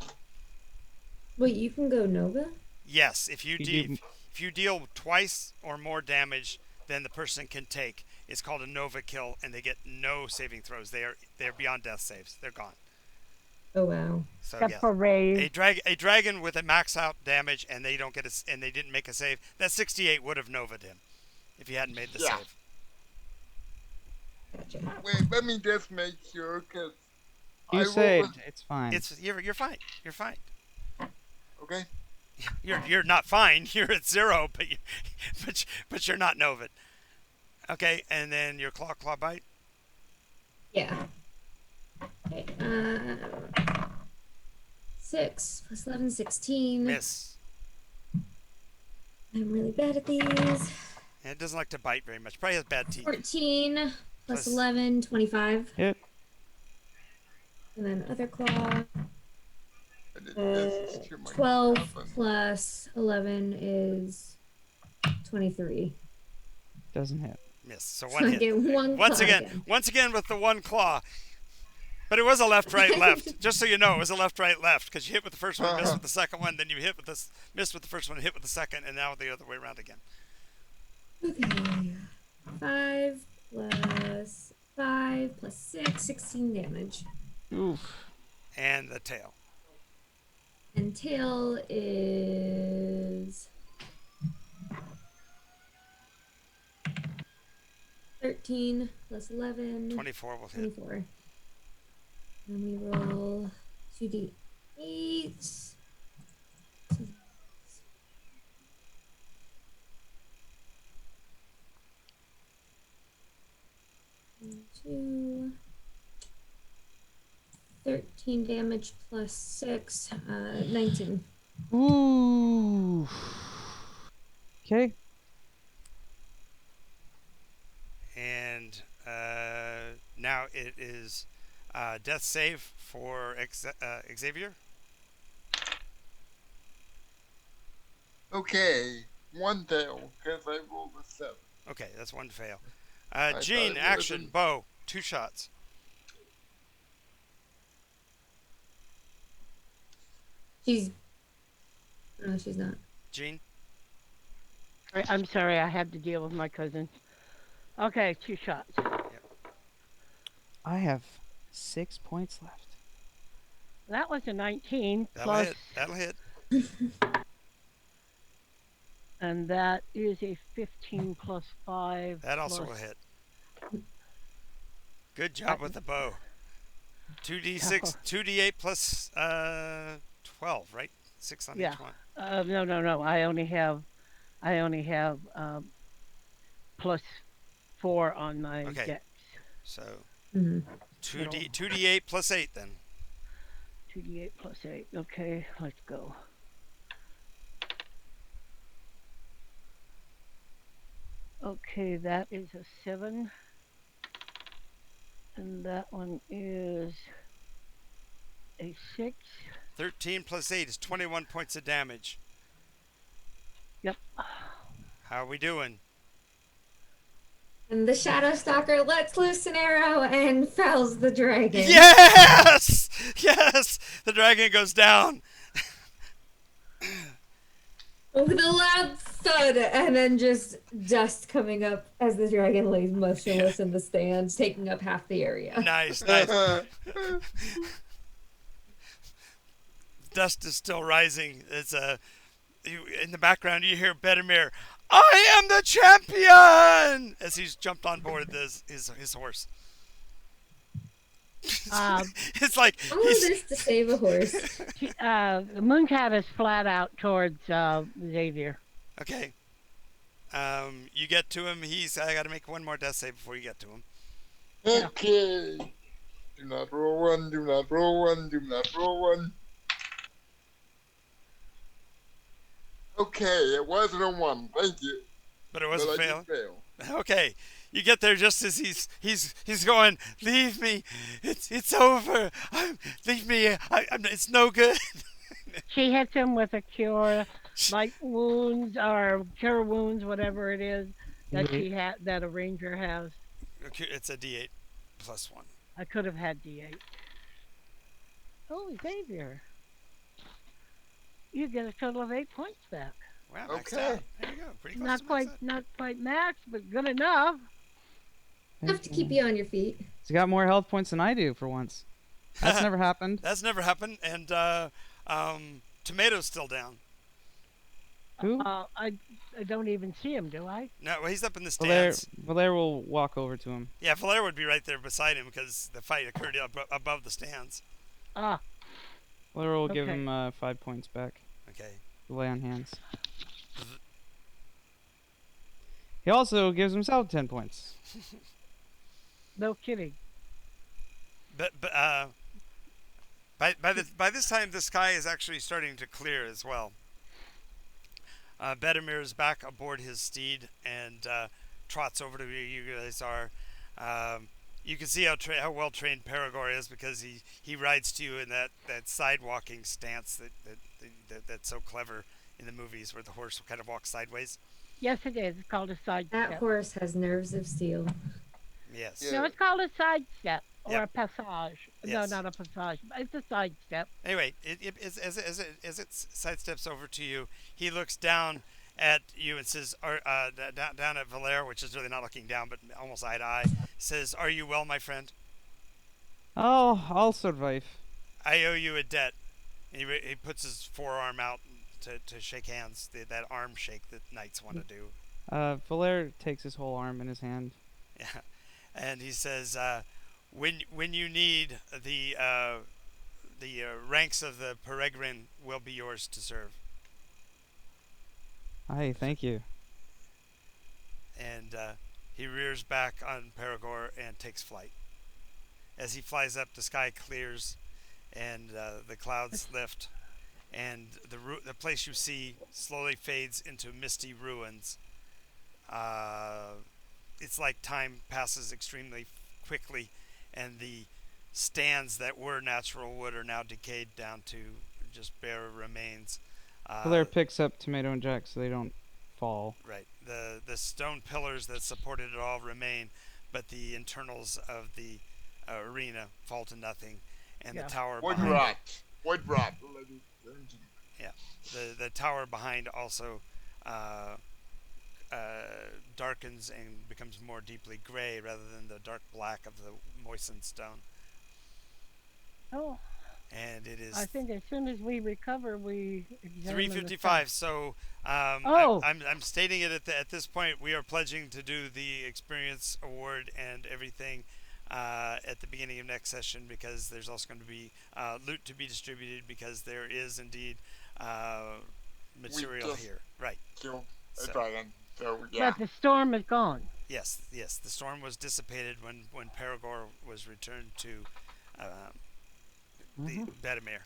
Wait, you can go Nova? Yes, if You do- if you deal twice or more damage than the person can take, it's called a Nova kill, and they get no saving throws. They're beyond death saves. They're gone. Oh wow. So Except yes. for Ray. A dragon with a max out damage and they don't get and they didn't make a save. That 68 would have Nova'd him if he hadn't made the Yeah. save. Gotcha. Wait, let me just make sure, because You saved. It's fine. You're fine. You're fine. Okay. You're not fine. You're at 0, but you're not Nova'd. Okay, and then your claw bite. Yeah. Okay. 6 plus 11, 16. Miss. I'm really bad at these. And it doesn't like to bite very much. Probably has bad teeth. 14 plus Plus- 11, 25. Hit. And then other claw. I did this to my 12 husband. plus 11 is 23. Doesn't hit. Miss. So So one I hit. get one Once claw again with the one claw. But it was a left, right, left. Just so you know, it was a left, right, left. Because you hit with the first one, missed with the second one, then you missed with the first one, hit with the second, and now the other way around again. Okay. 5 plus 5 plus 6, 16 damage. Oof. And the tail. And tail is 13 plus 11. 24 will hit. 24. And we roll 2d8. Two. 13 damage plus 6, 19. Ooh. Okay. And now it is death save for Xavier. Okay, one fail because I rolled a 7. Okay, that's one fail. thought Gene, it action, wasn't- bow, 2 shots. She's. No, she's not. Gene, I'm sorry, I had to deal with my cousin. Okay, 2 shots. I have 6 points left. That was a 19 that'll plus, hit. That'll hit. and that is a 15 plus 5. That also will plus- hit. Good job with the bow. 2d6, 2d8 plus 12, right? 6 on Yeah. each one. No. I only have plus 4 on my Okay. dex. So Mm-hmm. 2d8 plus 8 then. 2d8 plus 8. Okay, let's go. Okay, that is a 7. And that one is a 6. 13 plus 8 is 21 points of damage. Yep. How are we doing? And the Shadow Stalker lets loose an arrow and fells the dragon. Yes! Yes! The dragon goes down. With a loud thud, and then just dust coming up as the dragon lays motionless in the stands, taking up half the area. Nice. Dust is still rising. It's in the background you hear Bedimir, "I am the champion!" as he's jumped on board his horse. It's like All of this to save a horse. The Mooncat is flat out towards Xavier. Okay. You get to him. I got to make one more death save before you get to him. Okay. Do not roll 1, do not roll 1, do not roll 1. Okay, it wasn't a 1, thank you. But it was But a I fail. did fail. Okay. You get there just as he's going, "Leave me. It's over. Leave me. It's no good." She hits him with a cure, like wounds or cure wounds, whatever it is that that a ranger has. It's a D8 plus 1. I could have had D8. Oh, Xavier, you get a total of 8 points back. Wow, maxed Okay. out. There you go. Pretty close to maxed out. Not quite max, but good enough. Have to keep you on your feet. He's got more health points than I do for once. That's never happened. That's never happened. And Tomato's still down. Who? I don't even see him, do I? No, well, he's up in the Valer, stands. Valer will walk over to him. Yeah, Valera would be right there beside him because the fight occurred above the stands. Ah, Valer will give Okay. him 5 points back. Okay. Lay on hands. He also gives himself 10 points. no kidding. But by this time the sky is actually starting to clear as well. Bedimir is back aboard his steed and trots over to where you guys are. You can see how well trained Paragor is because he rides to you in that side walking stance that's so clever in the movies where the horse kind of walks sideways. Yes, it is. It's called a side That step. horse has nerves of steel. Yes. Yeah. No, it's called a side step or Yep. a passage. Yes. No, not a passage. It's a side step. Anyway, as it sidesteps over to you, he looks down at you and says, down at Valera, which is really not looking down, but almost eye to eye, says, "Are you well, my friend?" Oh, I'll survive. I owe you a debt. He puts his forearm out to shake hands. That arm shake that knights want to do. Valer takes his whole arm in his hand. Yeah, and he says, when you need the ranks of the Peregrine will be yours to serve. Aye, thank you. And he rears back on Perigor and takes flight. As he flies up, the sky clears, and the clouds lift, and the place you see slowly fades into misty ruins. It's like time passes extremely quickly, and the stands that were natural wood are now decayed down to just bare remains. Valer picks up Tomato and Jack so they don't fall. Right. The stone pillars that supported it all remain, but the internals of the arena fall to nothing, and the tower Wood behind rot. Wood rot. yeah, the tower behind also darkens and becomes more deeply gray rather than the dark black of the moistened stone. Oh, And it is I think as soon as we recover, we examine the 3:55. So Oh. I'm stating it at this point. We are pledging to do the experience award and everything at the beginning of next session, because there's also going to be loot to be distributed, because there is indeed material here. Right. So, So- yeah. But the storm is gone. Yes. The storm was dissipated when Perigor was returned to the Bedimir.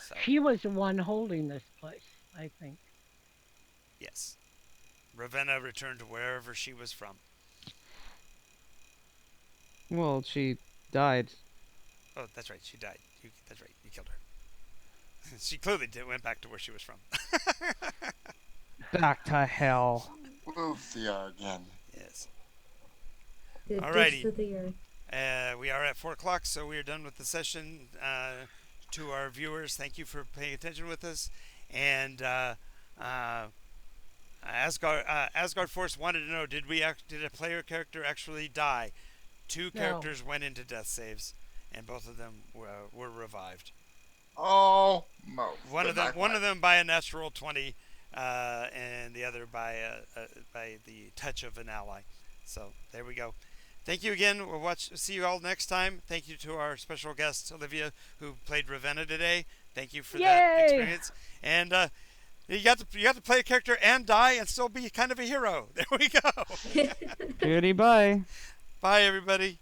So She was the one holding this place, I think. yes, Ravenna returned to wherever she was from. Well, she died. Oh, that's right. She died. That's right. You killed her. She clearly went back to where she was from. Back to hell. We'll see her again. Yes. The Alrighty. depths of the earth. We are at 4 o'clock, so we are done with the session. To our viewers, thank you for paying attention with us. And Asgard Force wanted to know: did a player character actually die? 2 No. characters went into death saves, and both of them were revived. Oh, most. One of them by a natural 20, and the other by the touch of an ally. So there we go. Thank you again. We'll see you all next time. Thank you to our special guest Olivia, who played Ravenna today. Thank you for that Yay! experience. And you got to play a character and die and still be kind of a hero. There we go. Goodie, bye. Bye, everybody.